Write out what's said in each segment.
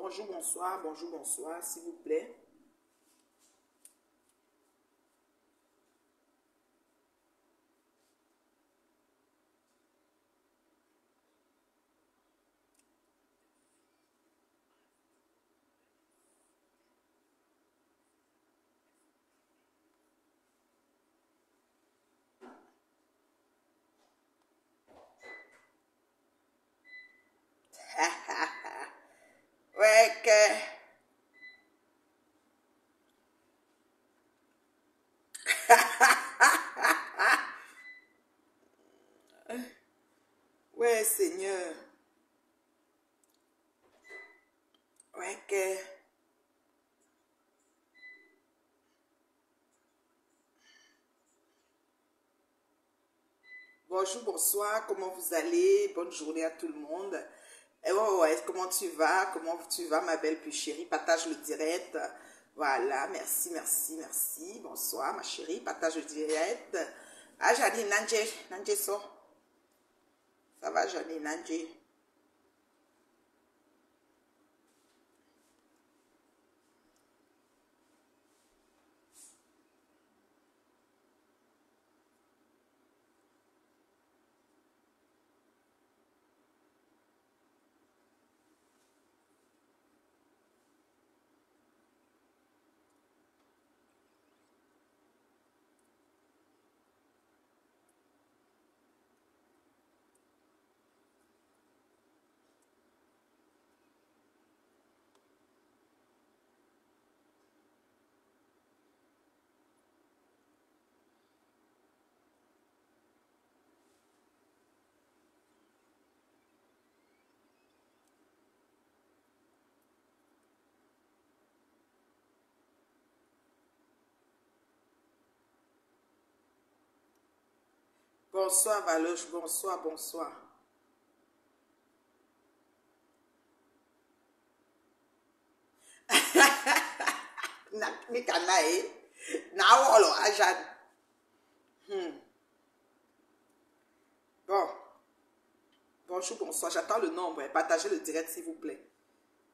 bonjour, s'il vous plaît. Ouais, que... Ouais, Seigneur. Ouais, que... Bonjour, bonsoir, comment vous allez? Bonne journée à tout le monde. Et ouais, comment tu vas? Comment tu vas, ma belle plus chérie? Partage le direct. Voilà, merci, merci, merci. Bonsoir, ma chérie, partage le direct. Ah, Janine, Nanje, so. Ça va, Janine, Nanje? Bonsoir, Valoche, bonsoir, bonsoir. Mikanae, Nawolo, Ajan. Bon, bonjour, bonsoir. J'attends le nombre. Partagez le direct, s'il vous plaît.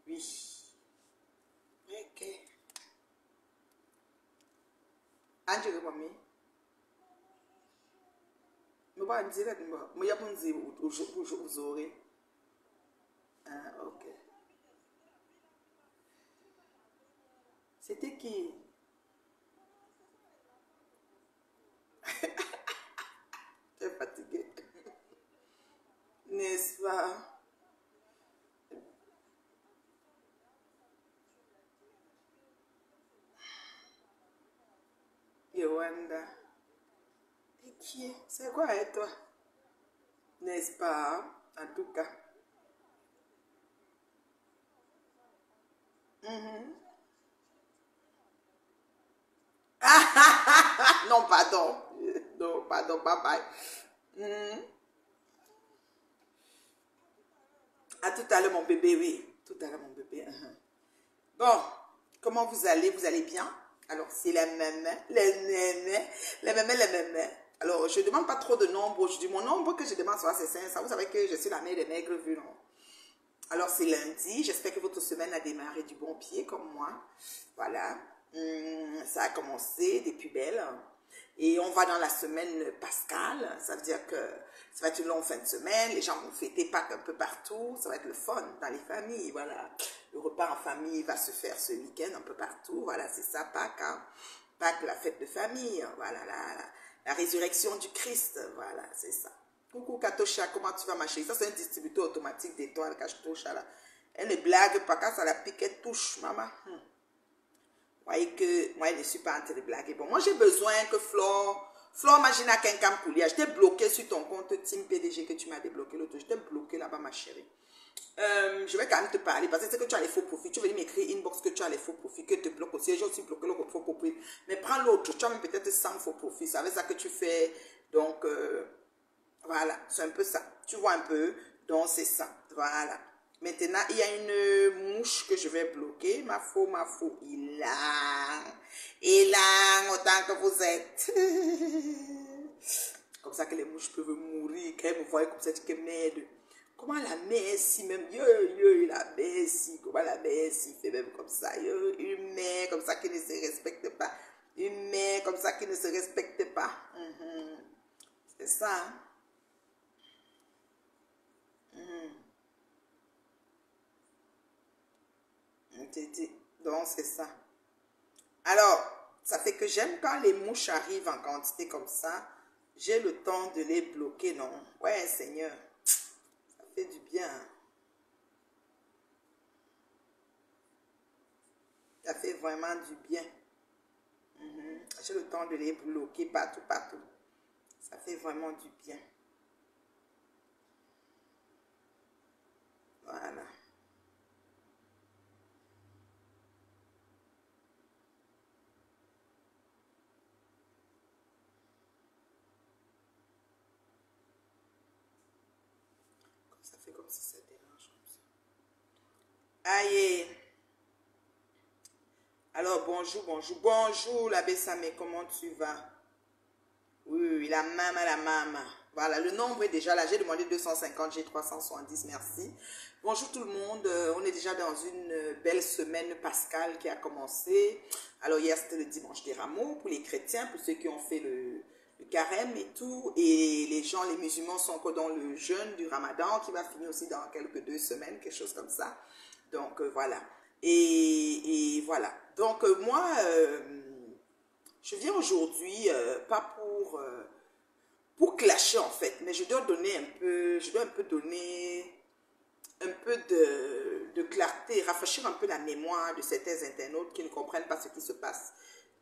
Oui. Ok. Angelo, mami. Je vais dire que je vais vous aurez. Ah, ok. C'était qui? Tu es fatigué. N'est-ce pas? Yowanda. Et qui est? C'est quoi et toi? N'est-ce pas? En tout cas. Non, pardon. Non, pardon, bye bye. À tout à l'heure, mon bébé, oui. Tout à l'heure, mon bébé. Bon, comment vous allez? Vous allez bien? Alors, c'est la même, les mêmes. Alors, je ne demande pas trop de nombre aujourd'hui. Mon nombre que je demande, c'est 500. Vous savez que je suis la mère des maigres vues, non? Alors, c'est lundi. J'espère que votre semaine a démarré du bon pied, comme moi. Voilà. Ça a commencé des plus belles. Et on va dans la semaine pascale. Ça veut dire que ça va être une longue fin de semaine. Les gens vont fêter Pâques un peu partout. Ça va être le fun dans les familles. Voilà. Le repas en famille va se faire ce week-end un peu partout. Voilà, c'est ça, Pâques. Hein. Pâques, la fête de famille. Voilà, la résurrection du Christ. Voilà, c'est ça. Coucou Katosha, comment tu vas ma chérie? Ça c'est un distributeur automatique d'étoiles, Katosha là. Elle ne blague pas, quand ça la pique, elle touche, maman. Voyez que moi, je ne suis pas en train de blaguer. Bon, moi, j'ai besoin que Flore Magina Kenkam Koulia, je t'ai bloqué sur ton compte Team PDG que tu m'as débloqué l'autre. Je t'ai bloqué là-bas, ma chérie. Je vais quand même te parler parce que c'est que tu as les faux profils. Tu veux m'écrire inbox que tu as les faux profils, que te bloque aussi. J'ai aussi bloqué le faux profil. Mais prends l'autre. Tu as même peut-être 100 faux profils. C'est avec ça que tu fais. Donc, voilà, c'est un peu ça. Tu vois un peu. Donc, c'est ça. Voilà. Maintenant, il y a une mouche que je vais bloquer. Ma faux. Il a autant que vous êtes. Comme ça que les mouches peuvent mourir. Qu'elles me voient comme ça, qu'elles m'aident. Comment la mère si même, la mère si, comment la mère si fait même comme ça, une mère comme ça qui ne se respecte pas, une mère comme ça qui ne se respecte pas. C'est ça. Hein? Donc c'est ça. Alors, ça fait que j'aime quand les mouches arrivent en quantité comme ça, j'ai le temps de les bloquer, non? Ouais, Seigneur, ça fait du bien. Ça fait vraiment du bien. J'ai le temps de les bloquer partout, partout. Ça fait vraiment du bien. Voilà. Ça fait comme si ça dérange comme ça. Aïe. Alors, bonjour, bonjour. Bonjour, l'abbé Samé, comment tu vas? Oui, la maman, la maman. Voilà, le nombre est déjà là. J'ai demandé 250, j'ai 370, merci. Bonjour tout le monde. On est déjà dans une belle semaine pascale qui a commencé. Alors, hier, c'était le dimanche des rameaux pour les chrétiens, pour ceux qui ont fait le carême et tout. Et les gens, les musulmans sont encore dans le jeûne du ramadan qui va finir aussi dans quelques 2 semaines, quelque chose comme ça. Donc, voilà. Et voilà. Donc, moi... je viens aujourd'hui, pas pour clasher en fait, mais je dois donner un peu, je dois un peu donner un peu de clarté, rafraîchir un peu la mémoire de certains internautes qui ne comprennent pas ce qui se passe.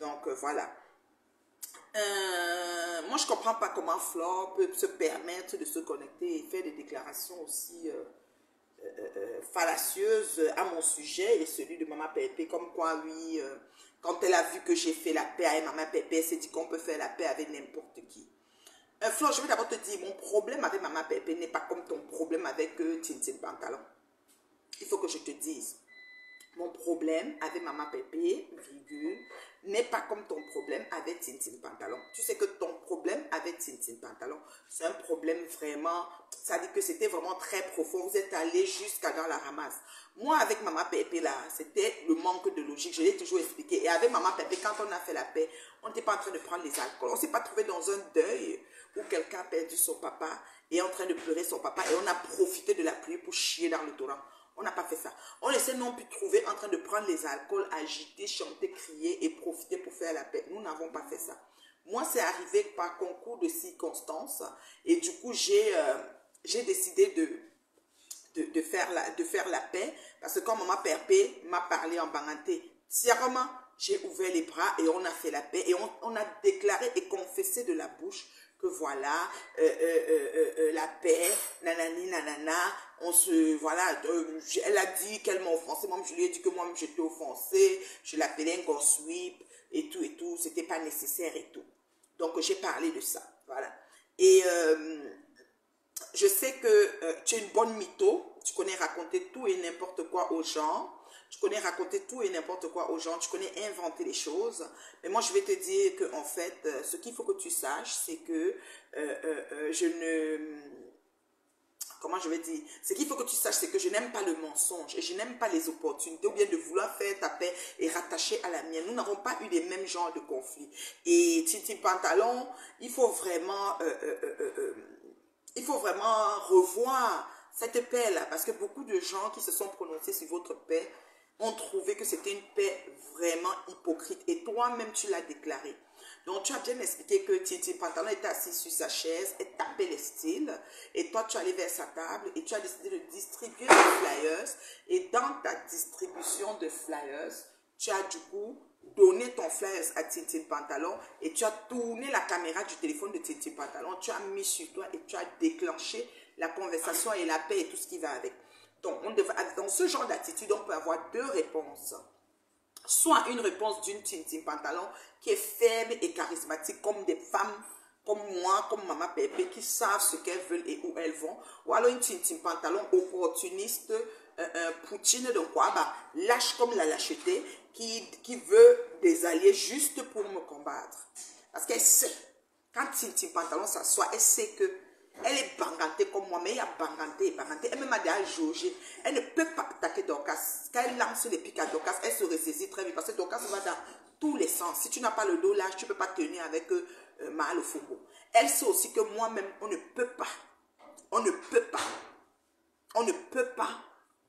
Donc voilà. Moi, je ne comprends pas comment Flore peut se permettre de se connecter et faire des déclarations aussi fallacieuses à mon sujet et celui de Maman Pépé, comme quoi, oui, quand elle a vu que j'ai fait la paix avec Maman Pépé, elle s'est dit qu'on peut faire la paix avec n'importe qui. Flore, je vais d'abord te dire, mon problème avec Maman Pépé n'est pas comme ton problème avec Tintin Pantalon. Il faut que je te dise, mon problème avec Maman Pépé, virgule, n'est pas comme ton problème avec Tintin Pantalon. Tu sais que ton problème avec Tintin Pantalon, c'est un problème vraiment, ça dit que c'était vraiment très profond. Vous êtes allé jusqu'à dans la ramasse. Moi, avec Maman Pépé, là, c'était le manque de logique. Je l'ai toujours expliqué. Et avec Maman Pépé, quand on a fait la paix, on n'était pas en train de prendre les alcools. On ne s'est pas trouvé dans un deuil où quelqu'un a perdu son papa et est en train de pleurer son papa et on a profité de la pluie pour chier dans le torrent. On n'a pas fait ça. On essaie non plus de trouver en train de prendre les alcools, agiter, chanter, crier et profiter pour faire la paix. Nous n'avons pas fait ça. Moi, c'est arrivé par concours de circonstances et du coup, j'ai décidé de faire la paix parce que quand Maman Pépé m'a parlé en banganté, sérieusement, j'ai ouvert les bras et on a fait la paix et on a déclaré et confessé de la bouche que voilà, la paix, nanani, nanana, elle a dit qu'elle m'a offensé, moi je lui ai dit que moi j'étais offensée, je l'appelais un gossip et tout, c'était pas nécessaire et tout. Donc j'ai parlé de ça, voilà. Et je sais que tu es une bonne mytho, tu connais raconter tout et n'importe quoi aux gens. Tu connais raconter tout et n'importe quoi aux gens, tu connais inventer les choses. Mais moi, je vais te dire que en fait, ce qu'il faut que tu saches, c'est que je ne... Comment je vais dire? Ce qu'il faut que tu saches, c'est que je n'aime pas le mensonge et je n'aime pas les opportunités ou bien de vouloir faire ta paix et rattacher à la mienne. Nous n'avons pas eu les mêmes genres de conflits. Et Tintin Pantalon, il faut vraiment revoir cette paix-là, parce que beaucoup de gens qui se sont prononcés sur votre paix ont trouvé que c'était une paix vraiment hypocrite. Et toi-même, tu l'as déclaré. Donc, tu as bien expliqué que Tintin Pantalon était assis sur sa chaise et tapait les styles. Et toi, tu es allé vers sa table et tu as décidé de distribuer des flyers. Et dans ta distribution de flyers, tu as du coup donné ton flyers à Tintin Pantalon et tu as tourné la caméra du téléphone de Tintin Pantalon. Tu as mis sur toi et tu as déclenché la conversation et la paix et tout ce qui va avec. Donc, dans ce genre d'attitude, on peut avoir deux réponses. Soit une réponse d'une Tintin Pantalon qui est faible et charismatique comme des femmes comme moi, comme Maman Pépé, qui savent ce qu'elles veulent et où elles vont. Ou alors une Tintin Pantalon opportuniste, poutine de quoi, lâche comme la lâcheté, qui veut des alliés juste pour me combattre. Parce qu'elle sait, quand Tintin Pantalon s'assoit, elle sait que elle est bangantée comme moi, mais il y a Banganté. Banganté, elle m'a déjà jaugé. Elle ne peut pas attaquer Dorcas. Quand elle lance les pics à Dorcas, elle se ressaisit très vite parce que Dorcas va dans tous les sens. Si tu n'as pas le dos large, tu ne peux pas tenir avec Mahal Ofogbo. Elle sait aussi que moi-même, on ne peut pas. On ne peut pas. On ne peut pas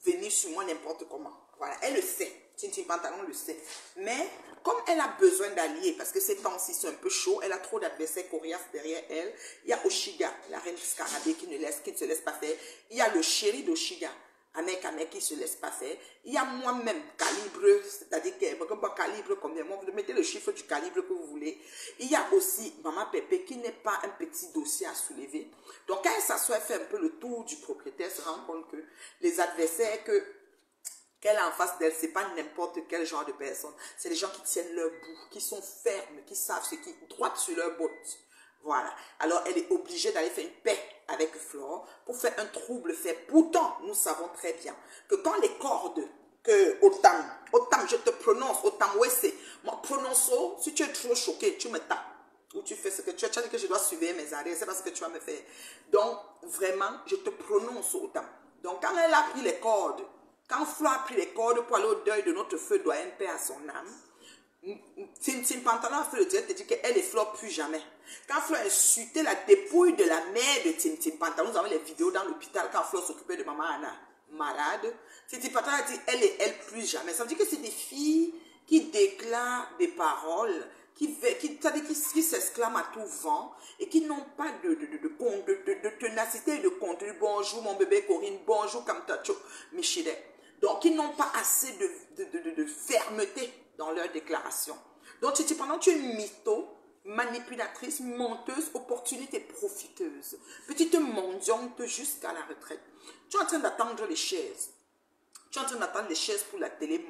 venir sur moi n'importe comment. Voilà, elle le sait. Tintin Pantalon le sait. Mais comme elle a besoin d'alliés, parce que ces temps-ci sont un peu chauds, elle a trop d'adversaires coriaces derrière elle. Il y a Oshiga, la reine scarabée qui ne se laisse pas faire. Il y a le chéri d'Oshiga, Amek qui ne se laisse pas faire. Il y a moi-même, calibre, c'est-à-dire que calibre combien, vous mettez le chiffre du calibre que vous voulez. Il y a aussi Maman Pépé qui n'est pas un petit dossier à soulever. Donc quand elle s'assoit, elle fait un peu le tour du propriétaire, se rend compte que les adversaires qu'elle a en face d'elle, ce n'est pas n'importe quel genre de personne. C'est des gens qui tiennent leur bout, qui sont fermes, qui savent ce qui est droit sur leur botte. Voilà. Alors, elle est obligée d'aller faire une paix avec Flore pour faire un trouble fait. Pourtant, nous savons très bien que quand les cordes, que Otam, je te prononce, Otam Wesse, moi, prononce, si tu es trop choqué, tu me tapes. Ou tu fais ce que tu as dit que je dois surveiller mes arrêts, c'est parce que tu vas me faire. Donc, vraiment, je te prononce Otam. Donc, quand elle a pris les cordes, quand Flo a pris les cordes pour aller au deuil de notre feu doyen paix à son âme, Tintin Pantalon a fait le direct et dit qu'elle et Flo plus jamais. Quand Flo a insulté la dépouille de la mère de Tintin Pantalon, nous avons les vidéos dans l'hôpital quand Flo s'occupait de maman Anna, malade. Tintin Pantalon a dit elle et elle plus jamais. Ça veut dire que c'est des filles qui déclarent des paroles, qui s'exclament à tout vent et qui n'ont pas de ténacité et de contenu. Bonjour mon bébé Corinne, bonjour Kamtacho Michide. Donc, ils n'ont pas assez de fermeté dans leurs déclarations. Donc, pendant tu es mytho, manipulatrice, menteuse, opportunité profiteuse, petite mendiante jusqu'à la retraite. Tu es en train d'attendre les chaises. Tu es en train d'attendre les chaises pour la télé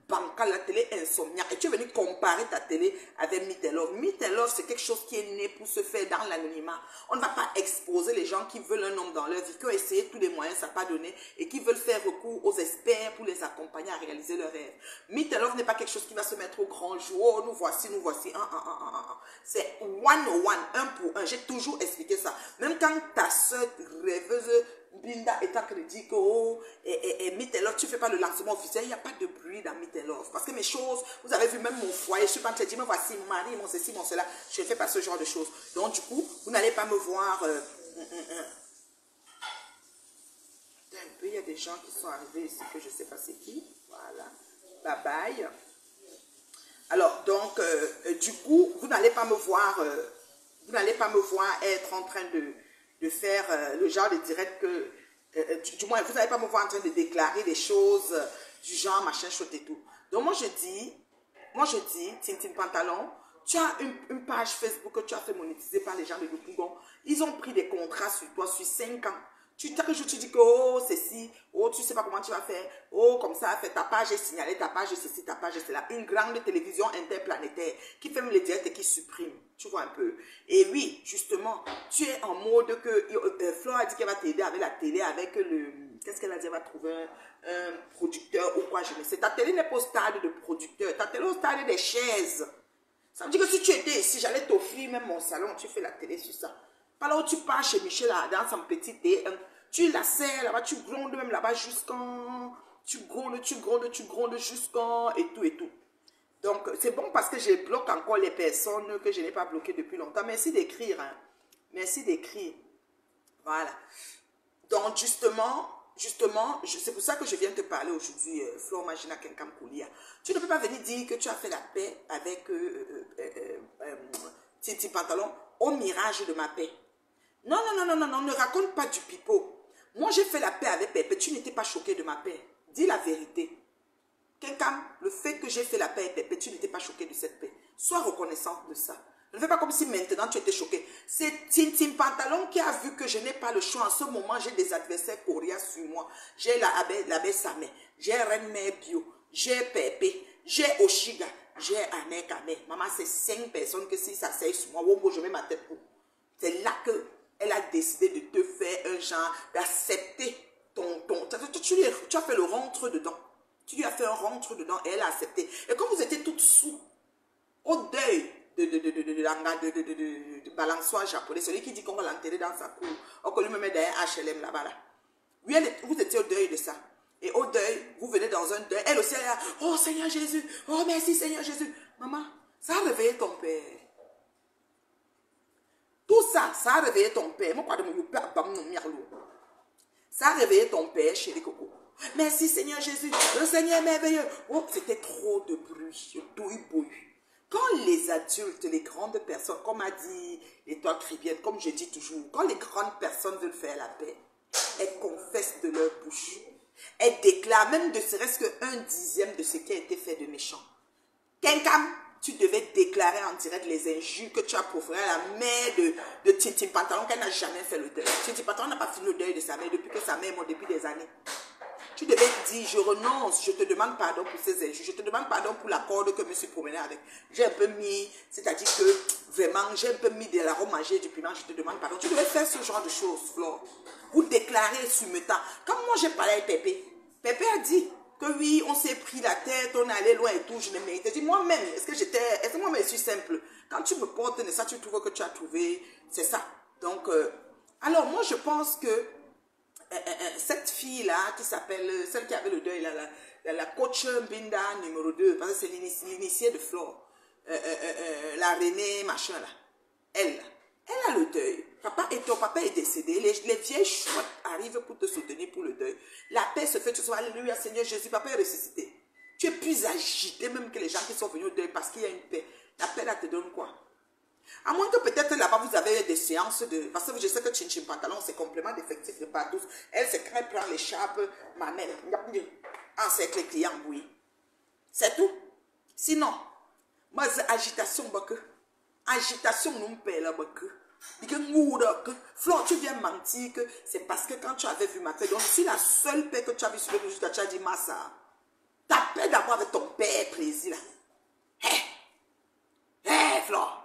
bancale, la télé insomnia. Et tu es venu comparer ta télé avec Mittelov. Mittelov, c'est quelque chose qui est né pour se faire dans l'anonymat. On ne va pas exposer les gens qui veulent un homme dans leur vie, qui ont essayé tous les moyens, ça n'a pas donné, et qui veulent faire recours aux experts pour les accompagner à réaliser leurs rêves. Mittelov n'est pas quelque chose qui va se mettre au grand jour. Oh, nous voici. C'est one-on-one, un pour un. J'ai toujours expliqué ça. Même quand ta soeur rêveuse Binda est en train de dire que oh, et Mittelov, tu ne fais pas le lancement officiel, il n'y a pas de bruit dans Mittelov. Parce que mes choses, vous avez vu même mon foyer, je suis pas en train de dire, mais voici mon mari, mon ceci, mon cela. Je ne fais pas ce genre de choses. Donc du coup, vous n'allez pas me voir. Il y a des gens qui sont arrivés ici que je ne sais pas c'est qui. Voilà. Bye bye. Alors, donc, du coup, vous n'allez pas me voir, être en train de faire le genre de direct que, du moins, vous n'allez pas me voir en train de déclarer des choses du genre machin, chouette et tout. Donc, moi, je dis, Tintin Pantalon, tu as une page Facebook que tu as fait monétiser par les gens de Lupungon. Ils ont pris des contrats sur toi sur 5 ans. Tu dis que, oh, ceci, oh, tu ne sais pas comment tu vas faire, oh, comme ça, fait ta page est signalée, ta page est ceci, ta page est cela. Une grande télévision interplanétaire qui fait les directs et qui supprime. Tu vois un peu. Et oui, justement, tu es en mode que Flore a dit qu'elle va t'aider avec la télé, avec le... Qu'est-ce qu'elle a dit? Elle va trouver un producteur ou quoi, je ne sais. Ta télé n'est pas au stade de producteur, ta télé est au stade des chaises. Ça veut dire que si tu étais ici, j'allais t'offrir même mon salon, tu fais la télé sur ça. Pas là où tu pars chez Michel dans son petit thé, tu la serres là-bas, tu grondes même là-bas jusqu'en... Tu grondes jusqu'en... Et tout. Donc, c'est bon parce que je bloque encore les personnes que je n'ai pas bloquées depuis longtemps. Merci d'écrire. Hein. Merci d'écrire. Voilà. Donc, justement, c'est pour ça que je viens te parler aujourd'hui, Flore Magina Kenkam Koulia. Tu ne peux pas venir dire que tu as fait la paix avec Titi Pantalon au mirage de ma paix. Non, ne raconte pas du pipeau. Moi, j'ai fait la paix avec Pépé. Tu n'étais pas choqué de ma paix. Dis la vérité. Kenkam, le fait que j'ai fait la paix avec Pépé, tu n'étais pas choqué de cette paix. Sois reconnaissante de ça. Ne fais pas comme si maintenant tu étais choqué. C'est Tintin Pantalon qui a vu que je n'ai pas le choix. En ce moment, j'ai des adversaires coriaces sur moi. J'ai l'abbé Samé, j'ai Reine Mère Bio, j'ai Pépé, j'ai Oshiga, j'ai Anek. Maman, c'est 5 personnes que si ça s'aille sur moi, je mets ma tête pour. C'est là qu'elle a décidé de te faire un genre, d'accepter ton. Tu as fait le rentre dedans. Tu lui as fait un rentre dedans et elle a accepté. Et quand vous étiez toutes sous, au deuil de balançoire japonais, celui qui dit qu'on va l'enterrer dans sa cour, ou qu'on lui met derrière HLM là-bas. Là. Oui, vous étiez au deuil de ça. Et au deuil, vous venez dans un deuil. Elle aussi, elle a, oh Seigneur Jésus, oh merci Seigneur Jésus. Maman, ça a réveillé ton père. Tout ça, ça a réveillé ton père. Ça a réveillé ton père, chérie Coco. Merci Seigneur Jésus, le Seigneur est merveilleux. Oh, c'était trop de bruit, Quand les adultes, les grandes personnes, comme a dit l'étoile chrétienne, comme je dis toujours, quand les grandes personnes veulent faire la paix, elles confessent de leur bouche. Elles déclarent même ne serait-ce qu'un dixième de ce qui a été fait de méchant. Quelqu'un, tu devais déclarer en direct les injures que tu as proférées à la mère de Tintin Pantalon qu'elle n'a jamais fait le deuil. Tintin Pantalon n'a pas fini le deuil de sa mère depuis que sa mère est morte depuis des années. Tu devais dire, je renonce, je te demande pardon pour ces injures, je te demande pardon pour la corde que je me suis promenée avec. J'ai un peu mis, c'est-à-dire que vraiment, j'ai un peu mis de l'arôme magique et du piment, je te demande pardon. Tu devais faire ce genre de choses, Flore. Vous déclarez sur me temps. Comme moi, j'ai parlé avec Pépé. Pépé a dit que oui, on s'est pris la tête, on est allé loin et tout, je ne méritais. Je dis, moi-même, est-ce que moi-même, je suis simple? Quand tu me portes ça, tu trouves que tu as trouvé, c'est ça. Donc, alors moi, je pense que cette fille-là, qui s'appelle, celle qui avait le deuil, la coach Binda numéro 2, parce que c'est l'initiée de Flore, la Renée, machin là, elle a le deuil. Ton papa est décédé, les vieilles chouettes arrivent pour te soutenir pour le deuil. La paix se fait, tu sois, alléluia, Seigneur Jésus, papa est ressuscité. Tu es plus agité même que les gens qui sont venus au deuil parce qu'il y a une paix. La paix là te donne quoi? À moins que peut-être là-bas vous avez des séances de... Parce que je sais que Chin Pantalon c'est complément d'effectif de Patous. Elle c'est quand elle prend l'écharpe, ma mère, encercle les clients, oui. C'est tout. Sinon, moi c'est agitation, agitation nous paie là, Flore, tu viens mentir que c'est parce que quand tu avais vu ma paix, donc si la seule paix que tu as vue sur le résultat, tu as dit Massa, ta paix d'abord avec ton père président. Hé, Flore.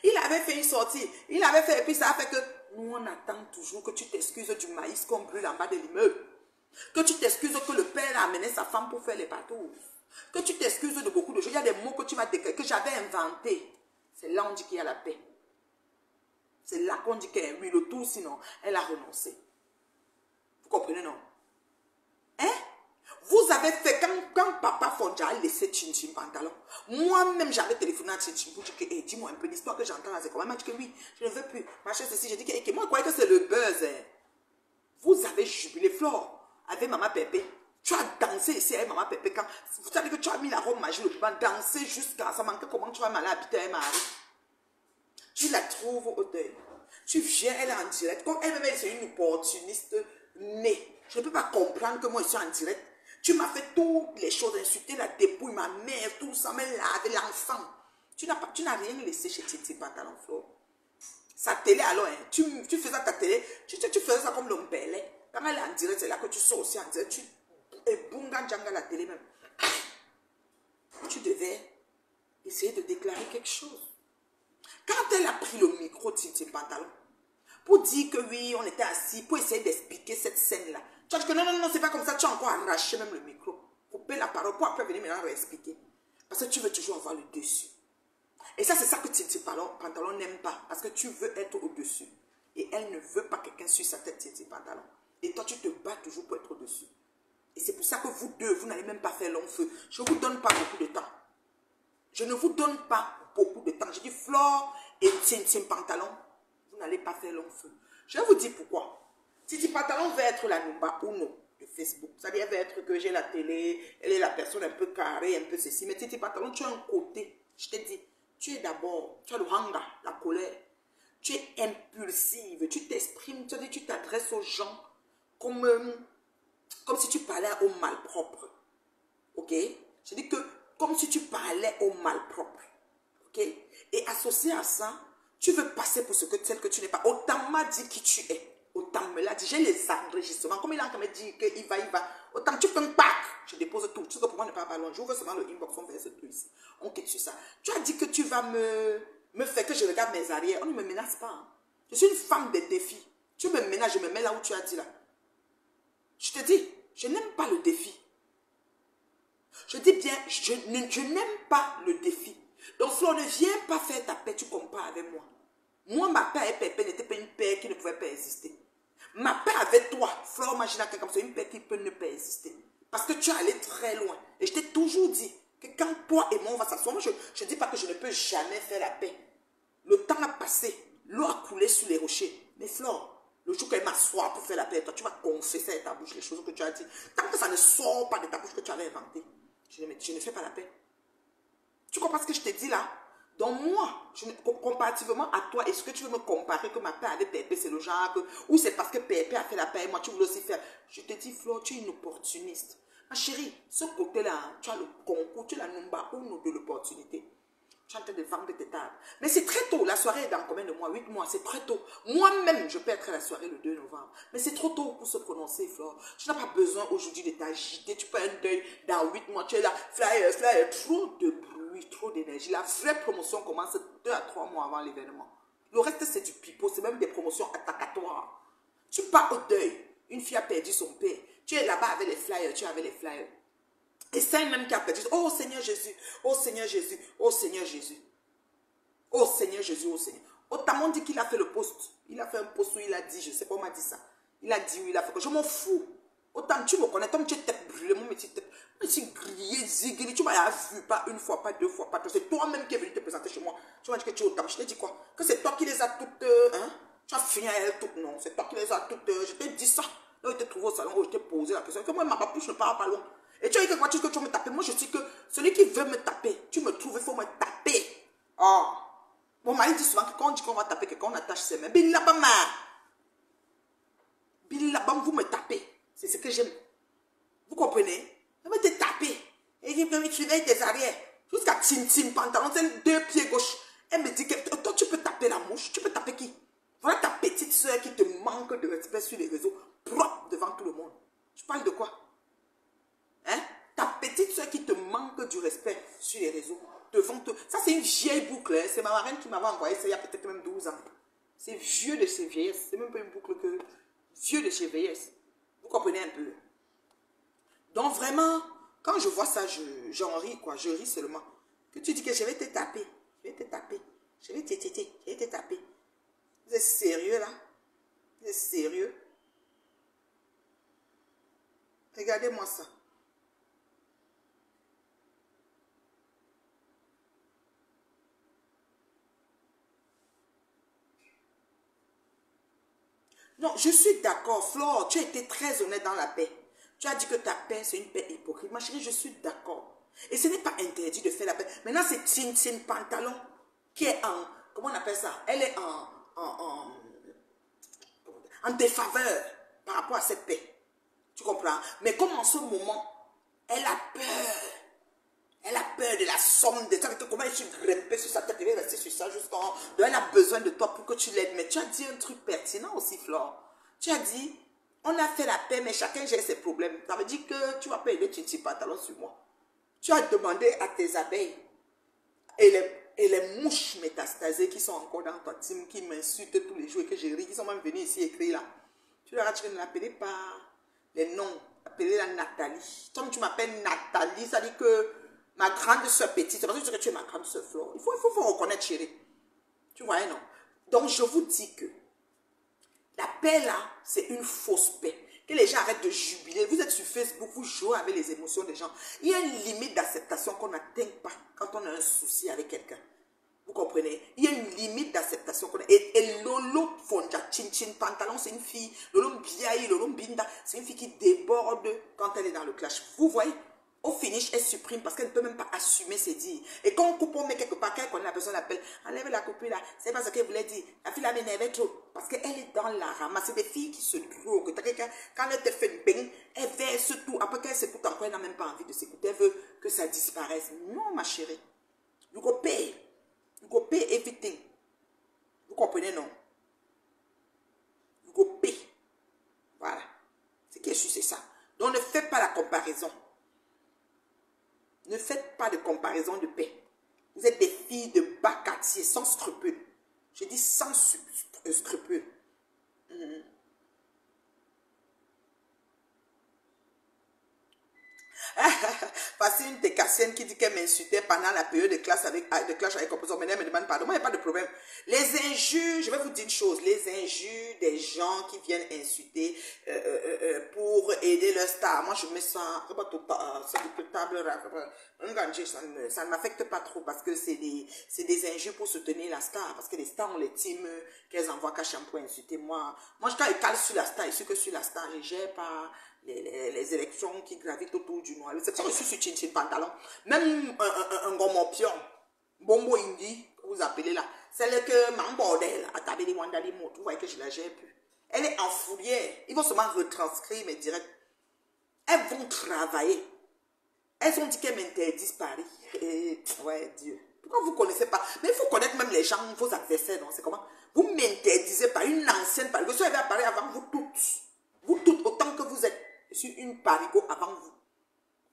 Il avait fait une sortie, il avait fait, et puis ça a fait que nous on attend toujours que tu t'excuses du maïs qu'on brûle en bas de l'immeuble. Que tu t'excuses que le père a amené sa femme pour faire les bateaux. Que tu t'excuses de beaucoup de choses. Il y a des mots que tu m'as déclaré, que j'avais inventés. C'est là on dit qu'il y a la paix. C'est là qu'on dit qu'elle oui, le tout, sinon elle a renoncé. Vous comprenez, non? Hein? Vous avez fait, quand papa Fonja a laissé Chin Pantalon, moi-même j'avais téléphoné à Chin pour dire que, hey, dis-moi un peu l'histoire que j'entends là, c'est comment? Il m'a dit que oui, je ne veux plus. Machin, ceci, j'ai dit que, moi je croyais que c'est le buzz. Hein. Vous avez jubilé, Flore, avec Maman Pépé. Tu as dansé ici avec Maman Pépé quand, vous savez que tu as mis la robe magique, le piment, dansé jusqu'à, ça manquait comment tu vas m'aller habiter avec Marie. Tu la trouves au deuil. Tu viens, elle est en direct. Comme elle-même, c'est une opportuniste née. Je ne peux pas comprendre que moi, je suis en direct. Tu m'as fait toutes les choses, insulter la dépouille, ma mère, tout ça, me laver l'enfant. Tu n'as rien laissé chez Titi Pantalon, Flore. Sa télé, alors, hein, tu faisais ta télé, tu faisais ça comme l'homme belé. Quand elle est en direct, c'est là que tu sors aussi en direct. Et bunga djanga la télé même. Tu devais essayer de déclarer quelque chose. Quand elle a pris le micro de Titi Pantalon, pour dire que oui, on était assis, pour essayer d'expliquer cette scène-là. Tu as dit que non, c'est pas comme ça, tu as encore arraché même le micro. Couper la parole pour après venir maintenant réexpliquer. Parce que tu veux toujours avoir le dessus. Et ça, c'est ça que Titi Pantalon n'aime pas. Parce que tu veux être au-dessus. Et elle ne veut pas quelqu'un sur sa tête, Titi Pantalon. Et toi, tu te bats toujours pour être au-dessus. Et c'est pour ça que vous deux, vous n'allez même pas faire long feu. Je ne vous donne pas beaucoup de temps. Je ne vous donne pas beaucoup de temps. Je dis Flore et Titi Pantalon, vous n'allez pas faire long feu. Je vais vous dire pourquoi. Titi Pantalon va être la Numba Uno de Facebook. C'est-à-dire, elle va être que j'ai la télé, elle est la personne un peu carrée, un peu ceci. Mais Titi Pantalon, tu as un côté. Je te dis, tu es d'abord, tu as le hanga, la colère. Tu es impulsive, tu t'exprimes, tu t'adresses aux gens comme si tu parlais au malpropre. Ok? Je dis que comme si tu parlais au malpropre. Ok? Et associé à ça, tu veux passer pour celle que tu n'es pas. Autant m'a dit qui tu es. Autant me l'a dit. J'ai les enregistrements. Comme il a me dit qu'il va. Autant tu peux me pack. Je dépose tout. Tu sais que pour moi, ne pas ballon. J'ouvre seulement le inbox. On fait ce truc ici. On quitte sur ça. Tu as dit que tu vas me faire que je regarde mes arrières. On ne me menace pas. Hein. Je suis une femme de défi. Tu me menaces, je me mets là où tu as dit là. Je te dis, je n'aime pas le défi. Je dis bien, je n'aime pas le défi. Donc, Flo, ne viens pas faire ta paix, tu compares avec moi. Moi, ma paix avec Pépé n'était pas une paix qui ne pouvait pas exister. Ma paix avec toi, Flore, imagine comme ça, une paix qui peut ne pas exister. Parce que tu es allé très loin. Et je t'ai toujours dit que quand toi et moi, on va s'asseoir, moi, je ne dis pas que je ne peux jamais faire la paix. Le temps a passé, l'eau a coulé sur les rochers. Mais Flore, le jour qu'elle m'assoit pour faire la paix, toi, tu vas confesser avec ta bouche les choses que tu as dit. Tant que ça ne sort pas de ta bouche que tu avais inventé, je ne fais pas la paix. Tu comprends ce que je te dis là? Donc moi, comparativement à toi, est-ce que tu veux me comparer que ma paix avec Pépé, c'est le genre que, ou c'est parce que Pépé a fait la paix et moi, tu voulais aussi faire? Je te dis, Flo, tu es une opportuniste. Ma chérie, ce côté-là, tu as le concours, tu as la number uno de l'opportunité. Tu es en train de vendre tes tables. Mais c'est très tôt, la soirée est dans combien de mois? 8 mois, c'est très tôt. Moi-même, je peux être à la soirée le 2 novembre. Mais c'est trop tôt pour se prononcer, Flore. Tu n'as pas besoin aujourd'hui de t'agiter. Tu peux un deuil dans 8 mois. Tu es là, flyer, trop de bruit, trop d'énergie. La vraie promotion commence 2 à 3 mois avant l'événement. Le reste, c'est du pipeau. C'est même des promotions attacatoires. Tu pars au deuil. Une fille a perdu son père. Tu es là-bas avec les flyers. Tu es avec les flyers. Et c'est même qui a perdu. Oh Seigneur Jésus, oh Seigneur Jésus, oh Seigneur Jésus. Oh Seigneur Jésus, oh Seigneur. Autrement dit qu'il a fait le post. Il a fait un post où il a dit, je ne sais pas, on m'a dit ça. Il a dit où il a fait que je m'en fous. Autant tu me connais, comme tu es tête brûlée, mon métier tête. Je suis grillé, zigri, tu m'as vu pas une fois, pas deux fois, pas trois. C'est toi-même qui es venu te présenter chez moi. Tu m'as dit que tu es au temps. Je t'ai dit quoi? Que c'est toi qui les as toutes, hein? Tu as fini à elles toutes, non. C'est toi qui les as toutes, je t'ai dit ça. Là, il t'est trouvé au salon, où je t'ai posé la question. Que moi, ma papuche ne parle pas loin. Et tu as dit que quoi, tu veux me taper? Moi, je dis que celui qui veut me taper, tu me trouves, il faut me taper. Oh. Mon mari dit souvent que quand on dit qu'on va taper, que quand on attache ses mains, Billabama. Billabam, vous me tapez. C'est ce que j'aime. Vous comprenez? Je vais te taper. Et il me suivre tes arrières. Jusqu'à Tim pantalon, c'est 2 pieds gauche. Elle me dit que toi, tu peux taper la mouche. Tu peux taper qui? Voilà ta petite soeur qui te manque de respect sur les réseaux, propre devant tout le monde. Tu parles de quoi? Hein? Ta petite soeur qui te manque du respect sur les réseaux, devant tout. Ça, c'est une vieille boucle. Hein? C'est ma marraine qui m'avait envoyé ça il y a peut-être même 12 ans. C'est vieux de chez vieillesse. C'est même pas une boucle que... Vieux de chez vieillesse. Vous comprenez un peu? Donc vraiment, quand je vois ça, j'en ris, quoi. Je ris seulement. Que tu dis que je vais te taper. Je vais te taper. Je vais te taper. Vous êtes sérieux, là? Vous êtes sérieux? Regardez-moi ça. Non, je suis d'accord, Flore, tu as été très honnête dans la paix. Tu as dit que ta paix, c'est une paix hypocrite. Ma chérie, je suis d'accord. Et ce n'est pas interdit de faire la paix. Maintenant, c'est Tin Pantalon qui est en... Comment on appelle ça? Elle est en défaveur par rapport à cette paix. Tu comprends? Mais comme en ce moment, elle a peur. Elle a peur de la somme de temps. Comment elle est grimpée sur sa tête, elle est restée sur ça jusqu'en... Elle a besoin de toi pour que tu l'aides. Mais tu as dit un truc pertinent aussi, Flore. Tu as dit, on a fait la paix, mais chacun gère ses problèmes. Ça veut dire que tu vas pas aider Titi Pantalon sur moi. Tu as demandé à tes abeilles et les mouches métastasées qui sont encore dans ta team, qui m'insultent tous les jours et que je ris, qui sont même venus ici écrire là. Tu leur as dit que ne l'appelez pas les noms. Appelez-la Nathalie. Comme tu m'appelles Nathalie, ça dit que ma grande soeur petite, c'est parce que tu es ma grande soeur Flore. Il faut reconnaître, chérie. Tu vois, non? Donc, je vous dis que la paix, là, c'est une fausse paix. Que les gens arrêtent de jubiler. Vous êtes sur Facebook, vous jouez avec les émotions des gens. Il y a une limite d'acceptation qu'on n'atteint pas quand on a un souci avec quelqu'un. Vous comprenez? Il y a une limite d'acceptation qu'on a. Et Lolo Fonja, Chin Pantalon, c'est une fille. Lolo Biaï, Lolo Binda, c'est une fille qui déborde quand elle est dans le clash. Vous voyez? Au finish, elle supprime parce qu'elle ne peut même pas assumer ses dires. Et quand on coupe, on met quelque part, quand la personne l'appelle, enlève la coupure là, c'est pas ce qu'elle voulait dire. La fille la m'énervait trop. Parce qu'elle est dans la ramasse. C'est des filles qui se droguent. Quand elle te fait une baigne, elle verse tout. Après qu'elle s'écoute encore, elle n'a même pas envie de s'écouter. Elle veut que ça disparaisse. Non, ma chérie. You go pay. You go pay everything. Vous comprenez, non? You go pay. Voilà. Ce qui est sûr, c'est ça. Donc, ne faites pas la comparaison. Ne faites pas de comparaison de paix. Vous êtes des filles de bas quartier, sans scrupules. Je dis sans scrupules. Voici une la sienne qui dit qu'elle m'insultait pendant la période de classe avec opposition. Mais elle me demande pardon. Moi, il n'y a pas de problème. Les injures, je vais vous dire une chose. Les injures des gens qui viennent insulter pour aider leur star. Moi, je me sens, ça ne m'affecte pas trop parce que c'est des injures pour soutenir la star. Parce que les stars ont les teams qu'elles envoient qu'à shampoing insulter. Moi, quand ils calent sur la star, et sûr que sur la star, je ne gère pas les élections qui gravitent autour du noir. C'est ça, je suis sur Chin Pantalon. Même un gros pion, Bombo Indi, que vous appelez là, celle que Mambordel a tabé les Wandali Mout, vous voyez que je ne la gère plus. Elle est en fourrière. Ils vont seulement retranscrire mes directs. Elles vont travailler. Elles ont dit qu'elles m'interdisent Paris. Et, ouais, Dieu. Pourquoi vous ne connaissez pas? Mais il faut connaître même les gens, vos adversaires, non? C'est comment? Vous m'interdisez par une ancienne Paris. Vous avez à Paris avant vous toutes. Vous toutes, autant que vous êtes. Je suis une parigo avant vous.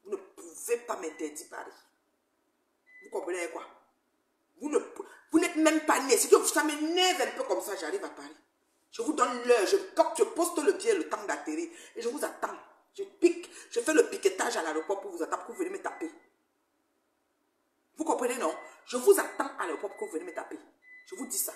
Vous ne pouvez pas m'interdire Paris. Vous comprenez quoi? Vous n'êtes même pas né. C'est que ça m'énerve un peu comme ça, j'arrive à Paris. Je vous donne l'heure, je poste le billet, le temps d'atterrir. Et je vous attends. Je pique, je fais le piquetage à l'aéroport pour vous attendre, pour venir me taper. Vous comprenez, non? Je vous attends à l'aéroport pour venir me taper. Je vous dis ça.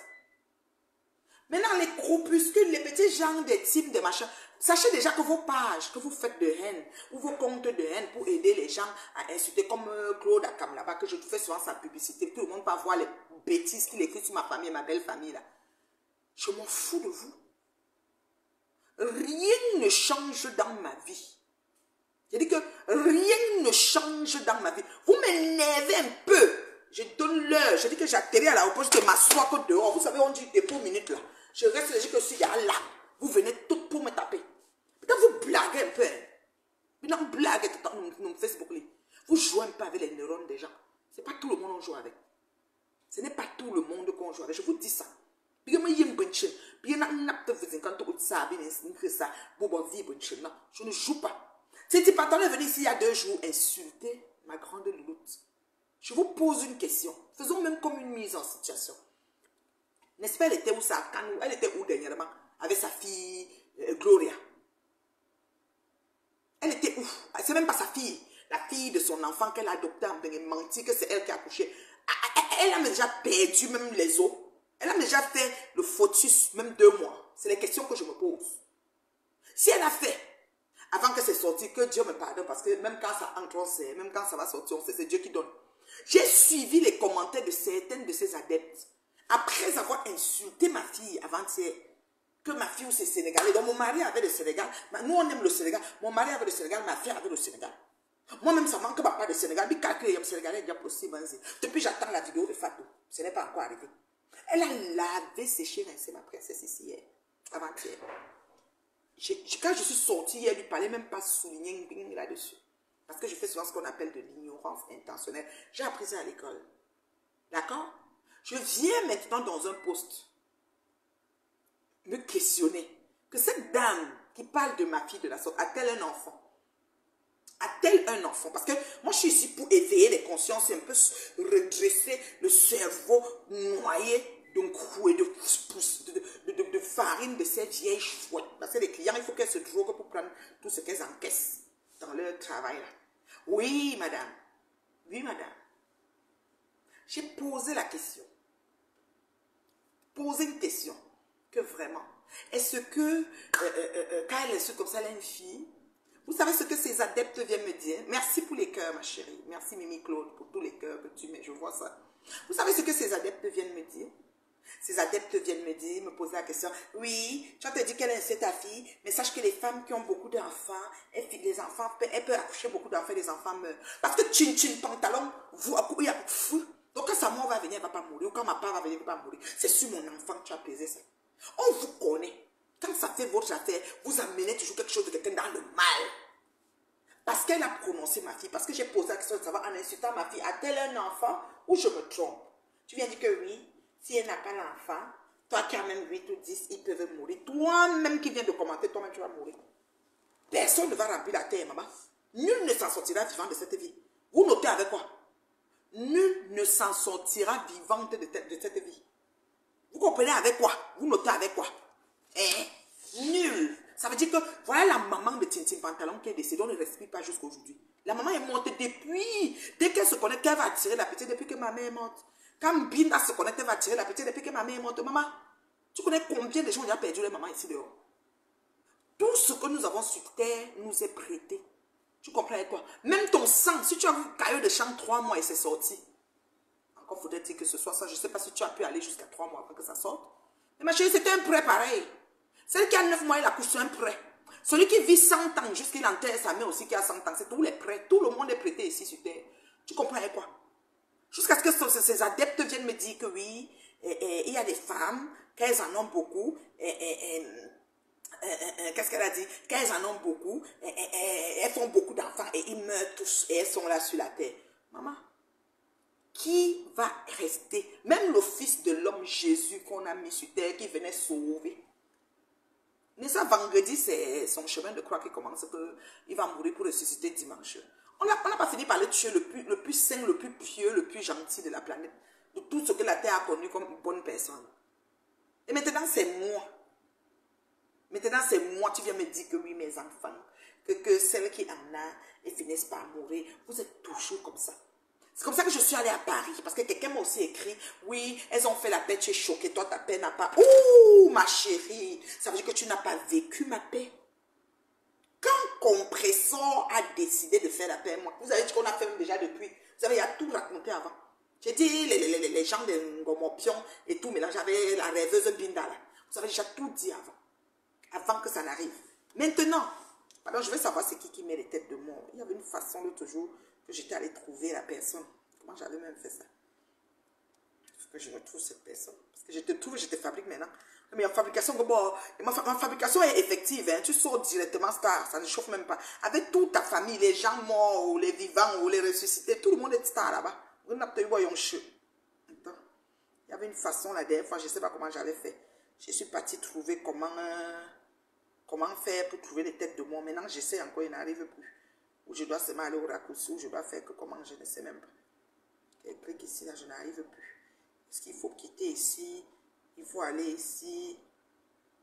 Maintenant, les groupuscules, les petits gens des teams, des machins, sachez déjà que vos pages que vous faites de haine, ou vos comptes de haine pour aider les gens à insulter, comme Claude Akam là-bas, que je fais souvent sa publicité, tout le monde va voir les bêtises qu'il écrit sur ma famille, ma belle famille là. Je m'en fous de vous. Rien ne change dans ma vie. J'ai dit que rien ne change dans ma vie. Vous m'énervez un peu. Je donne l'heure. Je dis que j'atterris à l'aéroport, je m'assois que dehors. Vous savez, on dit des pour minutes là. Je reste léger que je suis là. Vous venez toutes pour me taper. Peut-être vous blaguez un peu. Maintenant, vous blaguez tout le temps sur Facebook. Vous jouez un peu avec les neurones des gens. Ce n'est pas tout le monde qu'on joue avec. Ce n'est pas tout le monde qu'on joue avec. Je vous dis ça. Je ne joue pas. Cette Pantalon est venu ici il y a 2 jours insulter ma grande louloute. Je vous pose une question. Faisons même comme une mise en situation. N'est-ce pas, elle était où ça? Elle était où dernièrement? Avec sa fille Gloria. Elle était où? C'est même pas sa fille. La fille de son enfant qu'elle a adopté en menti que c'est elle qui a accouché. Elle a déjà perdu même les os. Elle a déjà fait le fœtus, même 2 mois. C'est les questions que je me pose. Si elle a fait, avant que c'est sorti, que Dieu me pardonne, parce que même quand ça entre, même quand ça va sortir, c'est Dieu qui donne. J'ai suivi les commentaires de certaines de ses adeptes, après avoir insulté ma fille avant-hier, que ma fille c'est sénégalais. Donc mon mari avait le Sénégal, nous on aime le Sénégal, mon mari avait le Sénégal, ma fille avait le Sénégal. Moi-même, ça manque pas de Sénégal, mais calculé, le Sénégalais est déjà possible. Depuis, j'attends la vidéo de Fatou. Ce n'est pas encore arrivé. Elle a lavé, séché, rincé ma princesse ici hier, avant-hier. Quand je suis sortie, elle ne lui parlait même pas souligner là-dessus. Parce que je fais souvent ce qu'on appelle de l'ignorance intentionnelle. J'ai appris ça à l'école. D'accord? Je viens maintenant dans un poste me questionner que cette dame qui parle de ma fille de la sorte, a-t-elle un enfant? A-t-elle un enfant? Parce que moi, je suis ici pour éveiller les consciences et un peu redresser le cerveau noyé d'un coup et de farine de ces vieilles chouettes. Parce que les clients, il faut qu'elles se droguent pour prendre tout ce qu'elles encaissent dans leur travail. Là. Oui, madame. Oui, madame. J'ai posé la question. Posé une question. Que vraiment, est-ce que, quand elle est comme ça, elle a une fille, vous savez ce que ces adeptes viennent me dire? Merci pour les cœurs, ma chérie. Merci, Mimi Claude, pour tous les cœurs que tu mets. Je vois ça. Vous savez ce que ces adeptes viennent me dire? Ces adeptes viennent me dire, me poser la question. Oui, tu as te dit qu'elle est ta fille, mais sache que les femmes qui ont beaucoup d'enfants, les enfants, elles peuvent accoucher beaucoup d'enfants, les enfants meurent. Parce que Chin Pantalon, il y a fou. Donc quand sa mort va venir, elle ne va pas mourir. Ou quand ma part va venir, elle ne va pas mourir. C'est sur mon enfant que tu as pesé ça. On vous connaît. Quand ça fait votre affaire, vous amenez toujours quelque chose de quelqu'un dans le mal. Parce qu'elle a prononcé ma fille, parce que j'ai posé la question de savoir en insultant ma fille, a-t-elle un enfant ou je me trompe? Tu viens dire que oui, si elle n'a pas l'enfant, toi qui as même 8 ou 10, ils peuvent mourir. Toi-même qui viens de commenter, toi-même tu vas mourir. Personne ne va remplir la terre, maman. Nul ne s'en sortira vivant de cette vie. Vous notez avec quoi? Nul ne s'en sortira vivant de cette vie. Vous comprenez avec quoi? Vous notez avec quoi? Nul. Ça veut dire dire que voilà la maman de Tintin Pantalon qui est décédée, on ne respire pas jusqu'à aujourd'hui. La maman est morte depuis. Dès qu'elle se connecte, elle va attirer la petite depuis que ma mère est morte. Quand Binda se connecte, elle va attirer la petite depuis que ma mère est morte. Maman, tu connais combien de gens ont perdu les mamans ici dehors? Tout ce que nous avons sur terre nous est prêté. Tu comprends quoi? Même ton sang, si tu as un caillou de champ 3 mois et c'est sorti. Encore faudrait-il que ce soit ça. Je ne sais pas si tu as pu aller jusqu'à 3 mois après que ça sorte. Mais ma chérie, c'était un prêt pareil. Celui qui a 9 mois, il accouche sur un prêt. Celui qui vit 100 ans jusqu'il enterre sa mère aussi qui a 100 ans. C'est tous les prêts. Tout le monde est prêté ici sur terre. Tu comprends quoi? Jusqu'à ce que ces adeptes viennent me dire que oui, il y a des femmes, qu'elles en ont beaucoup. Qu'est-ce qu'elle a dit? Qu'elles en ont beaucoup. Elles font beaucoup d'enfants et ils meurent tous. Et elles sont là sur la terre. Maman, qui va rester? Même le fils de l'homme Jésus qu'on a mis sur terre, qui venait sauver. Mais ça, vendredi, c'est son chemin de croix qui commence, qu'il va mourir pour ressusciter dimanche. On n'a pas fini par le tuer le plus saint, le plus pieux, le plus gentil de la planète. De tout ce que la terre a connu comme une bonne personne. Et maintenant, c'est moi. Maintenant, c'est moi. Tu viens me dire que oui, mes enfants, que celles qui en a et finissent par mourir, vous êtes toujours comme ça. C'est comme ça que je suis allée à Paris. Parce que quelqu'un m'a aussi écrit, oui, elles ont fait la paix, tu es choquée. Toi, ta paix n'a pas... Ouh, ma chérie, ça veut dire que tu n'as pas vécu ma paix. Quand Compressor a décidé de faire la paix, moi, vous avez dit qu'on a fait déjà depuis. Vous savez, il y a tout raconté avant. J'ai dit les gens de Ngomopion et tout, mais là, j'avais la rêveuse Bindala. Vous avez déjà tout dit avant. Avant que ça n'arrive. Maintenant, alors je veux savoir c'est qui met les têtes de mort. Il y avait une façon l'autre jour que j'étais allée trouver la personne. Comment j'avais même fait ça? Il faut que je retrouve cette personne. Parce que je te trouve, je te fabrique maintenant. Mais en fabrication, bon, ma fabrication est effective. Hein. Tu sors directement, star, ça ne chauffe même pas. Avec toute ta famille, les gens morts, ou les vivants, ou les ressuscités, tout le monde est star là-bas. Il y avait une façon la dernière fois, je ne sais pas comment j'avais fait. Je suis partie trouver comment faire pour trouver les têtes de mort. Maintenant, j'essaie encore, il n'arrive plus. Ou je dois seulement aller au raccourci, ou je dois faire que comment, je ne sais même pas. Il y a un truc ici, là, je n'arrive plus. Est-ce qu'il faut quitter ici? Il faut aller ici.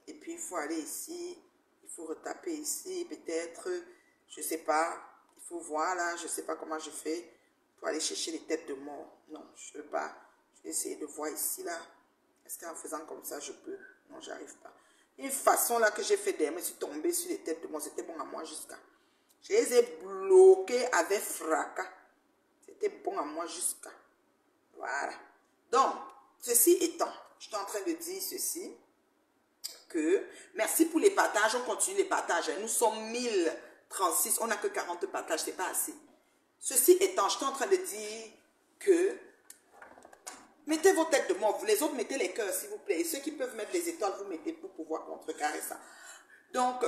Et puis, il faut aller ici. Il faut retaper ici, peut-être. Je ne sais pas. Il faut voir, là, je ne sais pas comment je fais pour aller chercher les têtes de mort. Non, je ne veux pas. Je vais essayer de voir ici, là. Est-ce qu'en faisant comme ça, je peux? Non, j'arrive pas. Une façon là que j'ai fait derrière, je suis tombée sur les têtes de mort. C'était bon à moi jusqu'à. Je les ai bloqués avec fracas. C'était bon à moi jusqu'à. Voilà. Donc, ceci étant, je suis en train de dire ceci. Que, merci pour les partages. On continue les partages. Nous sommes 1036. On n'a que 40 partages. C'est pas assez. Ceci étant, je suis en train de dire que mettez vos têtes de mort. Les autres, mettez les cœurs, s'il vous plaît. Et ceux qui peuvent mettre les étoiles, vous mettez pour pouvoir contrecarrer ça. Donc,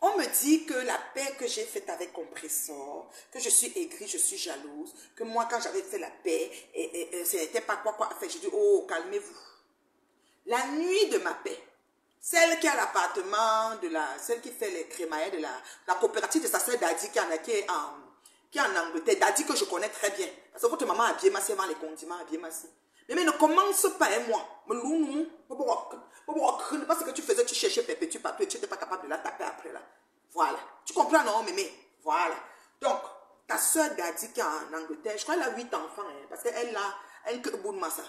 on me dit que la paix que j'ai faite avec Compressor, que je suis aigrie, je suis jalouse, que moi, quand j'avais fait la paix, ce n'était pas quoi faire. J'ai dit, oh, calmez-vous. La nuit de ma paix, celle qui a l'appartement, celle qui fait les crémaillères de la coopérative de sa sœur Daddy qui est en Angleterre, Daddy que je connais très bien. Parce que votre maman a bien massé avant les condiments, a bien massé. Mais ne commence pas, et moi. Parce que tu faisais, tu cherchais perpétue partout et tu n'étais pas capable de la taper après là. Voilà. Tu comprends, non, mémé? Voilà. Donc, ta soeur Daddy qui est en Angleterre, je crois qu'elle a 8 enfants, hein, parce qu'elle a un bout de massa.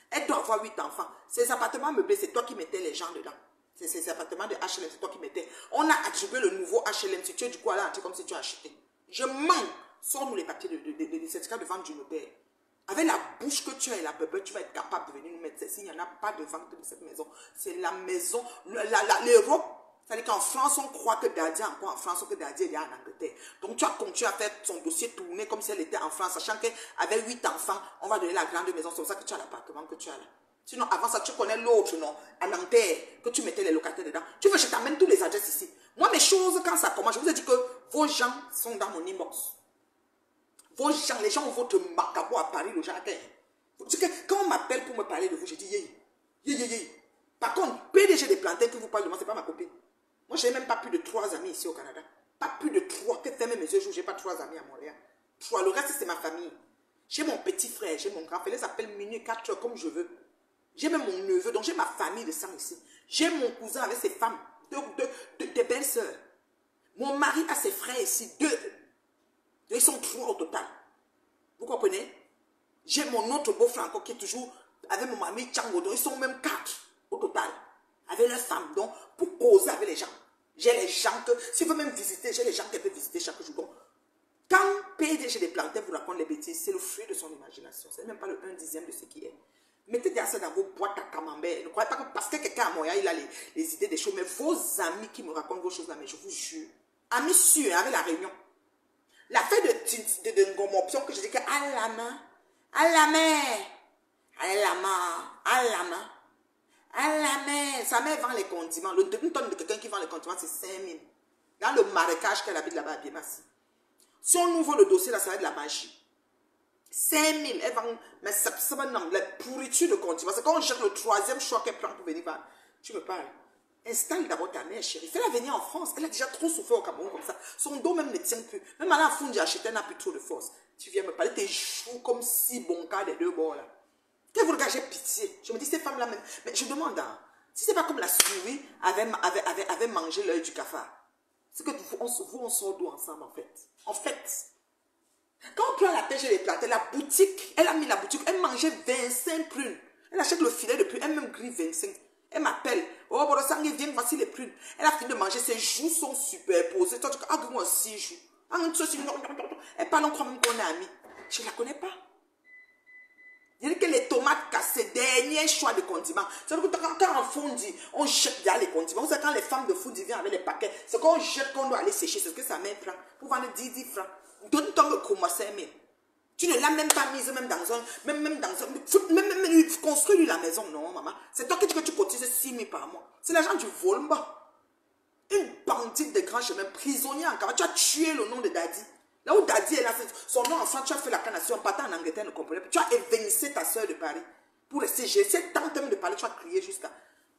Elle doit avoir 8 enfants. Ces appartements meublés, c'est toi qui mettais les gens dedans. Ces appartements de HLM, c'est toi qui mettais. On a attribué le nouveau HLM. Si tu es du coup là, comme si tu as acheté. Je mens. Sors-nous les papiers des certificats de vente du notaire. Avec la bouche que tu as et la bébé, tu vas être capable de venir nous mettre ceci. Il n'y en a pas de vente de cette maison. C'est la maison, l'Europe. C'est-à-dire qu'en France, on croit que Daddy est encore en France ou que Daddy est en Angleterre. Donc, tu as continué à faire son dossier tourner comme si elle était en France, sachant qu'avec 8 enfants, on va donner la grande maison. C'est pour ça que tu as l'appartement que tu as là. Sinon, avant ça, tu connais l'autre, non? À Nanterre, que tu mettais les locataires dedans. Tu veux que je t'amène tous les adresses ici. Moi, mes choses, quand ça commence, je vous ai dit que vos gens sont dans mon inbox. Vos gens, les gens ont votre macabo à Paris, le jardin. Quand on m'appelle pour me parler de vous, je dis yé. Par contre, PDG des plantains que vous parlez de moi, ce n'est pas ma copine. Moi, je n'ai même pas plus de 3 amis ici au Canada. Pas plus de 3. Que fermer mes yeux, je n'ai pas 3 amis à Montréal. 3. Le reste, c'est ma famille. J'ai mon petit frère, j'ai mon grand frère. Ils s'appellent minuit 4 heures comme je veux. J'ai même mon neveu, donc j'ai ma famille de sang ici. J'ai mon cousin avec ses femmes, des belles sœurs. Mon mari a ses frères ici, deux. Ils sont trois au total. Vous comprenez? J'ai mon autre beau-frère encore qui est toujours avec mon mari Tchango. Donc ils sont même quatre au total. Avec leurs femmes. Donc pour causer avec les gens. J'ai les gens que, si vous même visiter, j'ai les gens qui peuvent visiter chaque jour. Donc, quand PDG des plantains vous raconte les bêtises, c'est le fruit de son imagination. Ce n'est même pas le 1/10 de ce qui est. Mettez ça dans vos boîtes à camembert. Ne croyez pas que parce que quelqu'un à Montréal, il a les idées des choses. Mais vos amis qui me racontent vos choses là, mais je vous jure. Amis sûrs, avec la réunion. L'affaire de Ngomoption que je dis que à la main, à la main, à la main, à la main, à la main. Sa mère vend les condiments. Une tonne de quelqu'un qui vend les condiments, c'est 5 000. Dans le marécage qu'elle habite là-bas à Biemassi. Si on ouvre le dossier là, ça va être de la magie. 5 000, elle vend, mais ça va dans la pourriture de condiments. C'est quand on cherche le troisième choix qu'elle prend pour venir. Tu me parles. Installe d'abord ta mère, chérie. Fais-la venir en France. Elle a déjà trop souffert au Cameroun comme ça. Son dos même ne tient plus. Même à la fin, j'ai acheté, elle n'a plus trop de force. Tu viens me parler, tes joues comme si bon cas des deux bords là. Quand vous regardez, j'ai pitié. Je me dis, ces femmes-là même. Mais je demande, hein, si c'est pas comme la souris avait mangé l'œil du cafard. C'est que vous, on sort d'où ensemble en fait. En fait, quand on prend la pêche et les plantes, la boutique, elle a mis la boutique, elle mangeait 25 prunes. Elle achète le filet de prune, elle même grille 25. Elle m'appelle. Oh, Borosangé, viens, voici les prunes. Elle a fini de manger, ses joues sont superposées. Toi, tu dis, ah, moi aussi, joues. Elle parle, on croit même qu'on est amis. Je ne la connais pas. Il dit que les tomates cassées, dernier choix de condiments. C'est que quand on fondit, on jette derrière les condiments. Vous savez, quand les femmes de foodie viennent avec les paquets, c'est qu'on jette qu'on doit aller sécher. C'est ce que sa mère prend pour vendre 10 francs. Donne-toi le comment 5 000. Tu ne l'as même pas mise même dans un... Même construis-lui la maison. Non, maman. C'est toi qui dis que tu cotises 6 000 par mois. C'est l'argent du vol. Une bandite de grand chemin, prisonnier en Cameroun. Tu as tué le nom de Daddy. Là où Daddy est là, son nom enfant, tu as fait la canation, partant en Angleterre, ne comprenait pas. Tu as évincé ta soeur de Paris. Pour rester, j'ai essayé tant de parler, tu as crié jusqu'à...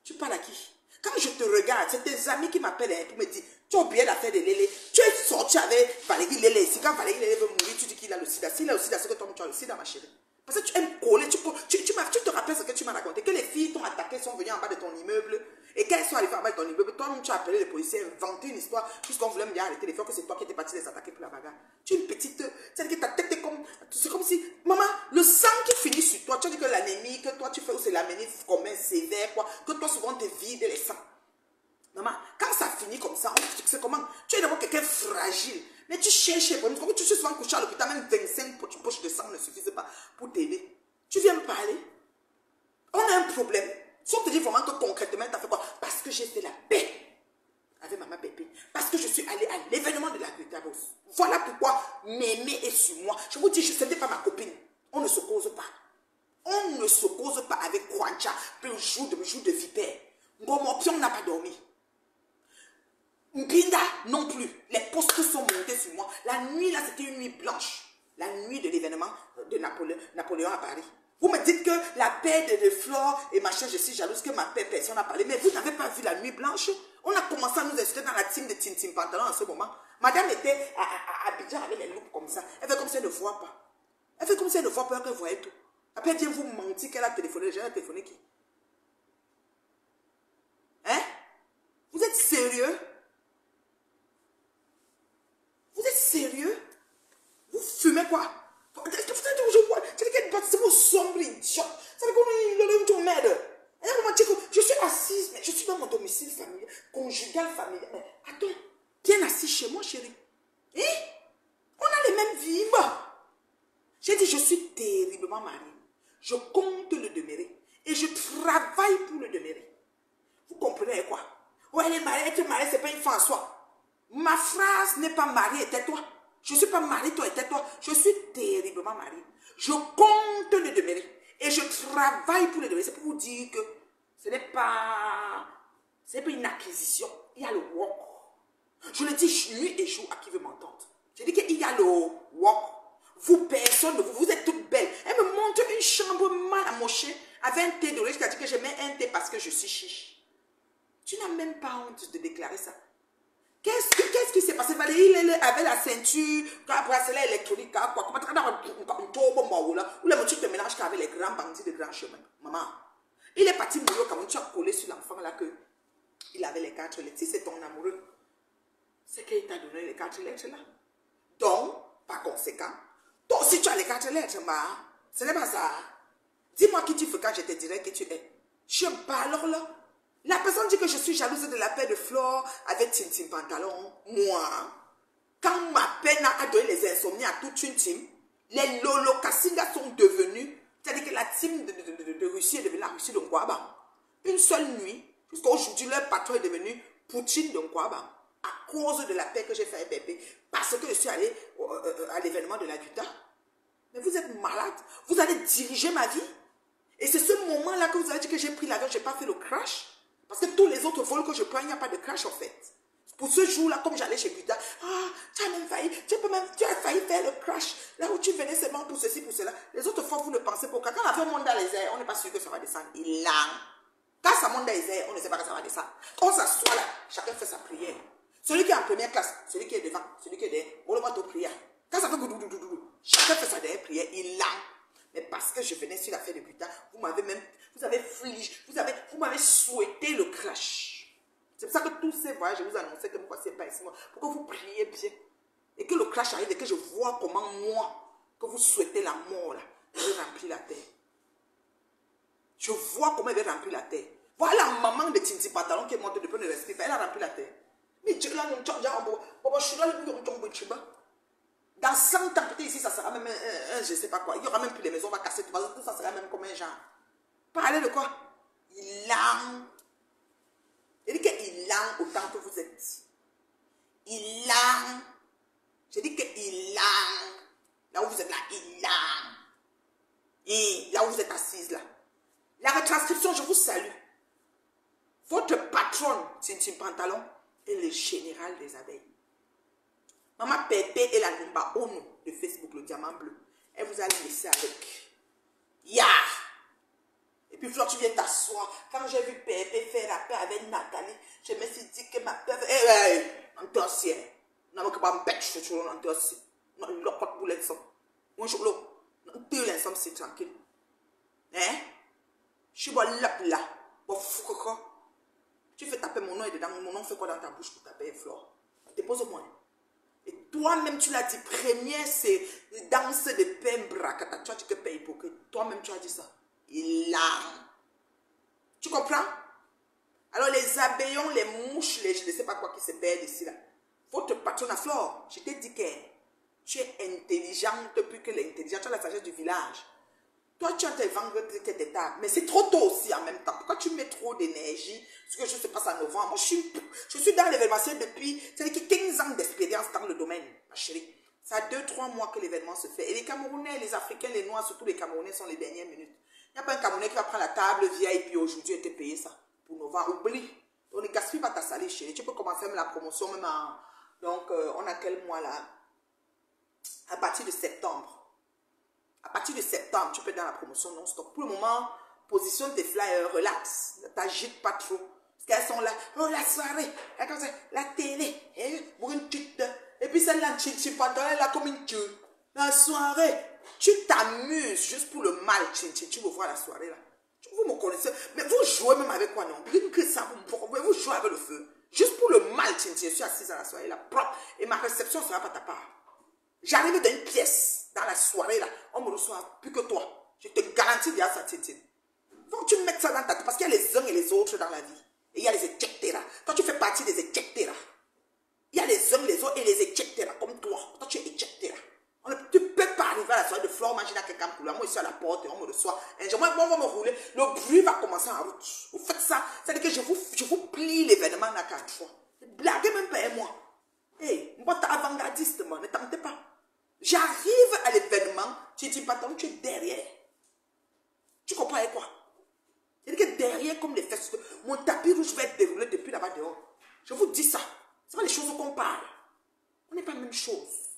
Tu parles à qui? Quand je te regarde, c'est tes amis qui m'appellent pour me dire, tu as oublié l'affaire de Lélé. Tu es sorti avec Valérie Lélé. Ici, quand Valérie Lélé veut mourir, tu dis qu'il a le sida. S'il a le sida, c'est que toi, tu as le sida, ma chérie. Parce que tu aimes coller, tu te rappelles ce que tu m'as raconté, que les filles t'ont attaqué, sont venues en bas de ton immeuble, et quand elles sont arrivées en bas de ton immeuble, toi-même tu as appelé les policiers, inventé une histoire, puisqu'on voulait me dire arrêter les filles, que c'est toi qui étais parti les attaquer pour la bagarre. Tu es une petite, c'est-à-dire que ta tête est comme, c'est comme si, maman, le sang qui finit sur toi, tu as dit que l'anémie, que toi tu fais, ou c'est l'anémie commun sévère, quoi, que toi souvent te vides les sangs. Maman, quand ça finit comme ça, c'est comment? Tu es d'abord quelqu'un fragile. Mais tu cherches, comme tu suis souvent couché à l'hôpital, même 25 poches de sang ne suffisent pas pour t'aider. Tu viens me parler. On a un problème. Si on te dit vraiment que concrètement, tu as fait quoi? Parce que j'ai fait la paix avec maman Pépé. Parce que je suis allée à l'événement de la Guitarose. Voilà pourquoi Mémé est sur moi. Je vous dis, ce n'était pas ma copine. On ne se cause pas. On ne se cause pas avec Kwancha, le jour de vipère. Ngomopion n'a pas dormi. Mbinda non plus. Les postes sont montés sur moi. La nuit là, c'était une nuit blanche. La nuit de l'événement de Napoléon à Paris. Vous me dites que la paix de Flore et machin, je suis jalouse que ma paix, personne n'a parlé. Mais vous n'avez pas vu la nuit blanche? On a commencé à nous insulter dans la team de Tintin Pantalon en ce moment. Madame était à Abidjan avec les loupes comme ça. Elle fait comme si elle ne voit pas. Elle fait comme si elle ne voit pas, qu'elle voyait tout. Après, elle vient vous mentir qu'elle a téléphoné. J'ai téléphoné qui? Hein? Vous êtes sérieux? Vous êtes sérieux? Vous fumez quoi? C'est vos sombres idiots. C'est qu'on merde. Je suis assise, mais je suis dans mon domicile familial, conjugal familial. Mais attends, bien assis chez moi, chérie. Hein? On a les mêmes vies. J'ai dit, je suis terriblement mariée. Je compte le demeurer. Et je travaille pour le demeurer. Vous comprenez quoi? Ouais, elle est mariée, être mariée, c'est pas une fin en soi. Ma phrase n'est pas mariée, tais-toi. Je ne suis pas mariée, toi et tais-toi. Je suis terriblement mariée. Je compte le demeurer. Et je travaille pour le demeurer. C'est pour vous dire que ce n'est pas une acquisition. Il y a le work. Je le dis nuit et jour à qui veut m'entendre. Je dis qu'il y a le work. Vous, personne, vous êtes toutes belles. Elle me montre une chambre mal amochée avec un thé doré. Je t'ai dit que je mets un thé parce que je suis chiche. Tu n'as même pas honte de déclarer ça. Qu'est-ce qui s'est passé? Valérie avait la ceinture, un bracelet électronique, quoi. Ou le monsieur te mélange avec les grands bandits de grand chemin. Maman, il est parti mourir comme tu as collé sur l'enfant là que il avait les 4 lettres. Si c'est ton amoureux, c'est qu'il t'a donné les 4 lettres là. Donc, par conséquent, toi aussi tu as les 4 lettres, ce n'est pas ça. Dis-moi qui tu fais quand je te dirai qui tu es. Je me parle alors là. La personne dit que je suis jalouse de la paire de fleurs avec Tintin Pantalon. Moi, quand ma peine a donné les insomnies à toute une team, les Lolo Kassinga sont devenus, c'est-à-dire que la team de Russie est devenue la Russie de Nkwaba. Une seule nuit, jusqu'à aujourd'hui, leur patron est devenu Poutine de Nkwaba. À cause de la paix que j'ai fait avec Pépé. Parce que je suis allé à l'événement de la Duta. Mais vous êtes malade. Vous allez diriger ma vie. Et c'est ce moment-là que vous avez dit que j'ai pris l'avion, je n'ai pas fait le crash. Parce que tous les autres vols que je prends, il n'y a pas de crash en fait. Pour ce jour-là, comme j'allais chez Buta, tu as même failli, tu as failli faire le crash. Là où tu venais seulement pour ceci, pour cela. Les autres fois, vous ne pensez pas. Quand l'avion monte dans les airs, on n'est pas sûr que ça va descendre. Il l'a. Quand ça monte dans les airs, on ne sait pas que ça va descendre. On s'assoit là, chacun fait sa prière. Celui qui est en première classe, celui qui est devant, celui qui est derrière, on le voit au prière. Quand ça fait goudou, chacun fait sa dernière prière. Il l'a. Mais parce que je venais sur la fête de Buta, vous m'avez souhaité le crash. C'est pour ça que tous ces voyages, je vous annonçais que moi, c'est pas ici. Pourquoi vous priez bien? Et que le crash arrive et que je vois comment moi, que vous souhaitez la mort là, je vais remplir la terre. Je vois comment elle va remplir la terre. Voilà la maman de Tinti Pantalon qui est montée depuis le respect. Elle a rempli la terre. Mais Dieu là, dans 100 ans, peut-être ici, ça sera même je ne sais pas quoi. Il n'y aura même plus les maisons, on va casser tout. Tout ça sera même comme un genre. Parler de quoi? Il langue. Il dit qu'il langue autant que vous êtes. Il langue. Je dis qu'il langue. Là où vous êtes là, il langue. Et là où vous êtes assise là. La retranscription, je vous salue. Votre patronne, Tintin Pantalon, est le général des abeilles. Maman Pépé et la Lumba Ono de Facebook, le diamant bleu. Elle vous a laissé avec. Ya! Et puis, Flore, tu viens t'asseoir. Quand j'ai vu Pépé faire la paix avec Nathalie, je me suis dit que ma peur. Un dossier. Non, mais pas me bête, je suis un dossier. Non, il n'a pas de boulet de sang. Moi, je suis là. Deux l'ensemble, c'est tranquille. Hein? Je suis là. Bon, fou, quoi. Tu fais taper mon nom et dedans, mon nom fait quoi dans ta bouche pour taper Flore? Dépose-moi. Et toi-même, tu l'as dit, première, c'est danse de Pembra. Tu as dit que paye pour que toi-même, tu as dit ça. Il a. Tu comprends? Alors, les abeillons, les mouches, je ne sais pas quoi qui se perdent ici, là. Votre patronne à Flore, je t'ai dit que tu es intelligente plus que l'intelligence. Tu as la sagesse du village. Toi, tu as tes vendre tes détails. Mais c'est trop tôt aussi en même temps. Pourquoi tu mets trop d'énergie? Ce que je se passe en novembre. Moi, je suis dans l'événementiel depuis 15 ans d'expérience dans le domaine, ma chérie. Ça a 2-3 mois que l'événement se fait. Et les Camerounais, les Africains, les Noirs, surtout les Camerounais, sont les dernières minutes. Il n'y a pas un Camerounais qui va prendre la table VIP aujourd'hui et te payer ça. Pour novembre. Oublie. Donc, ne gaspille pas ta salée, chérie. Tu peux commencer même la promotion, même en. Donc, on a quel mois là? À partir de septembre. À partir de septembre, tu peux être dans la promotion non-stop. Pour le moment, positionne tes flyers, relax. Ne t'agite pas trop. Parce qu'elles sont là. Oh, la soirée, la télé. Pour une petite. Et puis celle-là, tu pantalon, elle là comme une tue. La soirée, tu t'amuses juste pour le mal, tu veux voir la soirée là. Vous me connaissez. Mais vous jouez même avec quoi, non? Que ça, vous jouez avec le feu. Juste pour le mal, je suis assise à la soirée là, propre. Et ma réception ne sera pas ta part. J'arrive dans une pièce, dans la soirée là, on me reçoit plus que toi. Je te garantis bien ça, Tintine. Donc tu mets ça dans ta tête, parce qu'il y a les uns et les autres dans la vie. Et il y a les éjectera. Toi, tu fais partie des éjectera. Il y a les uns, les autres et les éjectera, comme toi. Toi, tu es éjectera. Tu ne peux pas arriver à la soirée de Flore, imagine à quelqu'un pour là. Moi, je suis à la porte et on me reçoit. Un jour, moi, on va me rouler. Le bruit va commencer en route. Vous faites ça, c'est-à-dire que je vous plie l'événement là 4 fois. Blaguez même pas moi. Hé, moi, t'es avant-gardiste, moi, ne tentez pas. J'arrive à l'événement, tu dis pas, tu es derrière. Tu comprends quoi? C'est-à-dire que derrière, comme les fesses, mon tapis rouge va être déroulé depuis là-bas dehors. Je vous dis ça. C'est pas les choses qu'on parle. On n'est pas la même chose.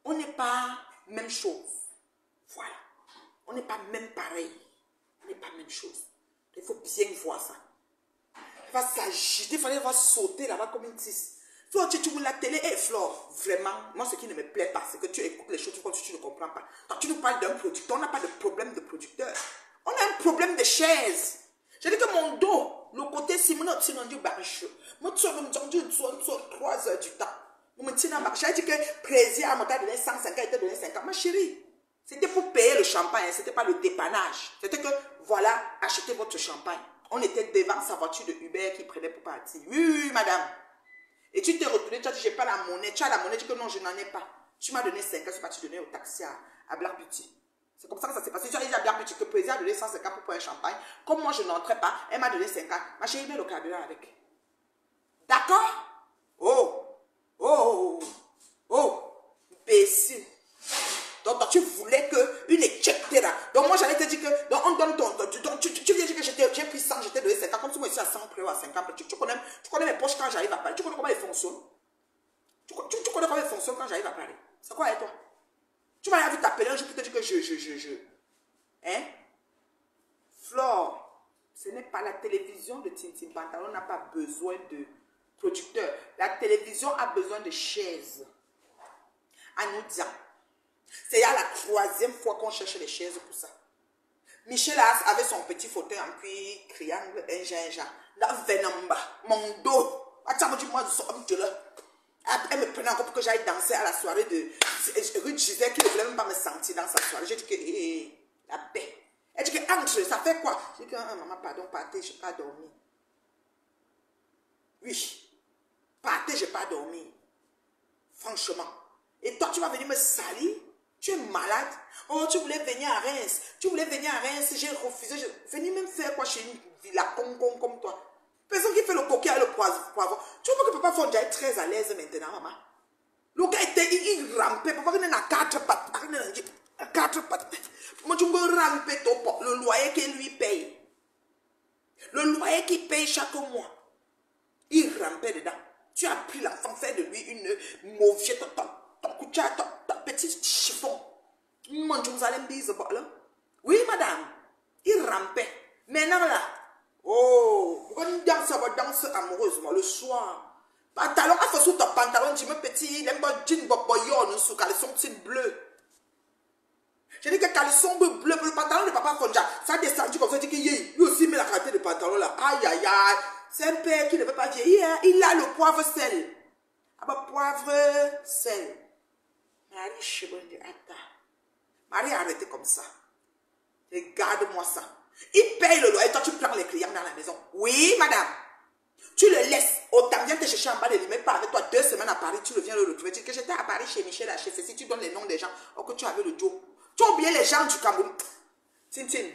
On n'est pas même chose. Voilà. On n'est pas même pareil. On n'est pas même chose. Il faut bien voir ça. Il va s'agiter, il va sauter là-bas comme une tisse. Toi, tu vois la télé, et Flore, vraiment, moi ce qui ne me plaît pas, c'est que tu écoutes les choses, tu ne comprends pas. Quand tu nous parles d'un producteur, on n'a pas de problème de producteur. On a un problème de chaise. Je dis que mon dos, le côté si mon autre rendu barricheux. Moi, tu as même entendu 3 heures du temps. Vous me tenez à marcher. J'ai dit que président m'a donné 150, il t'a donné 50. Ma chérie, c'était pour payer le champagne, ce n'était pas le dépannage. C'était que, voilà, achetez votre champagne. On était devant sa voiture de Uber qui prenait pour partir. Oui, oui, madame. Et tu t'es retourné, tu as dit, j'ai pas la monnaie. Tu as la monnaie, tu dis que non, je n'en ai pas. Tu m'as donné 50, je suis parti donner au taxi à Black Beauty. C'est comme ça que ça s'est passé. Tu as dit à Black Beauty que le président a donné 150 pour prendre un champagne. Comme moi, je n'entrais pas, elle m'a donné 50. Ma chérie, met le carburant avec. D'accord? Oh! Oh, oh, imbécile. Donc, toi, tu voulais qu'une échectera. Donc, moi, j'allais te dire que, donc, on donne ton, donc, tu viens dire que j'ai pris 100, j'étais donné 50, comme si moi, ici à 100 près ou à 50. Tu connais mes poches quand j'arrive à Paris. Tu connais comment elles fonctionnent. Tu connais comment elles fonctionnent quand j'arrive à Paris. C'est quoi avec toi? Tu m'as vu t'appeler un jour pour te dire que Hein? Flore, ce n'est pas la télévision de Tintin Pantalon, n'a pas besoin de producteur. La télévision a besoin de chaises. À nous dire. C'est la 3e fois qu'on cherche les chaises pour ça. Michel avait son petit fauteuil en cuir, triangle, un ginja. La venamba, mon dos. Attends, dis-moi, elle me prenait encore pour que j'aille danser à la soirée de Ruth Gisèle qui ne voulait même pas me sentir dans sa soirée. J'ai dit que la paix. Elle dit que entre, ça fait quoi? J'ai dit que maman, pardon, partez, je n'ai pas dormi. Oui. Partez, je n'ai pas dormi. Franchement. Et toi, tu vas venir me salir? Tu es malade? Oh, tu voulais venir à Reims. Tu voulais venir à Reims, j'ai refusé. Venir même faire quoi chez une villa con comme toi? Personne qui fait le coquille à le poivron. Tu vois que Papa Fonja est très à l'aise maintenant, maman. Le gars était, il rampait. Papa venait à 4 pattes. 4 pattes. Moi, tu me rampais le loyer qu'il lui paye. Le loyer qu'il paye chaque mois. Il rampait dedans. Tu as pris l'enfant, fait de lui une mauviette, ton petit chiffon. Oui, madame. Il rampait. Maintenant là, oh, pourquoi une danse amoureusement le soir? Pantalon, à sous ton pantalon, dis-moi petit, il aime pas jean boboyon sous caleçon bleu. Je dis que caleçon bleu, le pantalon de Papa Fonja, ça a descendu comme ça, dit que lui aussi met la qualité de pantalon là. Aïe, aïe, aïe. C'est un père qui ne veut pas vieillir. Il a le poivre sel. Ah bah, poivre sel. Marie, je me attends. Marie, arrêtez comme ça. Regarde-moi ça. Il paye le loyer. Toi, tu prends les clients dans la maison. Oui, madame. Tu le laisses. Autant viens te chercher en bas de l'immeuble, pas avec toi 2 semaines à Paris. Tu reviens le retrouver. Tu dis que j'étais à Paris chez Michel à chez si tu donnes les noms des gens. Oh, que tu avais le dos. Tu as oublié les gens du Cameroun. Tintin.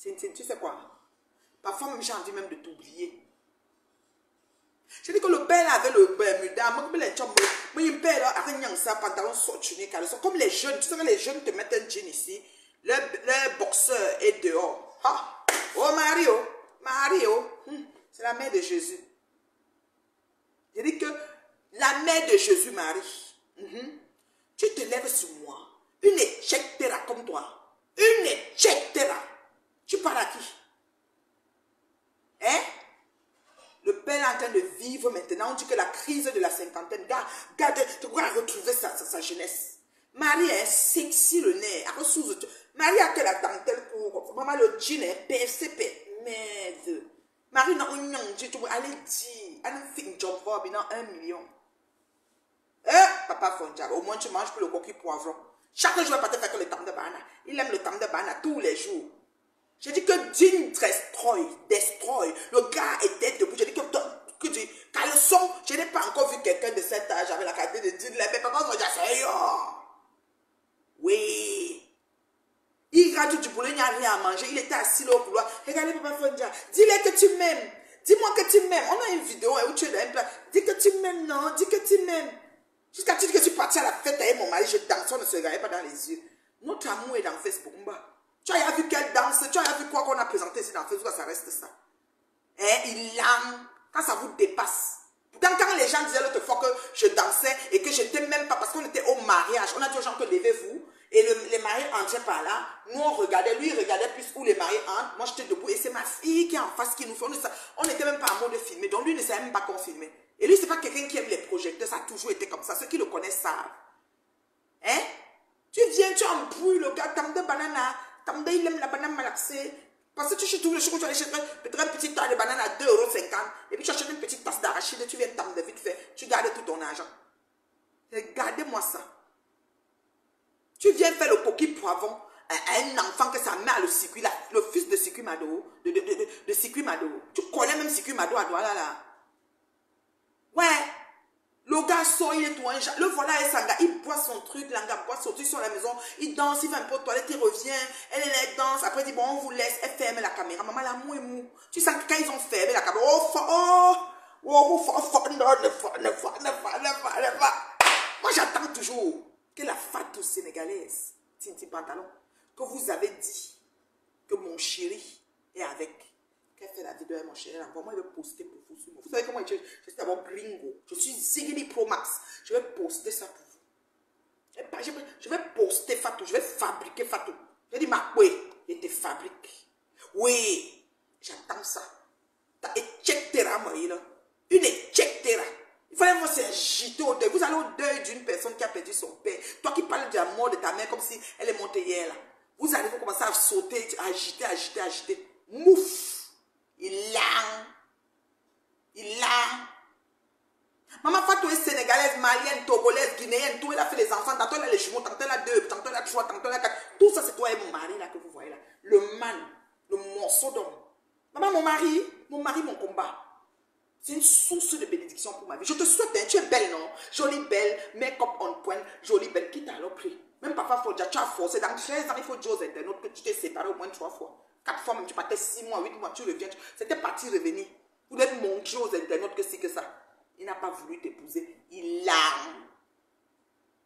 Tintin, tu sais quoi? Parfois, même j'ai envie même de t'oublier. Je dis que le père avait le Bermuda, comme les jeunes, tu sais que les jeunes te mettent un jean ici, le boxeur est dehors. Ah. Oh Mario, c'est la mère de Jésus. Je dis que la mère de Jésus, Marie, tu te lèves sur moi, une échectera comme toi, une échectera. Tu pars à qui? Hein? Le père est en train de vivre maintenant. On dit que la crise de la cinquantaine, regarde, tu dois retrouver sa jeunesse. Marie est sexy le nez. Marie a que la dentelle pour. Maman, le jean est PCP. Merde. Marie n'a pas dit, allez dire. Elle a fait un job pour 1 million. Papa Fonja, au moins tu manges plus le coquille poivron. Chaque jour, il va pas te faire que le tam de banana. Il aime le tam de banana tous les jours. J'ai dit que Jean destroy. Le gars était debout. J'ai dit que du caleçon. Je n'ai pas encore vu quelqu'un de cet âge avec la qualité de Jean. Mais papa va dire, c'est yo. Oui. Il rate du boulot, il n'y a rien à manger. Il était assis là au couloir. Regardez Papa Fonja. Dis-le que tu m'aimes. Dis-moi que tu m'aimes. On a une vidéo où tu es dans un plat. Dis que tu m'aimes, non. Dis que tu m'aimes. Jusqu'à tu dis que tu es parti à la fête avec mon mari. Je danse, on ne se regardait pas dans les yeux. Notre amour est dans Facebook. Tu as vu quelle danse? Tu as vu quoi qu'on a présenté ici dans Facebook? Ça reste ça. Il lame. Quand ça vous dépasse. Pourtant, quand les gens disaient l'autre fois que je dansais et que je n'étais même pas, parce qu'on était au mariage, on a dit aux gens que levez-vous. Et les mariés entraient par là. Nous, on regardait. Lui, il regardait plus où les mariés entrent. Moi, j'étais debout. Et c'est ma fille qui est en face qui nous fait. On n'était même pas en mode de filmer. Donc, lui ne savait même pas qu'on filmait. Et lui, c'est pas quelqu'un qui aime les projecteurs. Ça a toujours été comme ça. Ceux qui le connaissent savent. Tu viens, tu embrouilles le gars. Tam de banana. Tam de, il aime la banane malaxée. Parce que tu achètes tous les jours, tu achètes peut-être un petit tas de bananes à 2,50 €. Et puis tu achètes une petite tasse d'arachide, tu viens t'emmener vite fait. Tu gardes tout ton argent. Regardez-moi ça. Tu viens faire le coquille poivron à un enfant que sa mère le circuit, le fils de Circuit Mado, de Circuit Mado. Tu connais même Circuit Mado à Douala là. Ouais. Le gars sort, il est tout un genre. Le voilà, et Sanga, il boit son truc, l'anga boit son truc sur la maison. Il danse, il va un peu aux toilettes, il revient. Elle danse. Après, il dit, bon, on vous laisse. Elle ferme la caméra. Maman, la mou et mou. Tu sens que quand ils ont fermé la caméra, moi, j'attends toujours que la fatou sénégalaise, Tinti Pantalon, que vous avez dit que mon chéri est avec. Qu'elle fait la vidéo avec mon chéri, moi, il va poster pour vous. Vous savez comment je suis d'abord gringo. Je suis Ziggy Pro Max. Je vais poster ça pour vous. Je vais poster Fatou. Je vais fabriquer Fatou. Je dis, ma oui, je te fabrique. Oui, j'attends ça. T'as échectera, moi, là. Une échectera. Il fallait voir s'agiter au deuil. Vous allez au deuil d'une personne qui a perdu son père. Toi qui parles de la mort de ta mère comme si elle est montée hier, là. Vous allez commencer à sauter, agiter. Mouf. Il l'a. Maman Fatou est sénégalaise, malienne, togolaise, guinéenne, tout, elle a fait les enfants, tantôt elle a les jumeaux, tantôt elle a 2, tantôt elle a 3, tantôt elle a 4. Tout ça, c'est toi et mon mari là que vous voyez là. Le man, le morceau d'homme. Maman, mon mari, mon combat. C'est une source de bénédiction pour ma vie. Je te souhaite, hein, tu es belle, non? Jolie, belle, make-up on point, jolie, belle, quitte à l'oppré. Même papa, tu as forcé. Dans 13 ans, il faut dire aux internautes que tu t'es séparé au moins 3 fois. 4 fois, même tu partais 6 mois, 8 mois, tu reviens. C'était parti revenir. Vous devez montrer aux internautes que c'est que ça. Il n'a pas voulu t'épouser. Il l'a.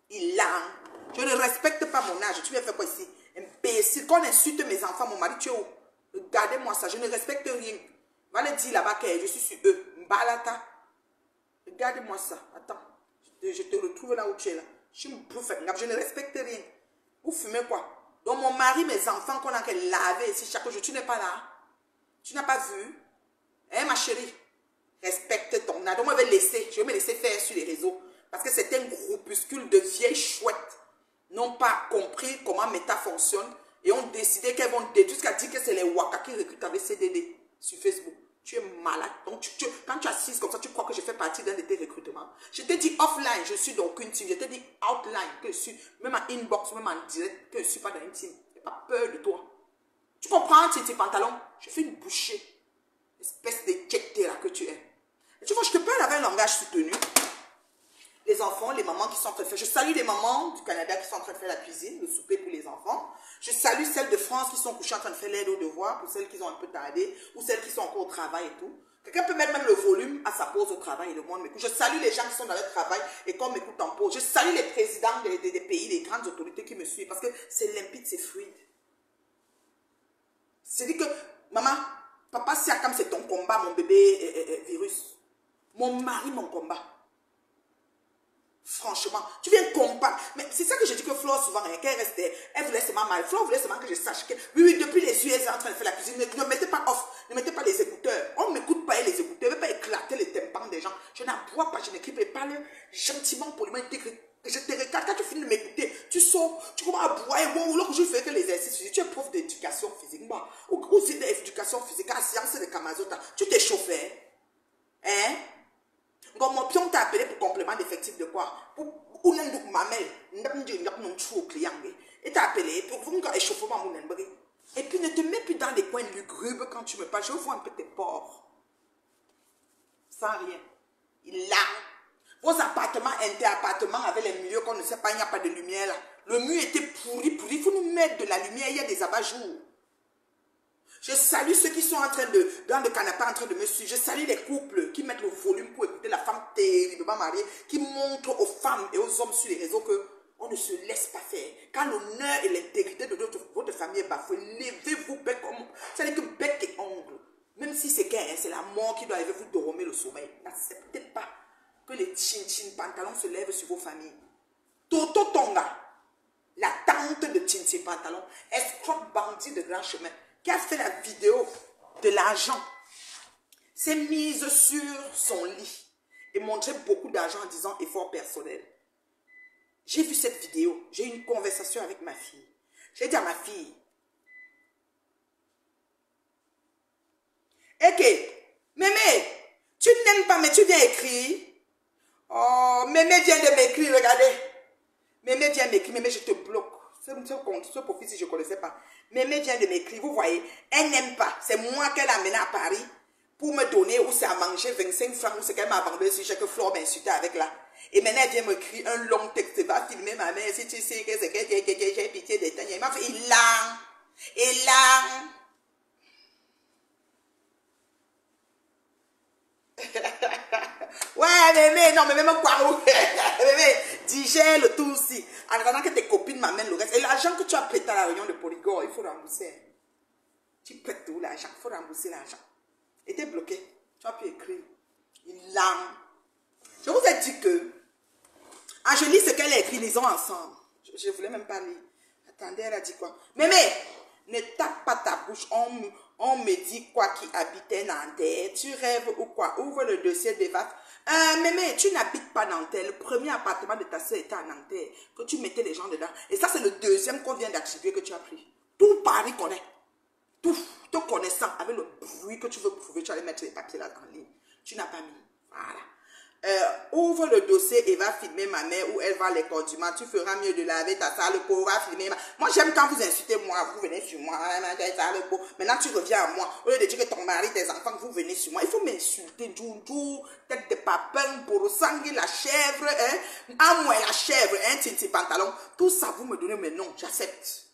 Je ne respecte pas mon âge. Tu viens faire quoi ici? Imbécile. Quand on insulte mes enfants, mon mari, tu es où? Regardez-moi ça. Je ne respecte rien. Va le dire là-bas que je suis sur eux. Mbalata. Regardez-moi ça. Attends. Je te retrouve là où tu es là. Je ne respecte rien. Vous fumez quoi? Donc mon mari, mes enfants, qu'on a qu'à laver ici chaque jour. Tu n'es pas là. Tu n'as pas vu? Hein, ma chérie? Respecte ton âge. Donc moi, je vais me laisser faire sur les réseaux. Parce que c'est un groupuscule de vieilles chouettes. N'ont pas compris comment Meta fonctionne. Et ont décidé qu'elles vont détruire. Jusqu'à dire que c'est les Waka qui recrutent avec CDD sur Facebook. Tu es malade. Donc, quand tu assises comme ça, tu crois que je fais partie d'un de tes recrutements. Je t'ai dit offline, je suis dans aucune team. Je t'ai dit outline, que je suis, même en inbox, même en direct, que je ne suis pas dans une team. Je n'ai pas peur de toi. Tu comprends, tes pantalons? Je fais une bouchée. Espèce de check-terra que tu es. Et tu vois, je te parle avec un langage soutenu. Les enfants, les mamans qui sont en train de faire. Je salue les mamans du Canada qui sont en train de faire la cuisine, le souper pour les enfants. Je salue celles de France qui sont couchées en train de faire l'aide aux devoirs, pour celles qui ont un peu tardé, ou celles qui sont encore au travail et tout. Quelqu'un peut mettre même le volume à sa pause au travail et le monde m'écoute. Je salue les gens qui sont dans leur travail et qu'on m'écoute en pause. Je salue les présidents des pays, les grandes autorités qui me suivent parce que c'est limpide, c'est fluide. C'est-à-dire que, maman, papa Siakam, c'est ton combat, mon bébé virus. Mon mari, mon combat. Franchement, tu viens combattre. Mais c'est ça que je dis que Flore souvent, hein, qu'elle restait, elle voulait seulement mal. Flore voulait seulement que je sache que, oui, depuis les yeux, elle est en train de faire la cuisine. Ne mettez pas off, ne mettez pas les écouteurs. On ne m'écoute pas les écouteurs, je ne vais pas éclater les tympans des gens. Je n'aboie pas, je n'écris pas, parle gentiment, poliment, je te regarde, quand tu finis de m'écouter, tu sors, tu commences à boire, bon, là que je fais que les exercices physiques, tu es prof d'éducation physique, bon, aussi d'éducation physique, à sciences de Kamazota, tu t'es chauffé, hein? Comme mon pion t'a appelé pour complément d'effectif de quoi? Pour une mamelle, et t'as appelé pour vous échauffement mon. Et puis ne te mets plus dans les coins lugubres quand tu me parles. Je vois un peu tes porcs. Sans rien. Il a. Vos appartements, inter-appartements avec les milieux qu'on ne sait pas, il n'y a pas de lumière là. Le mur était pourri. Il faut nous mettre de la lumière, il y a des abat-jours. Je salue ceux qui sont en train de, dans le canapé en train de me suivre. Je salue les couples qui mettent le volume pour écouter la femme terriblement mariée, qui montrent aux femmes et aux hommes sur les réseaux que on ne se laisse pas faire. Quand l'honneur et l'intégrité de votre famille est bafouée, levez-vous bec comme... C'est-à-dire que bec et ongle, même si c'est la mort qui doit arriver, vous dormez le sommeil. N'acceptez pas que les chin-chin pantalons se lèvent sur vos familles. Toto Tonga, la tante de chin-chin pantalon, escroc bandit de grand chemin, qui a fait la vidéo de l'argent, s'est mise sur son lit et montrait beaucoup d'argent en disant effort personnel. J'ai vu cette vidéo, j'ai eu une conversation avec ma fille. J'ai dit à ma fille, Ok. Mémé, tu n'aimes pas, mais tu viens écrire. Oh, Mémé vient de m'écrire, regardez. Mémé vient m'écrire, Mémé, je te bloque. Ce profil, si je ne connaissais pas. Mémé vient de m'écrire, vous voyez, elle n'aime pas. C'est moi qu'elle a amené à Paris pour me donner ou c'est à manger 25 francs ou c'est qu'elle m'a vendu sur chaque fleur m'insulter avec là. Et maintenant, elle vient m'écrire un long texte, va filmer ma mère, si tu sais que c'est que j'ai pitié des temps. Il m'a fait, il a. Ouais, Mémé, non, mais même quoi, Mémé, digère le tout aussi. En attendant que tes copines m'amènent le reste. Et l'argent que tu as prêté à la réunion de Polygore, il faut rembourser. Tu prêtes tout l'argent, il faut rembourser l'argent. Et t'es bloqué. Tu as pu écrire. Il a. Je vous ai dit que. Ah, je lis ce qu'elle a écrit, lisons ensemble. Je ne voulais même pas lire. Attendez, elle a dit quoi? Mémé, ne tape pas ta bouche. On me dit quoi qui habitait Nanterre. Tu rêves ou quoi? Ouvre le dossier des vagues. Mémé, tu n'habites pas Nanterre. Le premier appartement de ta soeur était à Nanterre. Que tu mettais les gens dedans. Et ça, c'est le deuxième qu'on vient d'activer que tu as pris. Tout Paris connaît. Tout, te connaissant, avec le bruit que tu veux prouver, tu allais mettre les papiers là en ligne. Tu n'as pas mis. Voilà. Ouvre le dossier et va filmer ma mère où elle va les condiments. Tu feras mieux de laver ta sale peau. Va filmer. Moi, j'aime quand vous insultez moi. Vous venez sur moi. Maintenant, tu reviens à moi. Au lieu de dire que ton mari, tes enfants, vous venez sur moi. Il faut m'insulter. Joujou, tête de papin, pour sanguer la chèvre. Hein? À moi, la chèvre. Hein, tinti pantalon. Tout ça, vous me donnez, mais non, j'accepte.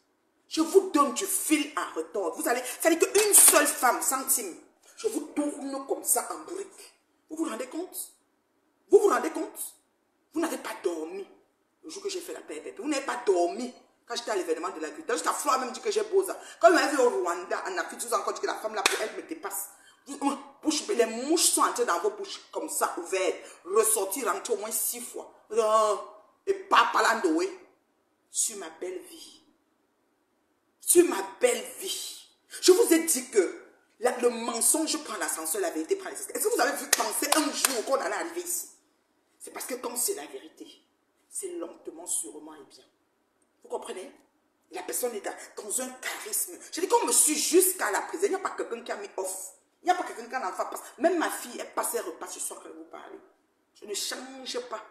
Je vous donne du fil à retordre. Vous allez, ça dit qu'une seule femme, centime, je vous tourne comme ça en brique. Vous vous rendez compte? Vous vous rendez compte? Vous n'avez pas dormi le jour que j'ai fait la paix. Vous n'avez pas dormi quand j'étais à l'événement de l'agriculture. Jusqu'à Flora même dit que j'ai beau ça. Quand il m'avait vu au Rwanda, en Afrique, vous avez encore dit que la femme là, elle me dépasse. Bouche, les mouches sont entrées dans vos bouches comme ça, ouvertes. Ressortir, rentrer au moins 6 fois. Et pas parlant sur ma belle vie. Sur ma belle vie. Je vous ai dit que le mensonge prend l'ascenseur, la vérité prend les escaliers. Est-ce que vous avez vu penser un jour qu'on allait arriver ici? C'est parce que quand c'est la vérité, c'est lentement, sûrement et bien. Vous comprenez? La personne est dans un charisme. Je dis qu'on me suit jusqu'à la prison. Il n'y a pas quelqu'un qui a mis off. Il n'y a pas quelqu'un qui a un enfant passe. Même ma fille, elle passe et repasse ce soir qu'elle vous parle. Je ne change pas.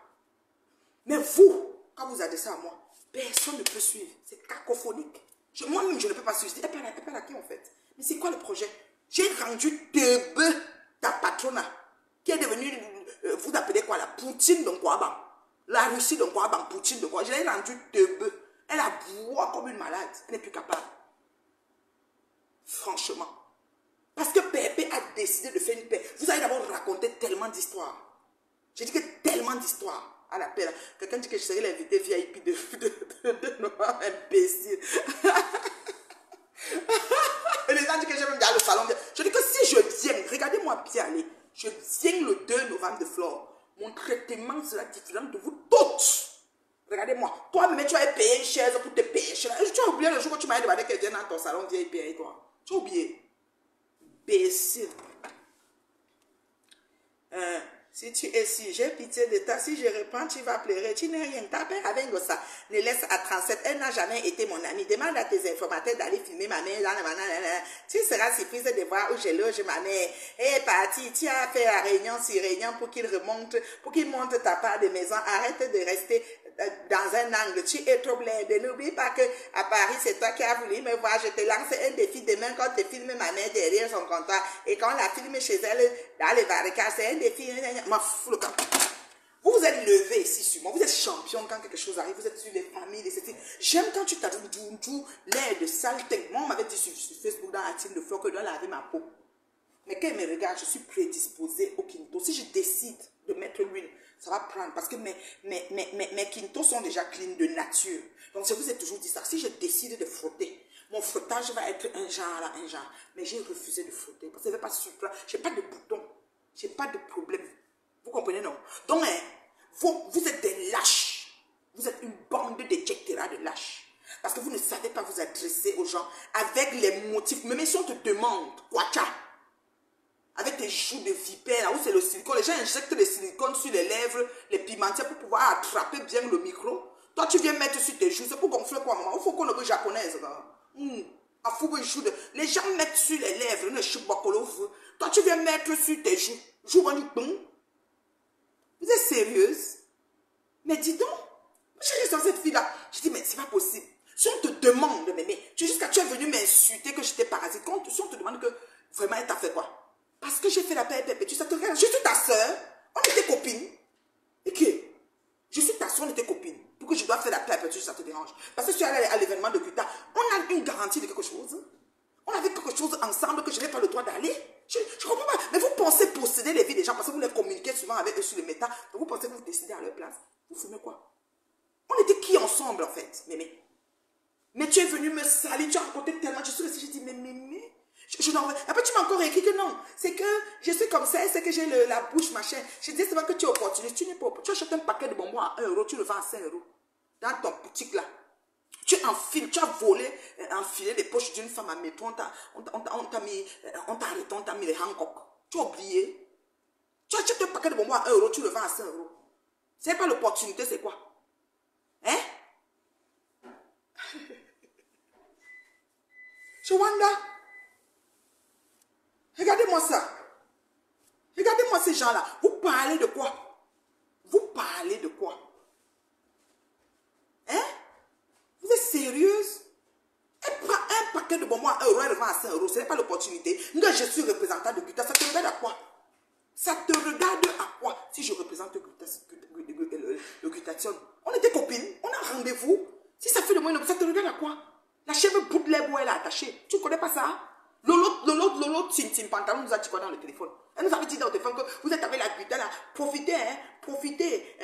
Mais vous, quand vous adressez à moi, personne ne peut suivre. C'est cacophonique. Moi-même, je ne peux pas suivre. Elle parle à qui en fait? Mais c'est quoi le projet? J'ai rendu Tebe, ta patronne, qui est devenue, vous appelez quoi, la Poutine de Kouaban. La Russie de Kouaban, Poutine de Kouaban. Je l'ai rendue Tebe. Elle a boit comme une malade. Elle n'est plus capable. Franchement. Parce que Pépé a décidé de faire une paix. Vous allez d'abord raconter tellement d'histoires. J'ai dit que tellement d'histoires. À l'appel. Quelqu'un dit que je serais l'invité VIP de novembre, imbécile. Et les gens disent que je vais me dire le salon. Je dis que si je viens, regardez-moi bien aller. Je viens le 2 novembre de Flore. Mon traitement sera différent de vous toutes. Regardez-moi. Toi-même, tu as payé une chaise pour te payer. Tu as oublié le jour que tu m'as demandé qu'elle vienne dans ton salon VIP avec toi. Tu as oublié. Imbécile. Si tu es si, j'ai pitié de toi. Si je réponds, tu vas pleurer. Tu n'es rien. Ta père avec ça. Ne laisse à 37. Elle n'a jamais été mon amie. Demande à tes informateurs d'aller filmer ma mère. Tu seras surprise de voir où je loge ma mère. Elle est partie. Tu as fait la réunion sur réunion pour qu'il remonte, pour qu'il monte ta part de maison. Arrête de rester dans un angle. Tu es trop blindé. N'oublie pas que à Paris, c'est toi qui as voulu me voir. Je te lance un défi demain quand tu filmes ma mère derrière son comptoir. Et quand on la filme chez elle, dans les barricades, c'est un défi. Ma fou le camp. Vous vous êtes levé ici sur moi. Vous êtes champion quand quelque chose arrive. Vous êtes sur les familles, les ceci. J'aime quand tu t'as l'air de saleté. Moi, on m'avait dit sur Facebook dans la team de Flore que je dois laver ma peau. Mais quand il me regarde, je suis prédisposée au Kinto. Si je décide de mettre l'huile, ça va prendre. Parce que mes Kinto sont déjà clean de nature. Donc, je vous ai toujours dit ça. Si je décide de frotter, mon frottage va être un genre là, un genre. Mais j'ai refusé de frotter. Parce que je ne vais pas supra. Je n'ai pas de bouton. Je n'ai pas de problème. Vous comprenez, non? Donc, vous êtes des lâches. Vous êtes une bande d'éjectera de lâches. Parce que vous ne savez pas vous adresser aux gens avec les motifs. Même si on te demande, quoi, avec tes joues de vipère, là où c'est le silicone. Les gens injectent le silicone sur les lèvres, les pimentières pour pouvoir attraper bien le micro. Toi, tu viens mettre sur tes joues. C'est pour gonfler quoi, maman? Il faut qu'on le japonaise. Les gens mettent sur les lèvres, toi tu viens mettre sur tes joues. Vous êtes sérieuse? Mais dis donc, j'ai dit dans cette fille-là, je dis mais c'est pas possible. Si on te demande de m'aimer, tu es venu m'insulter que j'étais parasite. Si on te demande que vraiment elle t'a fait quoi? Parce que j'ai fait la paix perpétue, ça te regarde. Je suis ta soeur, on était copines. Et que je suis ta soeur, on était copines. Pour que je dois faire la paix perpétue, ça te dérange. Parce que je suis allée à l'événement de Kuta, on a une garantie de quelque chose. On avait quelque chose ensemble que je n'ai pas le droit d'aller. Je ne comprends pas. Mais vous pensez posséder les vies des gens parce que vous les communiquez souvent avec eux sur le méta. Vous pensez que vous décidez à leur place. Vous fumez quoi? On était qui ensemble en fait, mémé? Mais tu es venu me salir, tu as raconté tellement. Je suis restée, j'ai dit, mais mémé. Après, tu m'as encore écrit que non. C'est que je suis comme ça, c'est que j'ai la bouche, machin. Je disais, c'est pas que tu es opportuniste. Tu n'es pas opportuniste. Tu achètes un paquet de bonbons à 1 euro, tu le vends à 5 euros. Dans ton boutique là. Tu enfiles, tu as volé, enfilé les poches d'une femme à métro. On t'a arrêté, on t'a mis les Hancock. Tu as oublié. Tu achètes un paquet de bonbons à 1 euro, tu le vends à 5 euros. C'est pas l'opportunité, c'est quoi? Hein? Chouanda, regardez-moi ça. Regardez-moi ces gens-là. Vous parlez de quoi? Vous parlez de quoi? Hein? Vous êtes sérieuse? Elle prend un paquet de bonbons à 1 euro, elle le vend à 5 euros. Ce n'est pas l'opportunité. Moi, je suis représentant de Kuta. Ça te regarde à quoi? Ça te regarde à quoi? Si je représente le Kutation. On était copines. On a un rendez-vous. Si ça fait le moins, ça te regarde à quoi? La chèvre bout de l'herbe où elle est attachée. Tu ne connais pas ça? Lolo, Tim Pantalon nous a dit quoi dans le téléphone? Elle nous avait dit dans le téléphone que vous êtes avec la Kuta là. Profitez, profitez.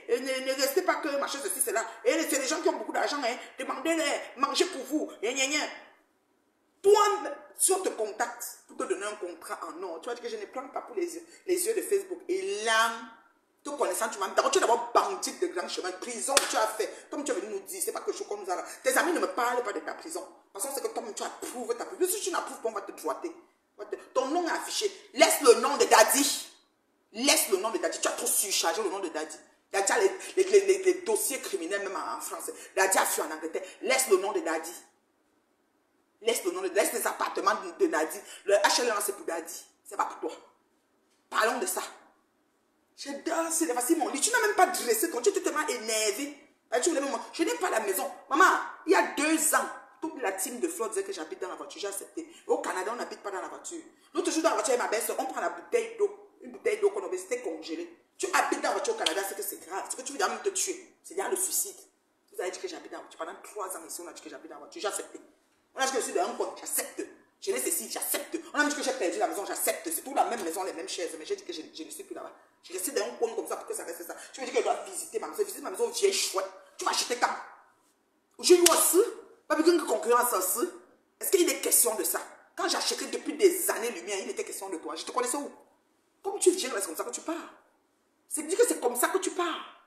Ne restez pas que machin, ceci, cela. Et c'est les gens qui ont beaucoup d'argent, demandez-les, mangez pour vous. Toi, si on te contacte pour te donner un contrat en or, tu vas dire que je ne prends pas pour les yeux de Facebook. Et là, te connaissant, tu m'as dit, tu es d'abord bandit de grand chemin, prison que tu as fait. Comme tu es venu nous dire, c'est pas que je comme nous avons. Tes amis ne me parlent pas de ta prison. Parce que c'est que toi, tu approuves ta prison. Si tu n'approuves pas, on va te droiter. Ton nom est affiché. Laisse le nom de Daddy. Laisse le nom de Daddy. Tu as trop surchargé le nom de Daddy. Daddy a les dossiers criminels même en France. Daddy a fui en Angleterre. Laisse le nom de Daddy. Laisse les appartements de Daddy. Le HLM, c'est pour Daddy. C'est pas pour toi. Parlons de ça. J'ai dansé, c'est mon lit. Tu n'as même pas dressé ton. Tu étais tellement énervé. Je n'ai pas la maison. Maman, il y a 2 ans, toute la team de Flo disait que j'habite dans la voiture. J'ai accepté. Au Canada, on n'habite pas dans la voiture. L'autre jour dans la voiture avec ma belle-soeur, on prend la bouteille d'eau. Une bouteille d'eau qu'on avait, c'était congelée. Tu habites dans la voiture au Canada, c'est que c'est grave. C'est que tu veux même te tuer. C'est déjà le suicide. Vous avez dit que j'habite dans la voiture. Pendant 3 ans ici, on a dit que j'habite dans la voiture. J'ai accepté. On a dit que je suis dans un compte, j'accepte. Je nécessite, j'accepte. On a dit que j'ai perdu la maison, j'accepte. C'est tout la même maison, les mêmes chaises. Mais j'ai dit que je ne suis plus là-bas. Je restais dans un compte comme ça pour que ça reste ça. Tu me dis que je dois visiter ma maison. Visiter ma maison vieille chouette. Tu vas acheter quand? J'ai eu aussi. Pas besoin de concurrence aussi. Est-ce qu'il est question de ça? Quand j'achetais depuis des années-lumière, il était question de toi. Je te connaissais où? Comme tu viens, c'est comme ça que tu pars. C'est dire que c'est comme ça que tu pars.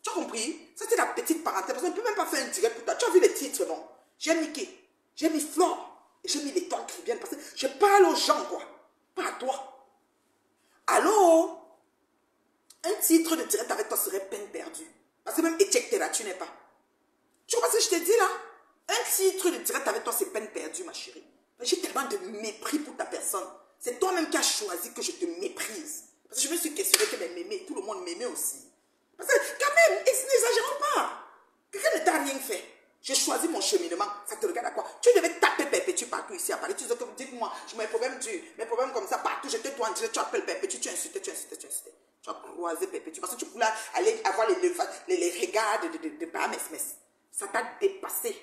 Tu as compris? Ça, c'est la petite parenthèse. Parce qu'on ne peut même pas faire un direct pour toi. Tu as vu les titres, non? J'ai Mickey. J'ai mis Flore. Et j'ai mis l'étoile qui viennent. Parce que je parle aux gens, quoi. Pas à toi. Allô? Un titre de direct avec toi serait peine perdue. Parce que même échec là, tu n'es pas. Tu vois ce que je t'ai dit là? Un titre de direct avec toi, c'est peine perdue, ma chérie. J'ai tellement de mépris pour ta personne. C'est toi-même qui as choisi que je te méprise. Parce que je me suis questionnée que m'aimait, tout le monde m'aimait aussi. Parce que quand même, n'exagérons pas. Quelqu'un ne t'a rien fait. J'ai choisi mon cheminement. Ça te regarde à quoi? Tu devais taper perpétue partout ici à Paris. Tu disais que dites-moi, j'ai mes problèmes comme ça partout. J'étais toi en direct, tu appelles perpétue, tu insultais. Tu as croisé perpétue. Parce que tu voulais aller avoir les regards de Bam SMS. Ça t'a dépassé.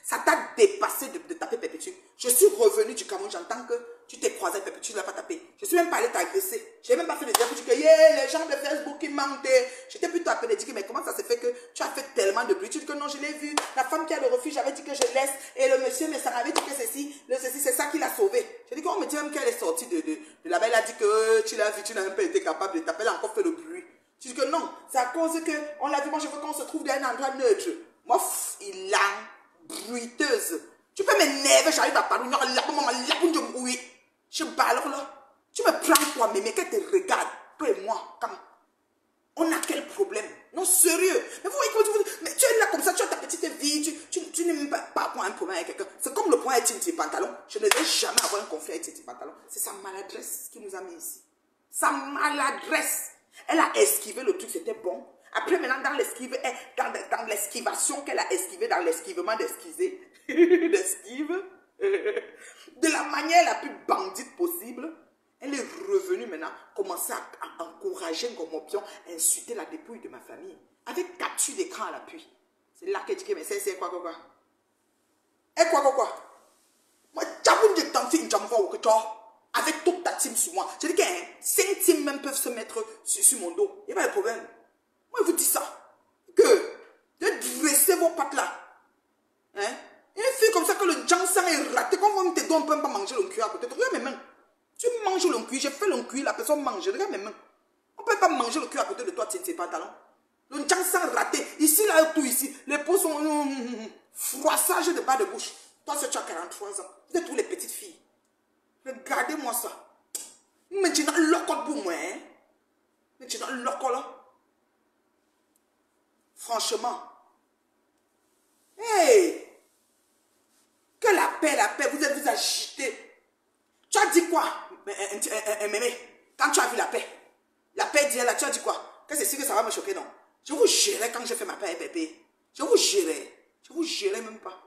Ça t'a dépassé de taper perpétue. Je suis revenu du Cameroun, j'entends que tu t'es croisé perpétue, tu ne l'as pas tapé. Je suis même pas allé t'agresser. Je n'ai même pas fait le dire pour dire que les gens de Facebook qui mentaient. J'étais plutôt appelé et dit que mais comment ça se fait que tu as fait tellement de bruit? Tu dis que non, je l'ai vu. La femme qui a le refuge avait dit que je laisse. Et le monsieur, mais ça avait dit que ceci, c'est ça qui l'a sauvé. J'ai dit qu'on me dit même qu'elle est sortie de là-bas. Elle a dit que tu l'as vu, tu n'as même pas été capable de taper. Elle a encore fait le bruit. Tu dis que non, c'est à cause qu'on l'a vu. Moi, je veux qu'on se trouve dans un endroit neutre. Moi, il a bruiteuse. Tu peux m'énerver, j'arrive à parler. Je balance là. Tu me prends quoi, mais qu'elle te regarde, toi et moi, comme. On a quel problème? Non, sérieux. Mais vous, mais tu es là comme ça, tu as ta petite vie, tu n'es même pas pour un problème avec quelqu'un. C'est comme maladresse qui nous a mis ici. Sa maladresse. Elle a esquivé le truc, c'était bon. Après, maintenant, dans l'esquive, dans l'esquivation qu'elle a esquivé, dans l'esquivement d'esquiver, d'esquive, de la manière la plus bandite possible, elle est revenue maintenant, commencer à encourager Ngomopio, à insulter la dépouille de ma famille, avec capture d'écran à l'appui. C'est là que je dis, mais c'est quoi. Et quoi. Moi, j'avoue, avec toute ta team sur moi. Je dis que 5 teams même peuvent se mettre sur mon dos. Il n'y a pas de problème. Moi, je vous dis ça. Que de dresser vos pattes là. Hein? Une fille comme ça que le Janssen est raté. Quand on te donne, on ne peut pas manger le cuir à côté. Regarde mes mains. Tu manges le cuir, j'ai fait le cuir, la personne mange. Regarde mes mains. On ne peut pas manger le cuir à côté de toi, tes pantalons. Le Janssen raté. Ici, là, tout ici. Les peaux sont froissage de bas de bouche. Toi, tu as 43 ans. Vous êtes tous les petites filles. Regardez-moi ça. Maintenant, l'ocole pour moi. Hein? Maintenant, l'ocole. Franchement. Hey! Que la paix, vous êtes vous agité. Tu as dit quoi, mémé? Quand tu as vu la paix dit là, tu as dit quoi? Que c'est sûr que ça va me choquer, non? Je vous gérerai quand je fais ma paix, bébé. Je vous gérerai même pas.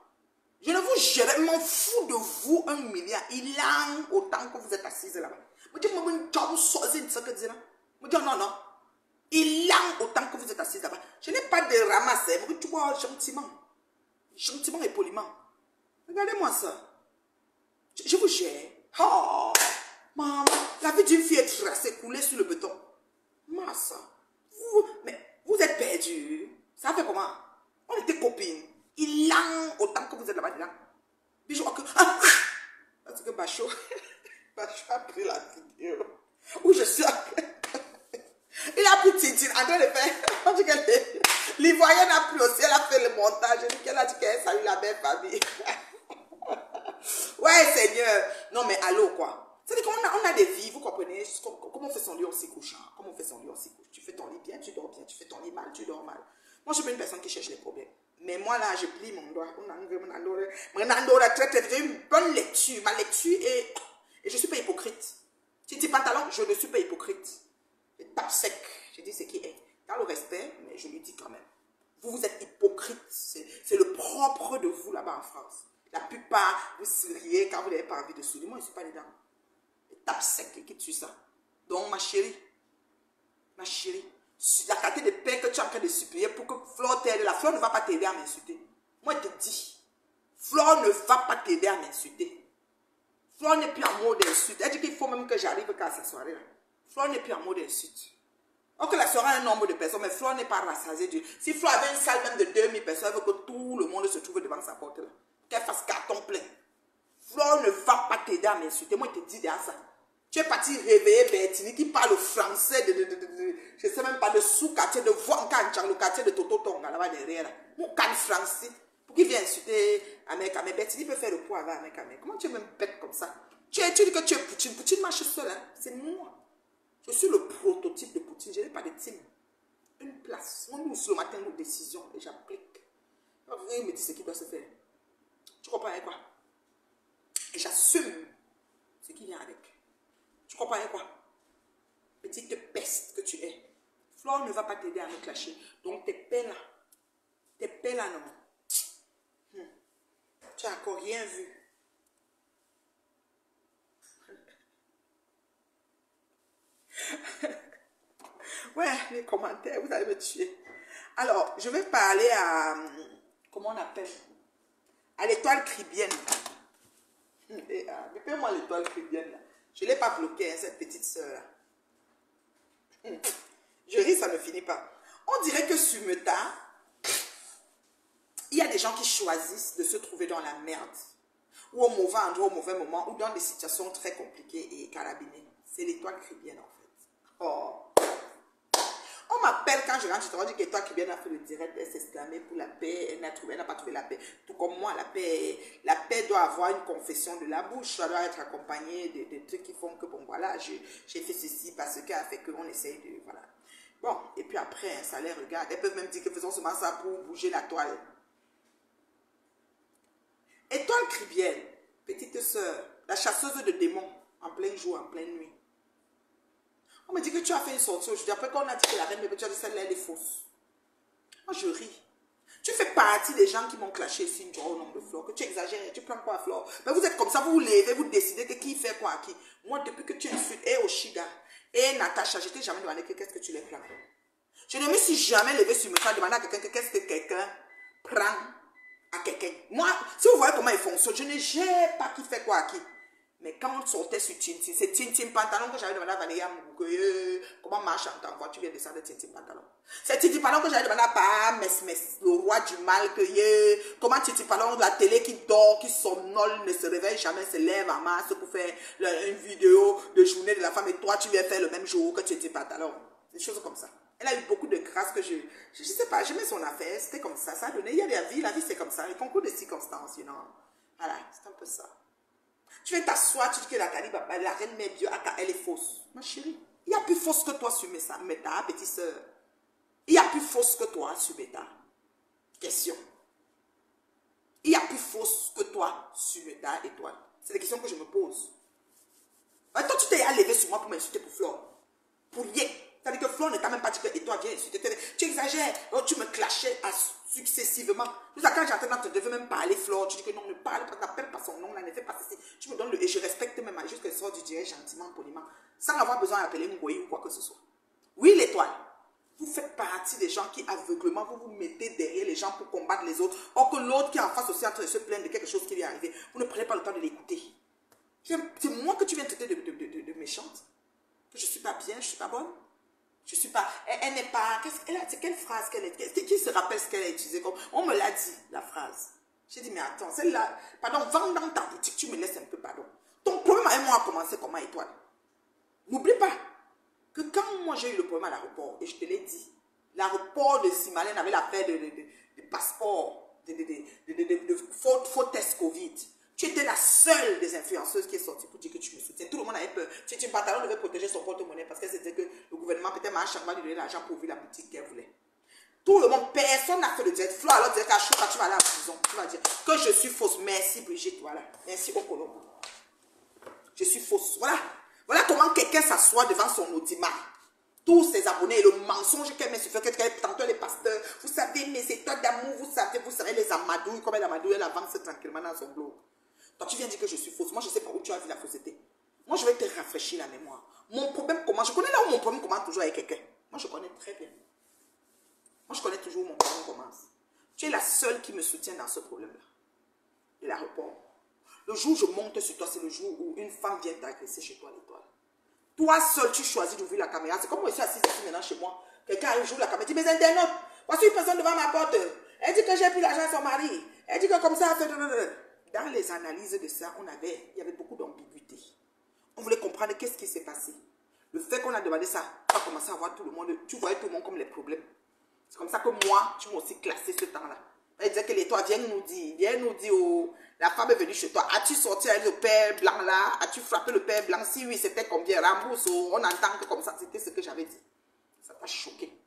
Je ne vous gérerai, je m'en fous de vous 1 milliard. Il a autant que vous êtes assise là-bas. Je dis, non. Il a autant que vous êtes assise là-bas. Je n'ai pas de ramasser. Tu vois, gentiment et poliment. Regardez-moi ça. Je vous gère. Oh, maman, la vie d'une fille est tracée, coulée sur le béton. Massa. Mais vous êtes perdus. Ça fait comment? On était copines. Il a autant que vous êtes là-bas dedans. Puis je vois que... parce que Bachot a pris la vidéo où je suis... Il a pris Titine en train de faire... L'Ivoirienne n'a plus aussi, elle a fait le montage. Elle a dit qu'elle salue la belle famille. Ouais, Seigneur. Non, mais allô, quoi. C'est-à-dire qu'on a des vies, vous comprenez? Comment on fait son lit, on s'y couche. Hein? Comment on fait son lit, on s'y couche. Tu fais ton lit bien, tu dors bien. Tu fais ton lit mal, tu dors mal. Moi, je suis pas une personne qui cherche les problèmes. Mais moi, là, je plie mon doigt. J'ai une bonne lecture. Ma lecture est... Et je ne suis pas hypocrite. Si tu dis pantalon, je ne suis pas hypocrite. Je tape sec. Je dis ce qui est. Dans le respect, mais je le dis quand même. Vous êtes hypocrite. C'est le propre de vous là-bas en France. La plupart, vous souriez quand vous n'avez pas envie de sourire. Moi, je ne suis pas dedans. Je tape sec et qui tue ça. Donc, ma chérie, la quantité de paix que tu es en train de supplier pour que Flore t'aide, la Flore ne va pas t'aider à m'insulter. Moi, je te dis, Flore ne va pas t'aider à m'insulter. Flore n'est plus en mode d'insulte. Elle dit qu'il faut même que j'arrive à cette soirée-là. Flore n'est plus en mode d'insulte. Ok, la soirée a un nombre de personnes, mais Flore n'est pas rassasiée. Si Flore avait une salle même de 2000 personnes, elle veut que tout le monde se trouve devant sa porte là. Qu'elle fasse carton plein. Flore ne va pas t'aider à m'insulter. Moi, je te dis derrière ça. Tu es parti réveiller Bertini qui parle français je ne sais même pas, de sous-quartier, de Voankanchang, le quartier de Toto Tonga, là-bas derrière. Mon can français. Pour qu'il vienne insulter Américain. Mais Bertini peut faire le poids avec Américain. Comment tu es même bête comme ça? Tu dis que tu es Poutine. Poutine marche seul. Hein? C'est moi. Je suis le prototype de Poutine. Je n'ai pas de team. Une place. On nous, le matin, nos décisions et j'applique. Il me dit ce qui doit se faire. Tu comprends avec quoi? Et j'assume ce qui vient avec. Tu comprends avec quoi? Petite peste que tu es. Flore ne va pas t'aider à me clasher. Donc tes paix là, non. Tu n'as encore rien vu. Ouais, les commentaires, vous allez me tuer. Alors, je vais parler à... Comment on appelle? À l'étoile cribienne. Mettez-moi l'étoile cribienne là. Je ne l'ai pas bloquée, hein, cette petite soeur là. Je ris, ça ne finit pas. On dirait que sur Meta, il y a des gens qui choisissent de se trouver dans la merde. Ou au mauvais endroit, au mauvais moment, ou dans des situations très compliquées et carabinées. C'est l'étoile cribienne en fait. Oh. On m'appelle quand je rentre, je te dis que l'étoile cribienne a fait le direct, elle s'est exclamée pour la paix, elle n'a pas trouvé la paix. Tout comme moi, la paix doit avoir une confession de la bouche, ça doit être accompagné de trucs qui font que, bon voilà, j'ai fait ceci parce qu'elle a fait qu'on essaye de, voilà. Bon, et puis après, ça les regarde, elles peuvent même dire que faisons seulement ça pour bouger la toile. Étoile cribienne, petite sœur, la chasseuse de démons, en plein jour, en pleine nuit. On me dit que tu as fait une sortie aujourd'hui. Après qu'on a dit que la reine bébé, tu as dit celle-là, elle est fausse. Moi, je ris. Tu fais partie des gens qui m'ont clashé ici une journée au nombre de fleurs. Que tu exagères, tu prends quoi à fleurs. Mais vous êtes comme ça, vous vous levez, vous décidez que qui fait quoi à qui. Moi, depuis que tu insultes, et Oshiga, et Natacha, je t'ai jamais demandé que qu'est-ce que tu les prends. Je ne me suis jamais levé sur me faire demander à quelqu'un que qu'est-ce que quelqu'un prend à quelqu'un. Moi, si vous voyez comment il fonctionne, je ne gère pas qui fait quoi à qui. Mais quand on sortait sur Tintin, c'est Tintin Pantalon que j'avais demandé à Vanilla Mougouye, comment marche en temps, tu viens de descendre de Tintin Pantalon. C'est Tintin Pantalon que j'avais demandé à Pa Mes, le roi du mal, que comment Tintin Pantalon, la télé qui dort, qui somnole, ne se réveille jamais, se lève en masse pour faire une vidéo de journée de la femme et toi tu viens faire le même jour que Tintin Pantalon. Des choses comme ça. Elle a eu beaucoup de grâce que je sais pas, j'aimais son affaire, c'était comme ça, ça a donné, il y a la vie c'est comme ça, les concours de circonstances, you know. Voilà, c'est un peu ça. Tu viens t'asseoir, tu dis que la reine mère Dieu, elle est fausse. Ma chérie, il y a plus fausse que toi sur Meta, petite soeur. Il y a plus fausse que toi sur Meta. Question. Il y a plus fausse que toi sur Meta et toi. C'est des questions que je me pose. Toi, tu t'es levé sur moi pour m'insulter pour Flore. Pour rien. C'est-à-dire que Flore ne t'a même pas dit que et toi viens insulter. Tu exagères. Alors, tu me clashais successivement. Quand j'entends, tu ne devais même parler Flore. Tu dis que non, ne parle pas, n'appelle pas son nom, là, ne fais pas ceci. Tu me donnes le et je respecte même juste que sort du dirais gentiment, poliment, sans avoir besoin d'appeler Ngoyi ou quoi que ce soit. Oui, l'étoile. Vous faites partie des gens qui aveuglement, vous vous mettez derrière les gens pour combattre les autres. Or que l'autre qui est en face aussi est en train de se plaindre de quelque chose qui lui est arrivé. Vous ne prenez pas le temps de l'écouter. C'est moi que tu viens traiter de méchante. Que je ne suis pas bien, je ne suis pas bonne. Je suis pas, elle n'est pas, c'est quelle phrase qu'elle est, qui se rappelle ce qu'elle a utilisé comme, on me l'a dit, la phrase. J'ai dit, mais attends, celle-là, pardon, vends dans ta boutique, tu me laisses un peu, pardon. Ton problème avec moi a commencé comment, étoile? N'oublie pas que quand moi j'ai eu le problème à l'aéroport, et je te l'ai dit, l'aéroport de Simalène avait l'affaire de passeport, de faux test Covid. Tu étais la seule des influenceuses qui est sortie pour dire que tu me soutiens. Tout le monde avait peur. Tu pantalon devait protéger son porte-monnaie parce qu'elle s'était que le gouvernement peut-être à chaque fois lui donner l'argent pour ouvrir la boutique qu'elle voulait. Tout le monde, personne n'a fait le direct. Flo alors dire qu'à chaque fois tu vas aller en prison. Tu vas dire que je suis fausse. Merci Brigitte, voilà. Merci au Colombo. Je suis fausse. Voilà. Voilà comment quelqu'un s'assoit devant son audimat. Tous ses abonnés, le mensonge qu'elle met sur fait, qu'elle tantôt les pasteurs. Vous savez, mes états d'amour, vous savez, vous serez les amadouilles, comme elle amadouille, elle avance tranquillement dans son blog. Toi, tu viens dire que je suis fausse. Moi, je ne sais pas où tu as vu la fausseté. Moi, je vais te rafraîchir la mémoire. Mon problème commence. Je connais là où mon problème commence toujours avec quelqu'un. Moi, je connais très bien. Moi, je connais toujours où mon problème commence. Tu es la seule qui me soutient dans ce problème-là. De l'aéroport. Le jour où je monte sur toi, c'est le jour où une femme vient t'agresser chez toi, l'étoile. Toi seul, tu choisis d'ouvrir la caméra. C'est comme moi, je suis assise ici maintenant chez moi. Quelqu'un arrive, j'ouvre la caméra, dit, mes internautes, voici une personne devant ma porte. Elle dit que j'ai pris l'argent à son mari. Elle dit que comme ça, elle fait... Dans les analyses de ça, il y avait beaucoup d'ambiguïté. On voulait comprendre qu'est-ce qui s'est passé. Le fait qu'on a demandé ça, on a commencé à voir tout le monde. Tu voyais tout le monde comme les problèmes. C'est comme ça que moi, tu m'as aussi classé ce temps-là. Elle disait que l'étoile, viens nous dire, oh, la femme est venue chez toi. As-tu sorti avec le père blanc là? As-tu frappé le père blanc? Si oui, c'était combien? Rembourse, oh, on entend que comme ça, c'était ce que j'avais dit. Ça t'a choqué.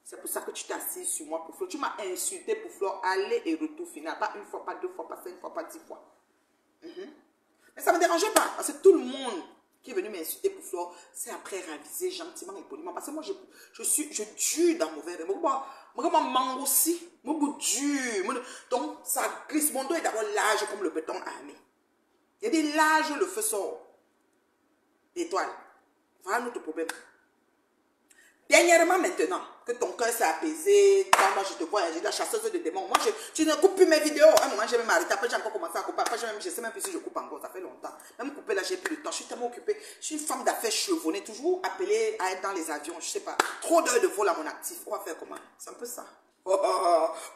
C'est pour ça que tu t'es assise sur moi pour Flore. Tu m'as insulté pour Flore, aller et retour final. Pas une fois, pas deux fois, pas 5 fois, pas 10 fois. Mais ça ne me dérangeait pas. Parce que tout le monde qui est venu m'insulter pour Flore, c'est après raviser gentiment et poliment. Parce que moi, je dure dans mauvais. Moi, mangue aussi. Moi, je dure. Donc, ça glisse. Mon dos est d'abord large comme le béton armé. Il y a des larges, le feu sort. Étoile. Voilà notre problème. Dernièrement, maintenant, que ton cœur s'est apaisé, quand moi je te vois, j'ai la chasseuse de démons. Moi, tu ne coupes plus mes vidéos. À un moment, j'ai même arrêté. Après, j'ai encore commencé à couper. Après, je ne sais même plus si je coupe encore. Ça fait longtemps. Même couper là, j'ai plus de temps. Je suis tellement occupée. Je suis une femme d'affaires chevronnée, toujours appelée à être dans les avions. Je ne sais pas. Trop d'heures de vol à mon actif. On va faire comment? C'est un peu ça.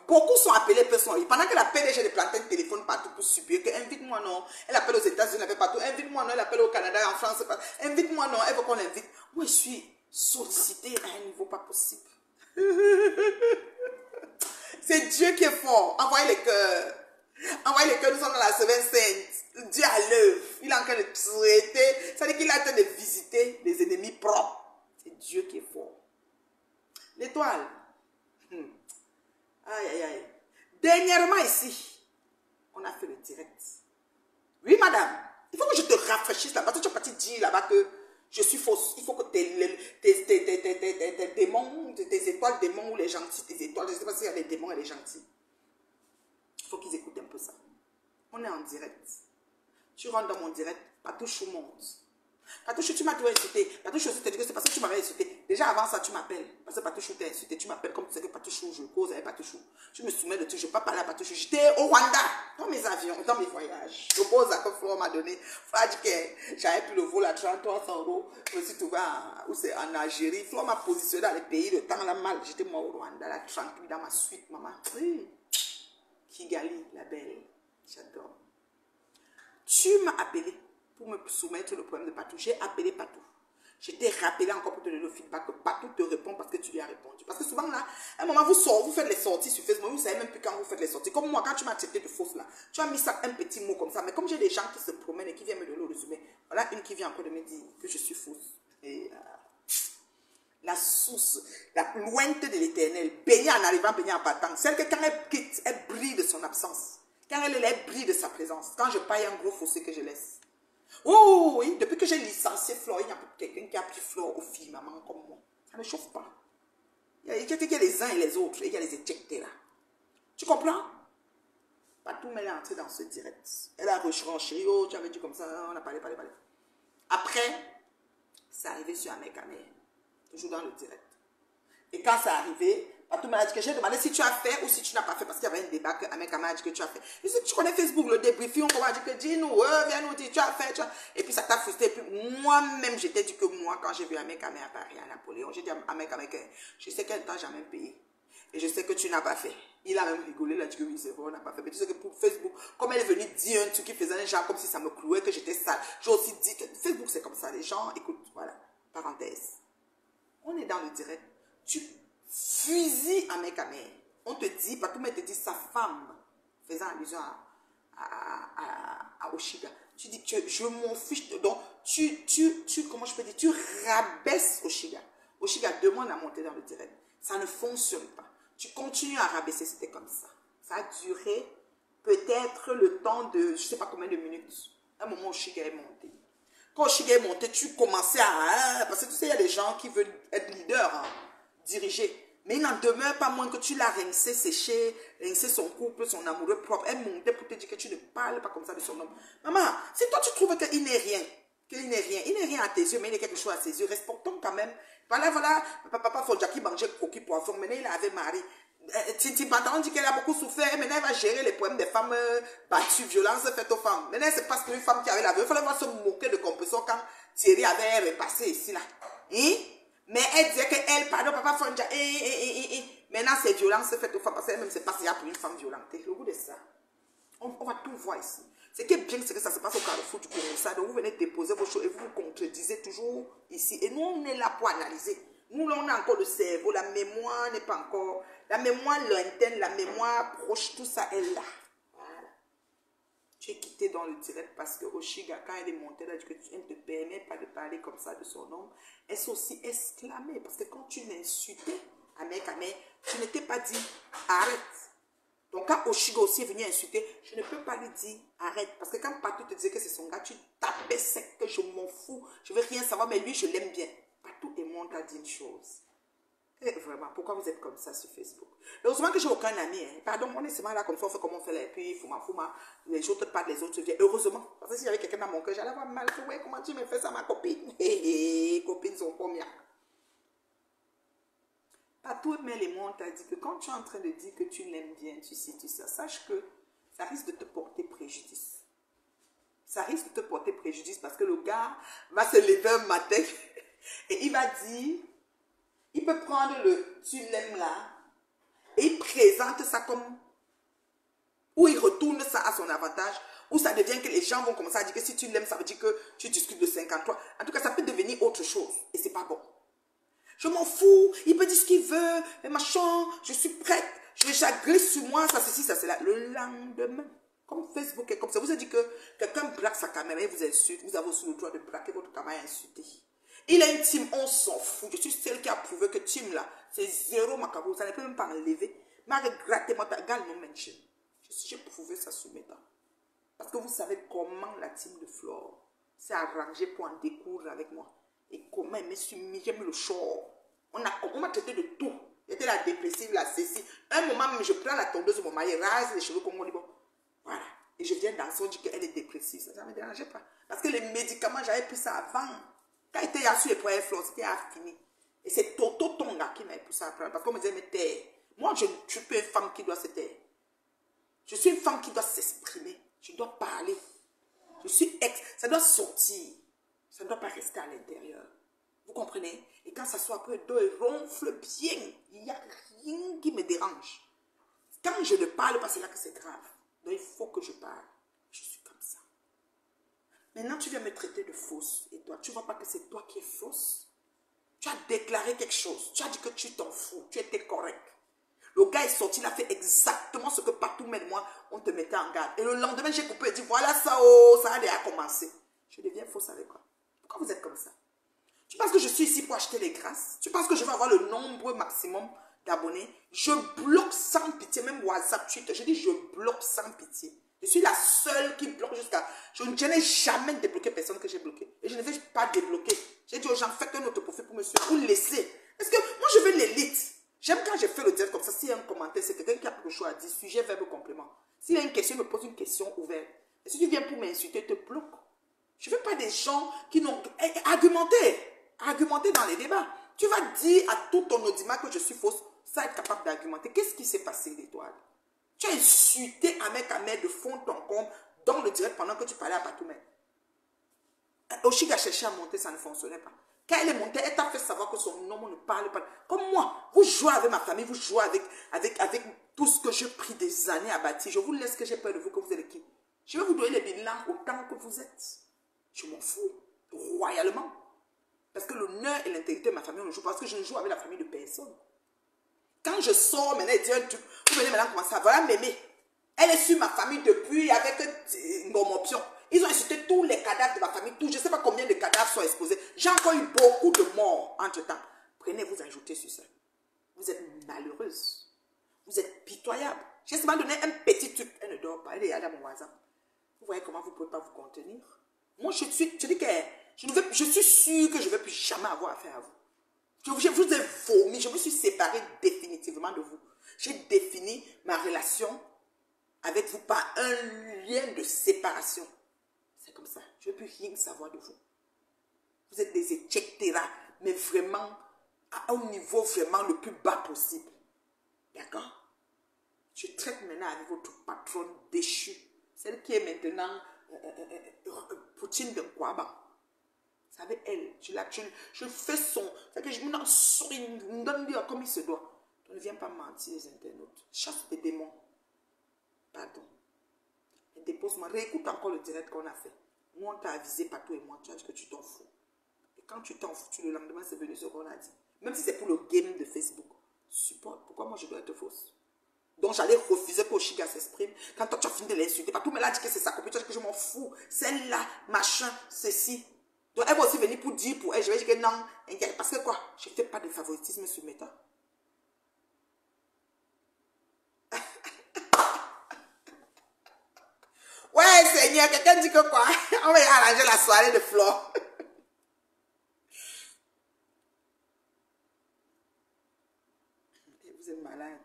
Beaucoup sont appelés personnellement. Pendant que la PDG de planter un téléphone partout pour subir, que invite-moi non. Elle appelle aux États-Unis, elle fait partout. Invite-moi non. Elle appelle au Canada, en France. Invite-moi non. Elle veut qu'on l'invite. Moi, je suis sollicité à un niveau pas possible. C'est Dieu qui est fort. Envoyez les cœurs. Envoyez les cœurs, nous sommes dans la semaine sainte. Dieu à l'œuvre. Il est en train de traiter. Ça veut dire qu'il est en train de visiter les ennemis propres. C'est Dieu qui est fort. L'étoile. Aïe, aïe, aïe. Dernièrement ici, on a fait le direct. Oui, madame. Il faut que je te rafraîchisse là-bas. Tu es parti dire là-bas que je suis fausse. Il faut que tes démons, tes étoiles démons ou les gentils, tes étoiles, je ne sais pas s'il y a des démons et des gentils. Il faut qu'ils écoutent un peu ça. On est en direct. Tu rentres dans mon direct, Patouchou monte. Patouchou, tu m'as tout insulté. Patouchou, je te dis que c'est parce que tu m'avais insulté. Déjà avant ça, tu m'appelles. Parce que Patouchou t'a insulté. Tu m'appelles comme tu sais que Patouchou, je cause avec Patouchou. Tu me soumets de tout. Je ne peux pas parler à Patouchou. J'étais au Rwanda, dans mes avions, dans mes voyages. Je pose à que Flore m'a donné. Flore a dit que j'avais pris le vol à 3300 €. Je me suis trouvé en Algérie. Flore m'a positionné dans les pays de temps là mal. J'étais moi au Rwanda, là, tranquille, dans ma suite, maman. Oui. Kigali, la belle. J'adore. Tu m'as appelé pour me soumettre le problème de Patou. J'ai appelé Patou. Je t'ai rappelé encore pour te donner le feedback que Patou te répond parce que tu lui as répondu. Parce que souvent là, à un moment, vous faites les sorties sur Facebook, vous ne savez même plus quand vous faites les sorties. Comme moi, quand tu m'as accepté de fausse là, tu as mis ça un petit mot comme ça. Mais comme j'ai des gens qui se promènent et qui viennent me donner le résumé, voilà une qui vient encore de me dire que je suis fausse. Et la source, la lointaine de l'éternel, bénie en arrivant, bénie en partant. Celle que quand elle quitte, elle brille de son absence. Quand elle brille de sa présence. Quand je paye un gros fossé que je laisse. Oh oui, depuis que j'ai licencié Flore, il y a quelqu'un qui a pris Flore aux filles, maman, comme moi. Ça ne chauffe pas. Il y a les uns et les autres, et il y a les éjectés là. Tu comprends? Patou, mais elle est entrée dans ce direct. Elle a renchéri, oh, tu avais dit comme ça, on a parlé. Après, c'est arrivé sur Amekame, toujours dans le direct. Et quand c'est arrivé, Patou m'a dit que j'ai demandé si tu as fait ou si tu n'as pas fait, parce qu'il y avait un débat que Amekame a dit que tu as fait. Et si tu connais Facebook, le débriefing, on m'a dit que dis-nous, viens nous dire, tu as fait, Et puis ça t'a frustré. Et puis moi-même, j'étais dit que moi, quand j'ai vu Amekame à Paris, à Napoléon, j'ai dit à Amekame que je sais qu'elle ne t'a jamais payé. Et je sais que tu n'as pas fait. Il a même rigolé, il a dit que oui, c'est vrai, on n'a pas fait. Mais tu sais que pour Facebook, comme elle est venue dire un truc qui faisait un genre comme si ça me clouait, que j'étais sale, j'ai aussi dit que Facebook, c'est comme ça. Les gens, écoute, voilà, parenthèse. On est dans le direct. Tu fusilles Amekame. On te dit, Patou te dit sa femme, faisant allusion à Oshiga. Tu dis que je m'en fiche. Donc, comment je peux dire, tu rabaisses Oshiga. Oshiga demande à monter dans le direct. Ça ne fonctionne pas. Tu continues à rabaisser, c'était comme ça. Ça a duré peut-être le temps de, je ne sais pas combien de minutes. À un moment, Oshiga est monté. Quand Oshiga est monté, tu commençais à... Parce que tu sais, il y a des gens qui veulent être leaders, hein, diriger. Mais il n'en demeure pas moins que tu l'as rincé, séché, rincé son couple, son amoureux propre. Elle montait pour te dire que tu ne parles pas comme ça de son homme. Maman, si toi tu trouves qu'il n'est rien, il n'est rien à tes yeux, mais il est quelque chose à ses yeux, respectons quand même. Voilà, papa Fodjaki mangeait coquille poisson, maintenant il avait mari. Tintin Pantalon dit qu'elle a beaucoup souffert, maintenant elle va gérer les problèmes des femmes battues, violences faites aux femmes. Maintenant c'est parce qu'une femme qui avait la veuve, il fallait voir se moquer de compression quand Thierry avait repassé ici là. Hein? Mais elle disait qu'elle, pardon, papa Fonja, maintenant c'est violence faites aux femmes, parce qu'elle-même c'est pas si y a pour une femme violentée. Le goût de ça. On va tout voir ici. Ce qui est bien, c'est que ça se passe au carrefour du Congo. Ça, donc vous venez déposer vos choses et vous vous contredisez toujours ici. Et nous, on est là pour analyser. Nous, là, on a encore le cerveau. La mémoire n'est pas encore... La mémoire lointaine, la mémoire proche, tout ça est là. Voilà. Tu es quitté dans le direct parce que Oshiga, quand elle est montée, elle a dit que tu ne te permets pas de parler comme ça de son homme. Elle s'est aussi exclamée. Parce que quand tu l'insultais, Amekame, tu ne t'es pas dit arrête. Donc quand Oshiga aussi est venu insulter, je ne peux pas lui dire arrête. Parce que quand Patou te disait que c'est son gars, tu tapais sec que je m'en fous. Je ne veux rien savoir, mais lui, je l'aime bien. Patou et moi, on t'a dit une chose. Et vraiment, pourquoi vous êtes comme ça sur Facebook? Heureusement que j'ai aucun ami. Hein. Pardon, on est seulement là comme ça, on fait comme on fait là. Et puis, fouma. Les autres partent, les autres viennent. Heureusement. Parce que s'il y avait quelqu'un dans mon cœur, j'allais avoir mal. Ouais, comment tu me fais ça, ma copine? Copines sont combien? Patou Mel et moi, on t'a dit que quand tu es en train de dire que tu l'aimes bien, tu sais, sache que ça risque de te porter préjudice. Ça risque de te porter préjudice parce que le gars va se lever un matin et il va dire, il peut prendre le tu l'aimes là et il présente ça comme, ou il retourne ça à son avantage, ou ça devient que les gens vont commencer à dire que si tu l'aimes, ça veut dire que tu discutes de 53. En tout cas, ça peut devenir autre chose et c'est pas bon. Je m'en fous, il peut dire ce qu'il veut, mais machin, je suis prête, je glisse sur moi, ça ceci, ça cela. Le lendemain, comme Facebook est comme ça, vous avez dit que quelqu'un braque sa caméra et vous insulte, vous avez aussi le droit de braquer votre caméra et insulter. Il a une team, on s'en fout. Je suis celle qui a prouvé que team là, c'est zéro macabou, ça ne peut même pas enlever. Mais regardez-moi, regarde mon mention. J'ai prouvé ça sur mes dents. Parce que vous savez comment la team de Flore s'est arrangée pour en découdre avec moi. Et comment elle m'a soumis, j'ai mis le short. On m'a traité de tout. J'étais la dépressive, la cécile. Un moment, je prends la tondeuse de mon mari, rase les cheveux comme on dit, bon, voilà. Et je viens danser, on dit qu'elle est dépressive. Ça ne me dérangeait pas. Parce que les médicaments, j'avais pris ça avant. Quand il était sur les premières fleurs, c'était fini. Et c'est Toto Tonga qui m'a poussé à prendre. Parce qu'on me disait, mais taire. Moi, je suis pas une femme qui doit se taire. Je suis une femme qui doit s'exprimer. Je dois parler. Ça doit sortir. Ça ne doit pas rester à l'intérieur. Vous comprenez? Et quand ça soit après, le dos il ronfle bien. Il n'y a rien qui me dérange. Quand je ne parle pas, c'est là que c'est grave. Donc il faut que je parle. Je suis comme ça. Maintenant, tu viens me traiter de fausse. Et toi, tu ne vois pas que c'est toi qui es fausse? Tu as déclaré quelque chose. Tu as dit que tu t'en fous. Tu étais correct. Le gars est sorti, il a fait exactement ce que partout, mais moi, on te mettait en garde. Et le lendemain, j'ai coupé et dit, voilà ça, oh, ça a déjà commencé. Je deviens fausse avec quoi? Pourquoi vous êtes comme ça? Tu penses que je suis ici pour acheter les grâces? Tu penses que je vais avoir le nombre maximum d'abonnés? Je bloque sans pitié, même WhatsApp, Twitter. Je dis, je bloque sans pitié. Je suis la seule qui bloque jusqu'à... Je n'ai jamais débloqué personne que j'ai bloqué. Et je ne vais pas débloquer. J'ai dit aux gens, faites un autre profil pour me suivre. Vous laissez. Parce que moi, je veux l'élite. J'aime quand j'ai fait le direct comme ça. S'il y a un commentaire, c'est quelqu'un qui a quelque chose à dire. Sujet, verbe, complément. S'il y a une question, il me pose une question ouverte. Et si tu viens pour m'insulter, te bloque. Je ne veux pas des gens qui n'ont... Argumenter dans les débats. Tu vas dire à tout ton audimat que je suis fausse, ça être capable d'argumenter. Qu'est-ce qui s'est passé, l'étoile? Tu as insulté Ahmed de fond ton compte dans le direct pendant que tu parlais à Patoumé. Oshiga cherchait à monter, ça ne fonctionnait pas. Quand elle est montée, elle t'a fait savoir que son nom ne parle pas. Comme moi, vous jouez avec ma famille, vous jouez avec tout ce que j'ai pris des années à bâtir. Je vous laisse que j'ai peur de vous, que vous êtes qui. Je vais vous donner les bilans autant que vous êtes. Je m'en fous, royalement. Parce que l'honneur et l'intégrité de ma famille, on ne joue pas. Parce que je ne joue avec la famille de personne. Quand je sors maintenant et dis un truc, vous venez maintenant commencer à... Voilà Mémé. Elle est sur ma famille depuis avec mon option. Ils ont insulté tous les cadavres de ma famille. Je ne sais pas combien de cadavres sont exposés. J'ai encore eu beaucoup de morts entre-temps. Prenez, vous ajoutez sur ça. Vous êtes malheureuse. Vous êtes pitoyable. J'ai seulement donné un petit truc. Elle ne dort pas. Elle est allée à mon voisin. Vous voyez comment vous ne pouvez pas vous contenir? Moi, je dis que je suis sûre que je ne vais plus jamais avoir affaire à vous. Je vous ai vomi. Je me suis séparée définitivement de vous. J'ai défini ma relation avec vous par un lien de séparation. C'est comme ça. Je ne veux plus rien savoir de vous. Vous êtes des échectera, mais vraiment à un niveau vraiment le plus bas possible. D'accord? Je traite maintenant avec votre patronne déchue. Celle qui est maintenant Poutine de Kouaba. Vous savez, elle, je fais son... Que je me donne dire comme il se doit. Donc, ne viens pas mentir les internautes. Chasse des démons. Pardon. Et dépose-moi. Réécoute encore le direct qu'on a fait. Moi, on t'a avisé, Patou et moi. Tu as dit que tu t'en fous. Et quand tu t'en fous, le lendemain, c'est venu ce qu'on a dit. Même si c'est pour le game de Facebook. Supporte. Pourquoi moi, je dois être fausse? Donc, j'allais refuser qu'Oshiga s'exprime. Quand toi, tu as fini de l'insulter. Patou me l'a dit que c'est sa copine. Tu as dit que je m'en fous. Celle-là, machin, ceci. Donc, elle va aussi venir pour dire pour elle. Je vais dire que non. Parce que quoi? Je ne fais pas de favoritisme sur Meta. Ouais, Seigneur, quelqu'un dit que quoi? On va y arranger la soirée de Flore. Vous êtes malade.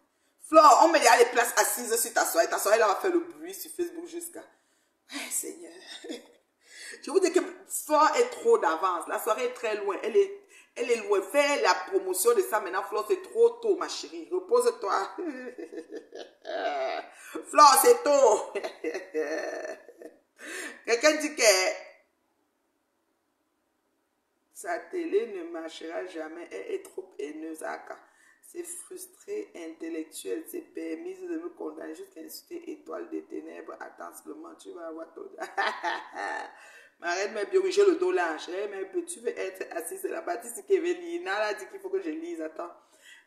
Flore, on met les places assises sur ta soirée. Ta soirée, elle va faire le bruit sur Facebook jusqu'à... Ouais, Seigneur. Je vous dis que Flore est trop d'avance. La soirée est très loin. Elle est loin. Fais la promotion de ça maintenant. Flore, c'est trop tôt, ma chérie. Repose-toi. Flore, c'est tôt. Quelqu'un dit que sa télé ne marchera jamais. Elle est trop haineuse. C'est frustré, intellectuel. C'est permis de me condamner jusqu'à insulter étoile des ténèbres. Attends seulement, tu vas avoir tout. Ma reine, mais bien, oui, j'ai le dos lâche. Mais tu veux être assise de la bâtisse qui veut lire. Nala dit qu'il faut que je lise. Attends.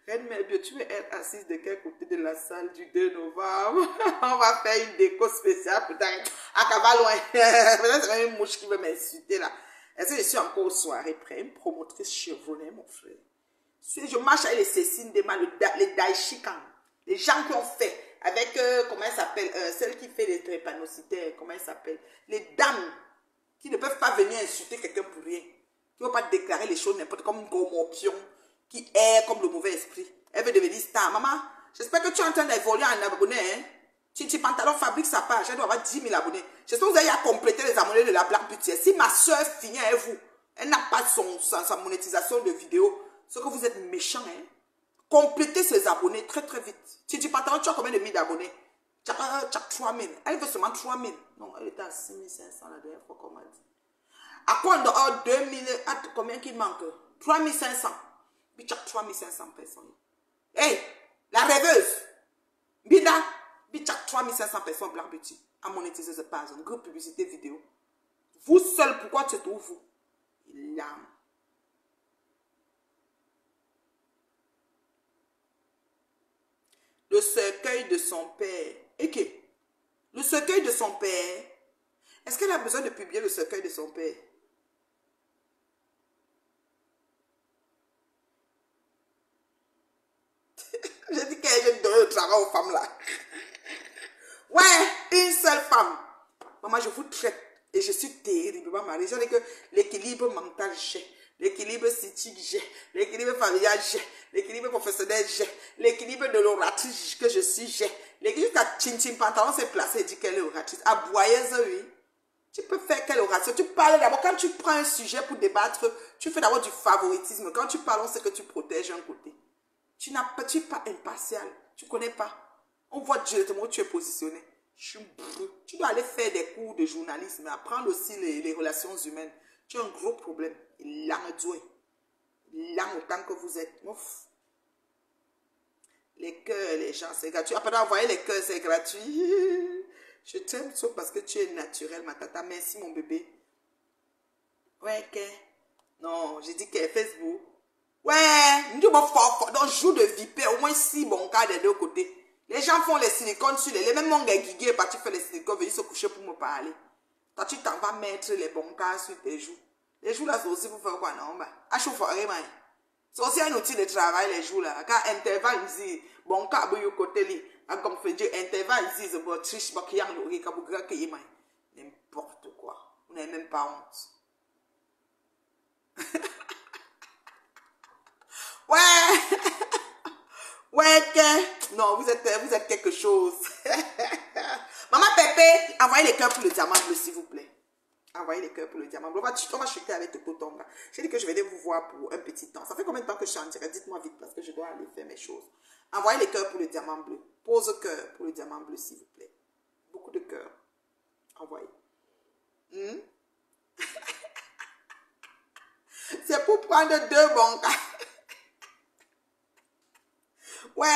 Reine, mais bien, tu veux être assise de quel côté de la salle du 2 novembre? On va faire une déco spéciale pour t'arrêter. Ah, qu'elle va loin. Peut-être c'est même une mouche qui veut m'insulter là. Est-ce que je suis encore aux soirées près? Une promotrice chevronnée, mon frère. Je marche avec les Cécines Dema, les Daishikan. Les gens qui ont fait avec, comment elle s'appelle, celle qui fait les drépanocytaires, comment elle s'appelle, les dames qui ne peuvent pas venir insulter quelqu'un pour rien, qui ne vont pas déclarer les choses n'importe comme une corruption, qui est comme le mauvais esprit. Elle veut devenir star. Maman, j'espère que tu es en train d'évoluer en abonné, hein. Titi Pantalon fabrique sa page, elle doit avoir 10 000 abonnés. J'espère que vous allez compléter les abonnés de la Black Beauty. Si ma soeur finit avec vous, elle n'a pas sa monétisation de vidéo, c'est que vous êtes méchant, hein. Complétez ses abonnés très très vite. Titi Pantalon, tu as combien de mille d'abonnés? Tu as 3 000. Elle veut seulement 3 000. Non, elle était à 6 500 la dernière fois qu'on m'a dit. À quoi en dehors 2 000, combien qui manque? 3 500. Puis tu as 3 500 personnes. Hey, la rêveuse. Bida. Puis tu as 3 500 personnes Black Beauty à monétiser ce page. Un groupe publicité vidéo. Vous seul, pourquoi tu te trouves vous? L'âme. Le cercueil de son père. Et que le cercueil de son père, est-ce qu'elle a besoin de publier le cercueil de son père? Je dis qu'elle donne le travail aux femmes là. Ouais, une seule femme. Maman, je vous traite et je suis terriblement mariée. Je dis que l'équilibre mental, j'ai. L'équilibre psychique, j'ai. L'équilibre familial, j'ai. L'équilibre professionnel, j'ai. L'équilibre de l'oratrice que je suis, j'ai. L'équilibre quand Chin Pantalon s'est placé et dit qu'elle est oratrice. Aboyeuse, oui. Tu peux faire quelle oration? Tu parles d'abord, quand tu prends un sujet pour débattre, tu fais d'abord du favoritisme. Quand tu parles, on sait que tu protèges un côté. Tu n'es pas impartial. Tu ne connais pas. On voit directement où tu es positionné. Tu dois aller faire des cours de journalisme, apprendre aussi les relations humaines. Tu as un gros problème. Langue douée. Langue autant que vous êtes. Ouf. Les cœurs, les gens, c'est gratuit. Après envoyer les cœurs, c'est gratuit. Je t'aime sauf parce que tu es naturel, ma tata. Merci, mon bébé. Ouais, que. Non, j'ai dit que Facebook. Ouais, donc joue de vipère, au moins 6 bons cas des deux côtés. Les gens font les silicones sur les mêmes mon gars Guigui est parti faire les silicones, venir se coucher pour me parler. Toi, tu t'en vas mettre les bons cas sur tes joues. Les joues là, c'est aussi pour faire quoi, non? À chaque fois, c'est aussi un outil de travail, les joues là. Quand intervalle, dit, bon cas, vous côté li, comme fait dire, intervalle, dit, c'est bon, triche, bah, qui y a le riz, n'importe quoi. Vous n'avez même pas honte. Ouais. Ouais, que. Non, vous êtes quelque chose. Maman Pépé, envoyez les cœurs pour le diamant bleu, s'il vous plaît. Envoyez les cœurs pour le diamant bleu. On va chuter avec Toto Tonga. J'ai dit que je vais aller vous voir pour un petit temps. Ça fait combien de temps que je suis en direct? Dites-moi vite parce que je dois aller faire mes choses. Envoyez les cœurs pour le diamant bleu. Pose cœur pour le diamant bleu, s'il vous plaît. Beaucoup de cœurs. Envoyez. C'est pour prendre 2 bons cas. Ouais,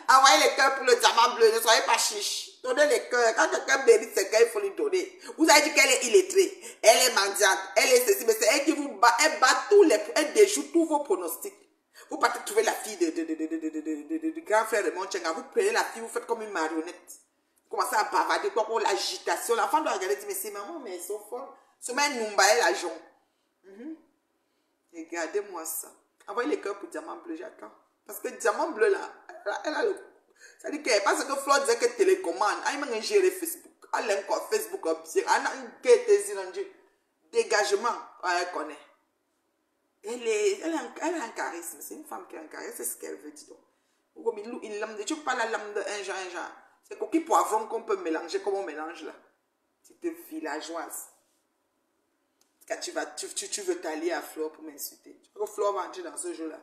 envoyez les cœurs pour le diamant bleu, ne soyez pas chiche. Donnez les cœurs. Quand quelqu'un mérite ses cœurs, il faut lui donner. Vous avez dit qu'elle est illettrée, elle est mendiante, elle est ceci, mais c'est elle qui vous bat, elle bat elle déjoue tous vos pronostics. Vous partez trouver la fille de grand frère de Monchenga, vous prenez la fille, vous faites comme une marionnette. Vous commencez à bavarder, quoi, pour l'agitation. L'enfant doit regarder et dire, mais c'est maman, mais ils sont forts. Seulement un Numba et l'agent. Regardez-moi ça. Envoyez les cœurs pour diamant bleu, j'attends. Parce que diamant bleu là, elle a le... Ça dit que, parce que Flo disait que télécommande, elle m'a géré Facebook. Elle a encore Facebook, elle a un dégagement, elle connaît. Elle a un charisme, c'est une femme qui a un charisme, c'est ce qu'elle veut dire. Tu peux pas la lame de un genre. C'est coquille poivron qu'on peut mélanger, comme on mélange là. C'est de villageoise. Quand tu veux t'allier à Flo pour m'insulter. Tu crois que Flo va entrer dans ce jeu là.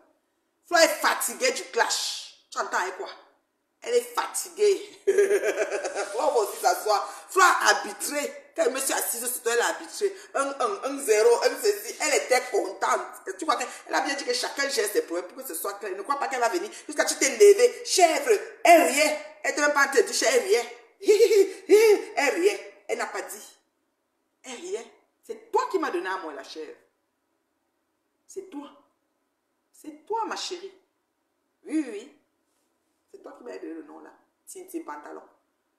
Flo est fatiguée du clash. Tu entends quoi? Elle est fatiguée. Flo va aussi s'asseoir. Flo a arbitré. Quand je me suis assise sur toi, elle a arbitré. 1-0, elle était contente. Tu vois qu'elle a bien dit que chacun gère ses problèmes pour que ce soit clair. Ne crois pas qu'elle va venir jusqu'à tu t'es levé. Chèvre, elle riait. Elle n'était même pas en train de dire, elle riait. Elle riait. Elle n'a pas dit. Elle riait. C'est toi qui m'as donné à moi la chèvre. C'est toi. C'est toi, ma chérie. Oui. C'est toi qui m'as donné le nom là. Tintin Pantalon.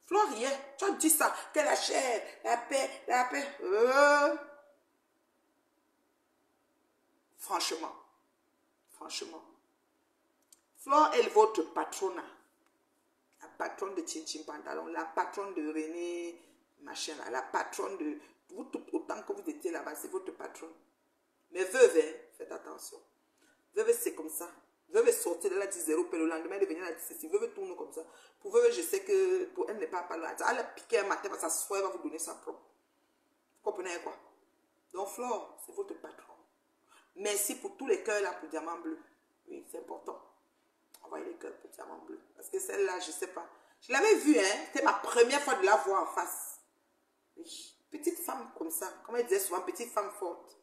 Florier, tu as dit ça. Que la chair, la paix. Franchement. Flore est votre patronat. patronne de Chin Chin Pantalon, la patronne de René, machin là, la patronne de... Vous, tout autant que vous étiez là-bas, c'est votre patronne. Mais veuve, hein, faites attention. Veuve, c'est comme ça. Veuve sortir de la 10 0, puis le lendemain, de venir à la 10 0. Veuve tourne comme ça. Pour veuve, je sais que pour elle n'est pas loin. Elle a piqué un matin, parce que sa soeur va vous donner sa propre. Vous comprenez quoi? Donc, Flore, c'est votre patron. Merci pour tous les cœurs là pour Diamant Bleu. Oui, c'est important. Envoyez les cœurs pour Diamant Bleu. Parce que celle-là, je ne sais pas. Je l'avais vue, hein. C'était ma première fois de la voir en face. Oui. Petite femme comme ça. Comme elle disait souvent, petite femme forte.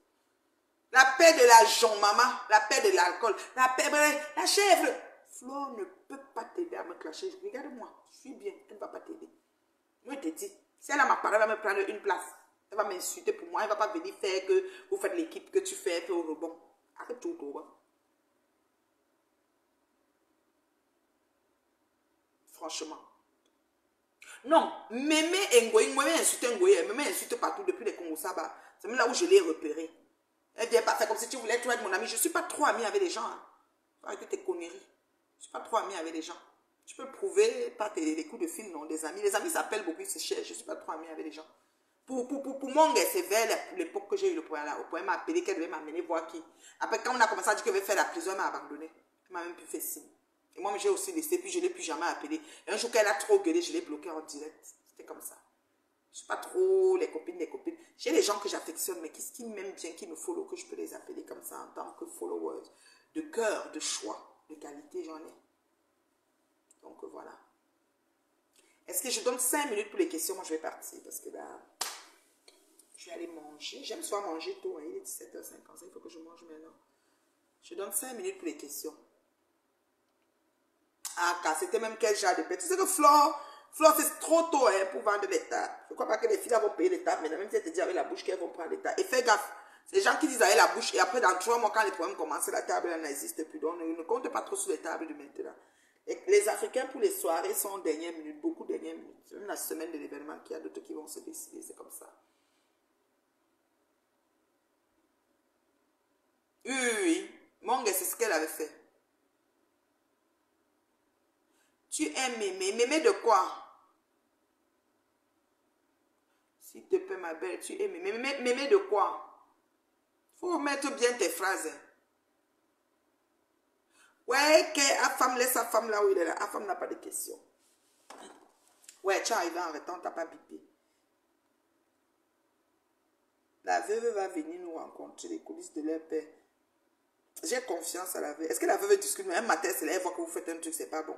La paix de l'argent, maman. La paix de l'alcool. La paix, la chèvre. Flore ne peut pas t'aider à me clasher. Regarde-moi. Je suis bien. Elle ne va pas t'aider. Moi, je te dis. Si elle a ma parole, elle va me prendre une place. Elle va m'insulter pour moi. Elle ne va pas venir faire que vous faites l'équipe que tu fais au rebond. Arrête tout, toi. Franchement. Non, Mémé Ngoï, moi, insulte Ngoï. Mémé insulte partout depuis les Congo Saba. C'est même là où je l'ai repéré. Elle vient pas faire comme si tu voulais être mon ami. Je ne suis pas trop amie avec les gens. Hein. Arrête tes conneries. Je ne suis pas trop amie avec les gens. Tu peux le prouver par les coups de fil, non, des amis. Les amis s'appellent beaucoup, c'est cher. Je ne suis pas trop amie avec les gens. Pour mon gars, c'est vers l'époque que j'ai eu le point là. Au point, elle m'a appelé qu'elle devait m'amener voir qui. Après, quand on a commencé à dire qu'elle veut faire la prison, elle m'a abandonné. Elle m'a même plus fait signe. Et moi, j'ai aussi laissé, puis je ne l'ai plus jamais appelé. Et un jour qu'elle a trop gueulé, je l'ai bloqué en direct. C'était comme ça. Je ne suis pas trop les copines des copines. J'ai des gens que j'affectionne, mais qui m'aiment bien, qui me follow, que je peux les appeler comme ça en tant que followers. De cœur, de choix, de qualité, j'en ai. Donc voilà. Est-ce que je donne 5 minutes pour les questions? Moi, je vais partir parce que là, je vais aller manger. J'aime souvent manger tôt. Hein. Il est 17h55. Il faut que je mange maintenant. Je donne 5 minutes pour les questions. Ah, car c'était même quel genre de paix. Tu sais que Flore, c'est trop tôt hein, pour vendre les tables. Je ne crois pas que les filles vont payer les tables. Mais même si elles te disent avec la bouche qu'elles vont prendre les tables. Et fais gaffe. C'est les gens qui disent avec la bouche. Et après, dans 3 mois, quand les problèmes commencent, la table n'existe plus. Donc, ne compte pas trop sur les tables de maintenant. Et les Africains, pour les soirées, sont en dernière minute. Beaucoup dernière minute. C'est même la semaine de l'événement qu'il y a d'autres qui vont se décider. C'est comme ça. Oui, oui, oui. Mon gars, c'est ce qu'elle avait fait. Tu aimes Mémé. Mémé de quoi? S'il te plaît, ma belle, tu aimes Mémé. Mémé de quoi? Faut mettre bien tes phrases. Ouais, que la femme laisse sa femme là où il est là. La femme n'a pas de questions. Ouais, tu es arrivé en retard, tu n'as pas bipé. La veuve va venir nous rencontrer les coulisses de leur père. J'ai confiance à la veuve. Est-ce que la veuve discute? Mais un matin, c'est là, elle voit que vous faites un truc, c'est pas bon.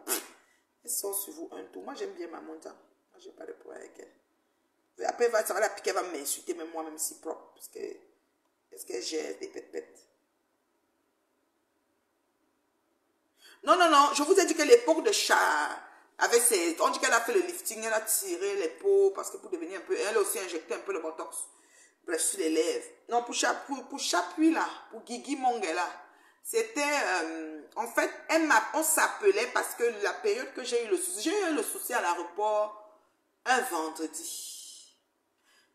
Elle sort sur vous un tour. Moi, j'aime bien ma montagne. Moi, j'ai pas de problème avec elle. Après, ça va la piquer, elle va m'insulter, même moi-même si propre. Parce que j'ai des pètes-pètes. Non, non, non. Je vous ai dit que l'époque de chat, avec ses... On dit qu'elle a fait le lifting, elle a tiré les peaux, parce que pour devenir un peu... Elle a aussi injecté un peu le botox. Bref, sur les lèvres. Non, pour Chapuis, là, pour Guigui Mongue, là, c'était... en fait, on s'appelait parce que la période que j'ai eu le souci... J'ai eu le souci à l'aéroport un vendredi.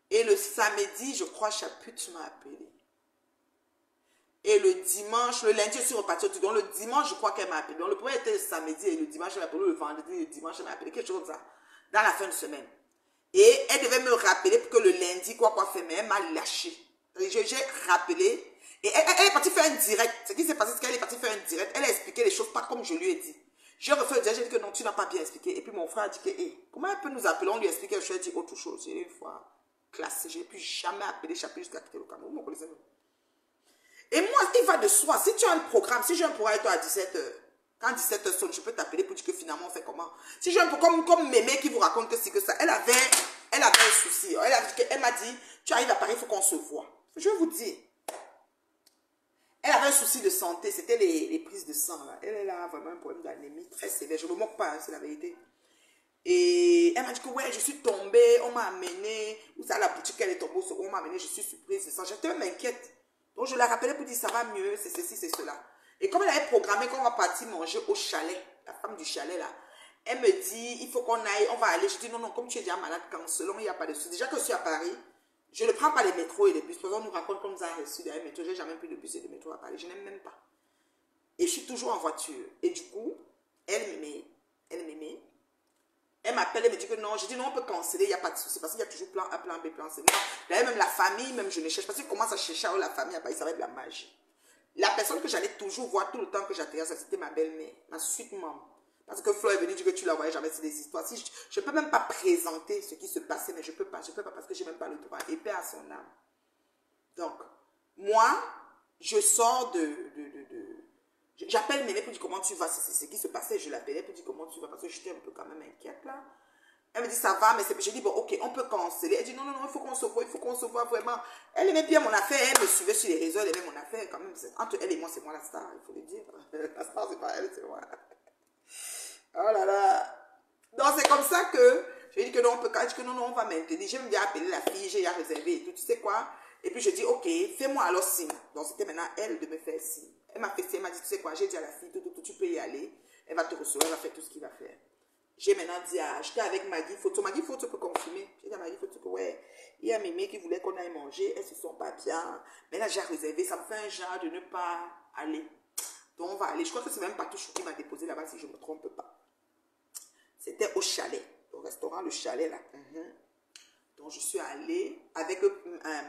Et le samedi, je crois, Chapuis m'a appelé. Et le dimanche, le lundi, je suis repartie. Donc le dimanche, je crois qu'elle m'a appelé. Donc le premier était le samedi et le dimanche, elle m'a appelé. Le vendredi, le dimanche, elle m'a appelé. Quelque chose comme ça. Dans la fin de semaine. Et elle devait me rappeler pour que le lundi, quoi faire. Mais elle m'a lâché. J'ai rappelé. Et elle est partie faire un direct. Ce qui s'est passé, c'est qu'elle est partie faire un direct. Elle a expliqué les choses pas comme je lui ai dit. J'ai refait le direct. J'ai dit que non, tu n'as pas bien expliqué. Et puis mon frère a dit que, hey, comment elle peut nous appeler? On lui explique. Je lui ai dit autre chose. J'ai une fois classé. Je n'ai plus jamais appelé Chapuis jusqu'à quitter le Cameroun. Vous me connaissez? Et moi, il va de soi. Si tu as un programme, si j'ai un programme avec toi à 17h, quand 17h sonne, je peux t'appeler pour dire que finalement on fait comment. Si j'ai un programme comme Mémé qui vous raconte que c'est que ça, elle avait un souci. Elle m'a dit, tu arrives à Paris, il faut qu'on se voit. Je vais vous dire. Elle avait un souci de santé, c'était les prises de sang. Là. Elle a vraiment un problème d'anémie très sévère. Je ne me moque pas, hein, c'est la vérité. Et elle m'a dit que ouais, je suis tombée, on m'a amené, ou ça à la boutique, elle est tombée, on m'a amené, je suis surprise. J'étais même inquiète. Donc, je la rappelais pour dire, ça va mieux, c'est ceci, c'est cela. Et comme elle avait programmé qu'on va partir manger au chalet, la femme du chalet, là, elle me dit, il faut qu'on aille, on va aller. Je dis, non, non, comme tu es déjà malade, cancelons, il n'y a pas de souci. Déjà que je suis à Paris, je ne prends pas les métros et les bus. Parce qu'on nous raconte qu'on nous a reçus dans les métros. Je n'ai jamais pris de bus et de métro à Paris. Je n'aime même pas. Et je suis toujours en voiture. Et du coup, elle m'aimait. Elle m'appelle, elle me dit que non. Je dis non, on peut canceller, il n'y a pas de souci. Parce qu'il y a toujours plan A, plan B, plan C. D'ailleurs, même la famille, même je ne cherche. Parce qu'il commence à chercher la famille, après, ça va être de la magie. La personne que j'allais toujours voir tout le temps que j'atterrissais, ça c'était ma belle-mère, ma suite membre. Parce que Flo est venue dire que tu la voyais jamais, c'est des histoires. Si je ne peux même pas présenter ce qui se passait, mais je ne peux pas parce que je n'ai même pas le droit. Et paix à son âme. Donc, moi, je sors j'appelle Mémé pour dire comment tu vas, c'est ce qui se passait, je l'appelais pour dire comment tu vas, parce que j'étais un peu quand même inquiète là. Elle me dit ça va, mais c'est... Je dis bon ok, on peut canceller. Elle dit non, non, non, il faut qu'on se voit vraiment. Elle aimait bien mon affaire, elle me suivait sur les réseaux, elle aimait mon affaire quand même. Entre elle et moi, c'est moi la star, il faut le dire. La star, c'est pas elle, c'est moi. Oh là là. Donc c'est comme ça que je lui ai dit que non, on peut quand que non, non, on va maintenir. J'aime bien appeler la fille, j'ai déjà réservé et tout, tu sais quoi. Et puis je dis ok, fais-moi alors signe. Donc c'était maintenant elle de me faire signe. Elle m'a fait signe, elle m'a dit tu sais quoi, j'ai dit à la fille, tout, tu peux y aller. Elle va te recevoir, elle va faire tout ce qu'il va faire. J'ai maintenant dit à... J'étais avec Maggie Photo. Maggie Photo peut confirmer. J'ai dit à Maggie Photo que ouais, il y a Mémé qui voulait qu'on aille manger. Elles se sont pas bien. Mais là, j'ai réservé. Ça me fait un genre de ne pas aller. Donc, on va aller. Je crois que c'est même Patouchou qui m'a déposé là-bas, si je ne me trompe pas. C'était au chalet. Au restaurant, le chalet là. Donc, je suis allée avec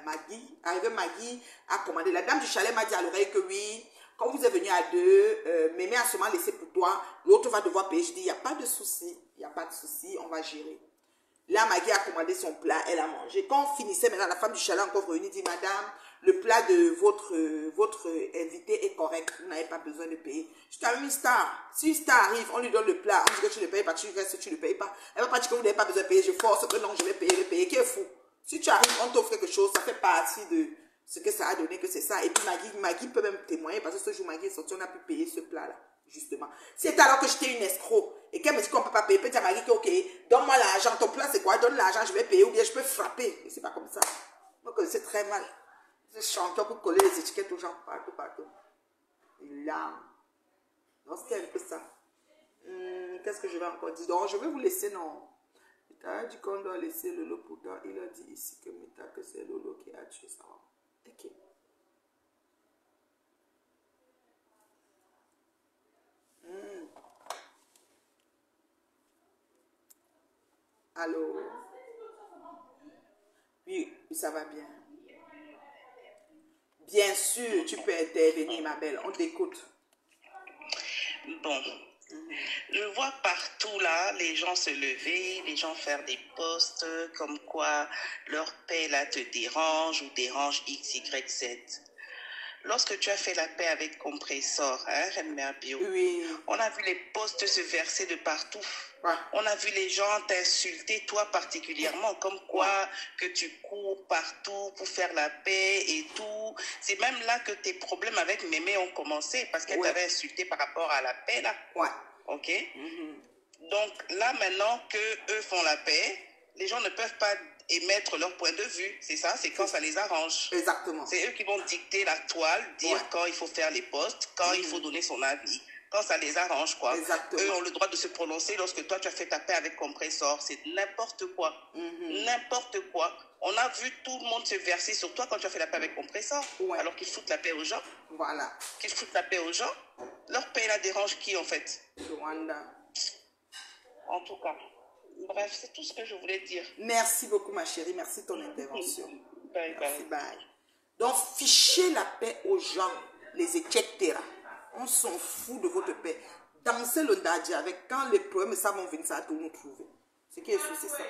Maggie. Arrivé, Maggie a commandé. La dame du chalet m'a dit à l'oreille que oui... Quand vous êtes venu à deux, Mémé a seulement laissé pour toi, l'autre va devoir payer. Je dis, il n'y a pas de souci, il n'y a pas de souci, on va gérer. Là, Maggie a commandé son plat, elle a mangé. Quand on finissait, maintenant, la femme du chalet encore revenue, dit, madame, le plat de votre invité est correct, vous n'avez pas besoin de payer. Je t'ai mis une star. Si une star arrive, on lui donne le plat, on dit que tu ne payes pas, tu restes, tu ne payes pas. Elle va pas dire que vous n'avez pas besoin de payer, je force, que non, je vais payer, qui est fou. Si tu arrives, on t'offre quelque chose, ça fait partie de... ce que ça a donné, que c'est ça. Et puis Maggie peut même témoigner, parce que ce jour Maggie est sortie, on a pu payer ce plat-là, justement. C'est alors que j'étais une escroc, et qu'elle me dit qu'on ne peut pas payer, peut-être à Maggie que, ok, donne-moi l'argent, ton plat c'est quoi, donne l'argent, je vais payer, ou bien je peux frapper. Et c'est pas comme ça. Moi, c'est très mal. Je chantais pour coller les étiquettes aux gens, partout. Et là, donc c'était un peu ça. Qu'est-ce que je vais encore dire? Donc, je vais vous laisser, non. Il a dit qu'on doit laisser Lolo pour toi. Il a dit ici que c'est Lolo qui a tué sa maman. Ok. Allô? Oui, ça va bien. Bien sûr, tu peux intervenir, ma belle. On t'écoute. Bon. Je vois partout là, les gens se lever, les gens faire des posts comme quoi leur paix là te dérange ou dérange X, Y, Z. Lorsque tu as fait la paix avec Compressor, hein, Remmer Bio, oui. On a vu les posts se verser de partout. Ouais. On a vu les gens t'insulter, toi particulièrement, comme quoi que tu cours partout pour faire la paix et tout. C'est même là que tes problèmes avec Mémé ont commencé, parce qu'elle t'avait insulté par rapport à la paix là. Ouais. Ok. Donc là maintenant que eux font la paix, les gens ne peuvent pas émettre leur point de vue, c'est ça, c'est quand ça les arrange. Exactement. C'est eux qui vont dicter la toile, dire quand il faut faire les posts, quand il faut donner son avis, quand ça les arrange, quoi. Exactement. Eux ont le droit de se prononcer lorsque toi tu as fait ta paix avec Compressor, c'est n'importe quoi. N'importe quoi. On a vu tout le monde se verser sur toi quand tu as fait la paix avec Compressor, alors qu'ils foutent la paix aux gens. Voilà. Qu'ils foutent la paix aux gens. Leur paix la dérange qui en fait? Rwanda. En tout cas. Bref, c'est tout ce que je voulais dire. Merci beaucoup, ma chérie. Merci de ton intervention. Bye, Merci, bye. bye. Donc, fichez la paix aux gens, les etc. On s'en fout de votre paix. Dansez le dadja avec quand les problèmes, ça vont venir, ça va tout nous trouver. Ce qui est sûr, c'est ça.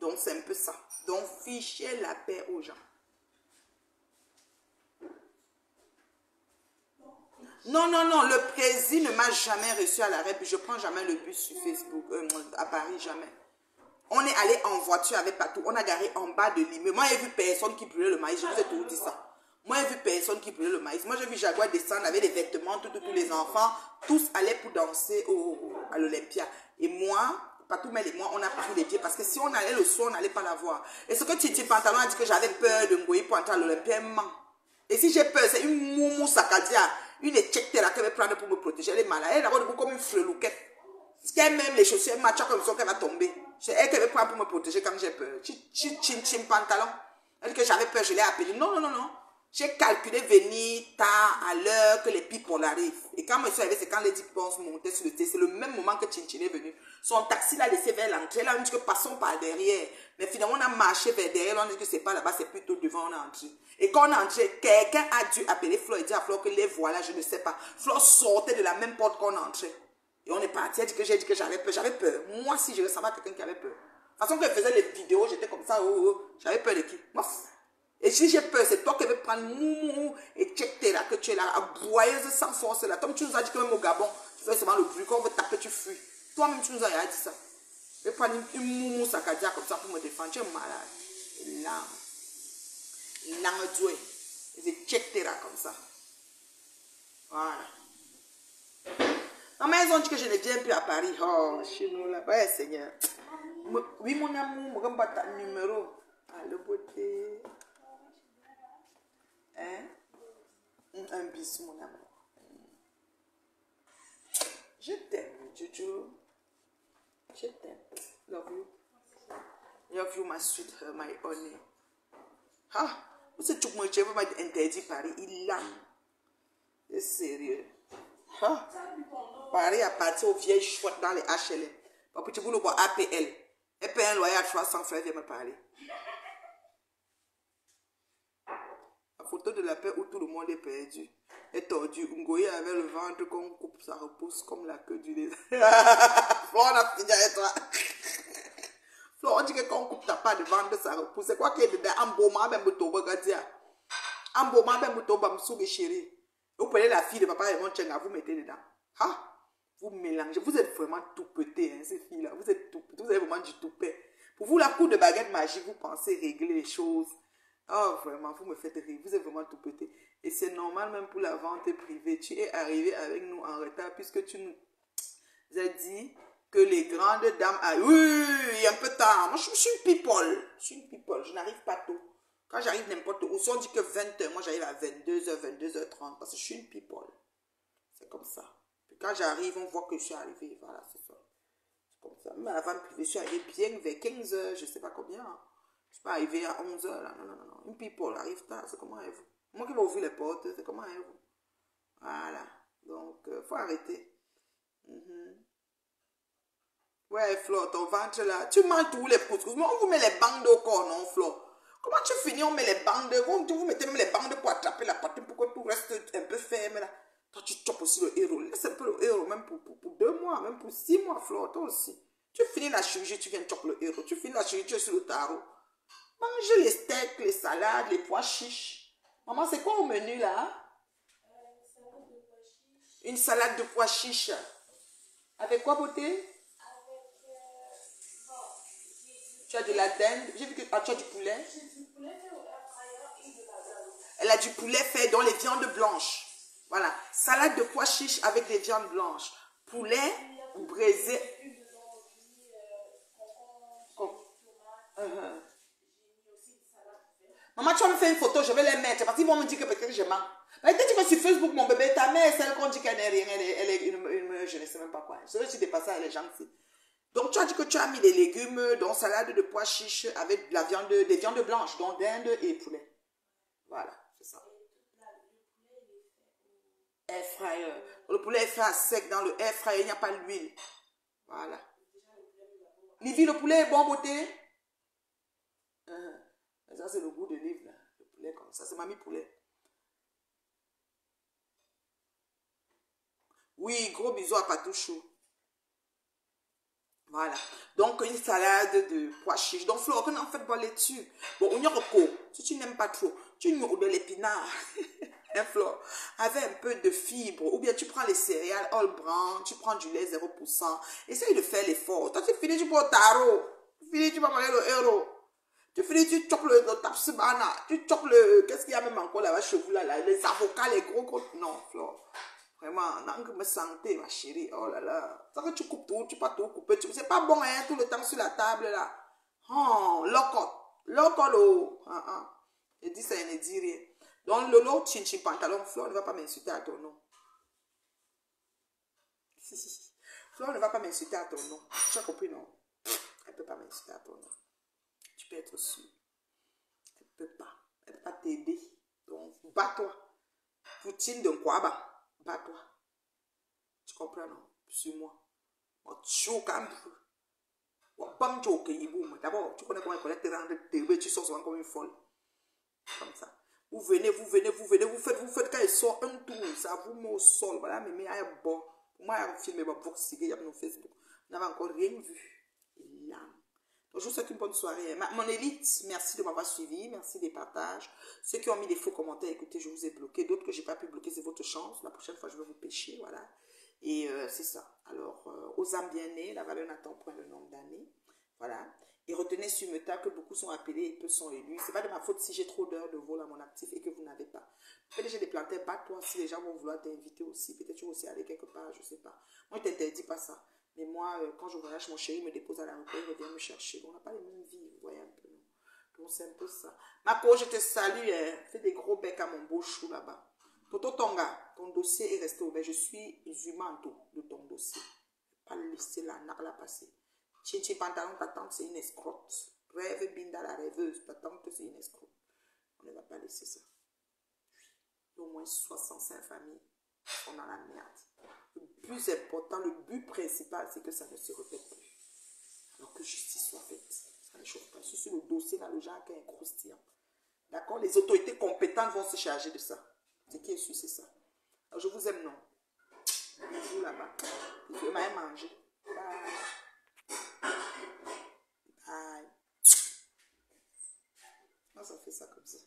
Donc, c'est un peu ça. Donc, fichez la paix aux gens. Non, non, non, le président ne m'a jamais reçu à l'arrêt, puis je ne prends jamais le bus sur Facebook, à Paris, jamais. On est allé en voiture avec Patou, on a garé en bas de l'immeuble. Moi, j'ai vu personne qui brûlait le maïs, je vous ai toujours dit ça. Moi, j'ai vu personne qui brûlait le maïs. Moi, j'ai vu Jaguar descendre avec des vêtements, tous les enfants, tous allaient pour danser à l'Olympia. Et moi, Patou Mel et moi, on a pris les pieds, parce que si on allait le soir, on n'allait pas la voir. Et ce que Titi Pantalon a dit que j'avais peur de me pour entrer à l'Olympia, elle ment. Et si j'ai peur, c'est une moumou sakadia, une étiquette qu'elle va prendre pour me protéger. Elle est malade. Elle est d'abord comme une frelouquette. Ce qu'elle même les chaussures, elle match comme ça qu'elle va tomber. C'est elle qui va prendre pour me protéger quand j'ai peur. Chim pantalon. Elle dit que j'avais peur, je l'ai appelée. Non, non, non, non. J'ai calculé venir tard à l'heure que les people arrivent. Et quand je suis arrivé, c'est quand les people montaient sur le thé. C'est le même moment que Chinchin est venu. Son taxi l'a laissé vers l'entrée. Là, on dit que passons par derrière. Mais finalement, on a marché vers derrière. Là, on dit que c'est pas là-bas, c'est plutôt devant, on est entré. Et quand on est entré, quelqu'un a dû appeler Flo et dire à Flo que les voilà, je ne sais pas. Flo sortait de la même porte qu'on est entré. Et on est parti. J'ai dit que j'avais peur. J'avais peur. Moi, si je ressemblais à quelqu'un qui avait peur. De toute façon, quand je faisais les vidéos, j'étais comme ça. J'avais peur de qui? Moi. Et si j'ai peur, c'est toi qui veux prendre mou et check là, que tu es là, aboyeuse sans force là. Comme tu nous as dit que même au Gabon, tu fais seulement le bruit, quand on veut taper, tu fuis. Toi-même, tu nous as dit ça. Je vais prendre une moumou saccadia comme ça pour me défendre. Tu es malade. Langue douée. Et je check là comme ça. Voilà. Maman, ils ont dit que je ne viens plus à Paris. Oh, chez nous là. Ouais, Seigneur. Oui, mon amour, je ne pas ton numéro. Ah, le beauté. Hein? Un bisou, mon amour. Je t'aime, Jojo. Je t'aime. Love you. Love you, my sweet, my honey. Ah, vous êtes tout le monde, je vais interdire Paris. Il l'a. C'est sérieux. Ah, Paris a parti aux vieilles chouettes dans les HLM. Parce que tu voulais voir APL. Et paye un loyer à 300 frères, viens me parler. La photo de la paix où tout le monde est perdu. Est tordu. Ngoye avec le ventre qu'on coupe, ça repousse comme la queue du lézard. Bon, on a fini avec toi. Flo, on dit que quand on coupe ta part de ventre, ça repousse. C'est quoi qui est dedans? Un beau moment, même bouton, regardez. Un beau moment, même bouton, bamsou, chérie. Vous prenez la fille de papa et mon tchenga, vous mettez dedans. Ha? Vous mélangez. Vous êtes vraiment tout pété, hein, ces filles-là. Vous êtes tout pété. Vous avez vraiment du toupet. Pour vous, la coupe de baguette magique, vous pensez régler les choses. Oh, vraiment, vous me faites rire. Vous êtes vraiment tout pété. Et c'est normal même pour la vente privée. Tu es arrivé avec nous en retard puisque tu nous as dit que les grandes dames... Ah, oui, il y a un peu tard. Moi, je suis une people. Je suis une people. Je n'arrive pas tôt. Quand j'arrive n'importe où, si on dit que 20h, moi j'arrive à 22h, 22h30. Parce que je suis une people. C'est comme ça. Puis quand j'arrive, on voit que je suis arrivé. Voilà, c'est ça. C'est comme ça. Mais la vente privée, je suis arrivé bien vers 15h, je ne sais pas combien. Je ne suis pas arrivé à 11h. Là. Non, non, non, non. Une people arrive tard. C'est comment elle vous? Moi qui vais ouvrir les portes, c'est comment elle vous? Voilà. Donc, il faut arrêter. Ouais, Flo, ton ventre là. Tu manges tous les couscous. Mais on vous met les bandes au corps, non, Flo? Comment tu finis? On met les bandes. Vous mettez même les bandes pour attraper la partie pour que tout reste un peu ferme là. Toi, tu chopes aussi le héros. Laisse un peu le héros, même pour 2 mois, même pour 6 mois, Flo, toi aussi. Tu finis la chirurgie, tu viens choper le héros. Tu finis la chirurgie, tu es sur le tarot. Mange les steaks, les salades, les pois chiches. Maman, c'est quoi au menu là? Une salade de pois chiches. Avec quoi, beauté? Tu as de la dinde. J'ai vu que tu as du poulet. Elle a du poulet fait dans les viandes blanches. Voilà. Salade de pois chiches avec des viandes blanches. Poulet braisé. Maman, tu vas me faire une photo, je vais les mettre. Parce qu'ils vont me dire que peut-être je mens. Mais tu dis que sur Facebook, mon bébé, ta mère, celle qu'on dit qu'elle n'est rien, elle est une, je ne sais même pas quoi. Je vais dépasse ça, elle est gentille. Donc, tu as dit que tu as mis des légumes dans salade de pois chiches avec de la viande, des viandes blanches, donc dinde et poulet. Voilà, c'est ça. Air fryer. Le poulet est fait à sec dans le air fryer, il n'y a pas l'huile. Voilà. Livy, le poulet est bon, beauté? Ça, c'est le goût de Livy, là. Le poulet comme ça, c'est mamie poulet. Oui, gros bisous à Patouchou. Voilà. Donc, une salade de pois chiches. Donc, Flo, on en fait pas dessus. Bon, on y a recours. Si tu n'aimes pas trop, tu mets de l'épinard. Hein, Flo? Avec un peu de fibres. Ou bien tu prends les céréales all brown, tu prends du lait 0%. Essaye de faire l'effort. Toi, tu finis, tu prends tarot. Tu finis, tu vas manger le héros. Tu finis, tu chopes le tapsibana. Tu chopes le... Qu'est-ce qu'il y a même encore là-bas chez vous, là, les avocats, les gros... Non, Flo. Vraiment, dans me santé, ma chérie. Oh là là. Ça que tu coupes tout, tu peux pas tout couper. C'est pas bon, hein, tout le temps sur la table, là. Oh, loco, Je dis ça, il ne dit rien. Donc, Lolo, chin pantalon, Flo ne va pas m'insulter à ton nom. Flo ne va pas m'insulter à ton nom. Tu as compris, non? Elle ne peut pas m'insulter à ton nom. Tu peux être sûr. Elle ne peut pas. Elle ne peut pas t'aider. Donc, bats-toi. Poutine de Kwaba, bats-toi. Tu comprends, non? Suis-moi. Choque un peu. D'abord, tu connais comment elle connaît te rendre TV, tu sors souvent comme une folle. Comme ça. Vous venez, vous faites, quand il sort un tour, ça vous met au sol. Voilà, mais il y a bon. Moi, il y a un film, il y a un Facebook. On n'avait encore rien vu. Là. Donc, je vous souhaite une bonne soirée. Mon élite, merci de m'avoir suivi. Merci des partages. Ceux qui ont mis des faux commentaires, écoutez, je vous ai bloqué. D'autres que je n'ai pas pu bloquer, c'est votre chance. La prochaine fois, je vais vous pêcher. Voilà. Et c'est ça. Alors, aux âmes bien nées, la valeur n'attend point le nombre d'années. Voilà. Et retenez sur Meta que beaucoup sont appelés et peu sont élus. Ce n'est pas de ma faute si j'ai trop d'heures de vol à mon actif et que vous n'avez pas. Peut-être j'ai des plantaires, bats-toi si les gens vont vouloir t'inviter aussi. Peut-être tu vas aussi aller quelque part, je ne sais pas. Moi, je ne t'interdis pas ça. Mais moi, quand je voyage, mon chéri me dépose à l'aéroport, il revient me chercher. Donc, on n'a pas les mêmes vies, vous voyez un peu. Donc, c'est un peu ça. Marco, je te salue. Fais des gros becs à mon beau chou là-bas. Toto Tonga, ton dossier est resté ouvert. Je suis humain de ton dossier. Pas le laisser la narla passer. Chichi pantalon, ta tante, c'est une escrotte. Rêve Binda la rêveuse, ta tante, c'est une escrotte. On ne va pas laisser ça. Au moins 65 familles sont dans la merde. Le plus important, le but principal, c'est que ça ne se répète plus. Alors que justice soit faite. Ça ne chauffe pas. Sur le dossier, là, le genre qui est croustillant. D'accord? Les autorités compétentes vont se charger de ça. Ce qui est sûr, c'est ça. Alors, je vous aime, non? Bisous là-bas. Je vais m'aller manger. Bye. Bye. Moi, ça fait ça comme ça.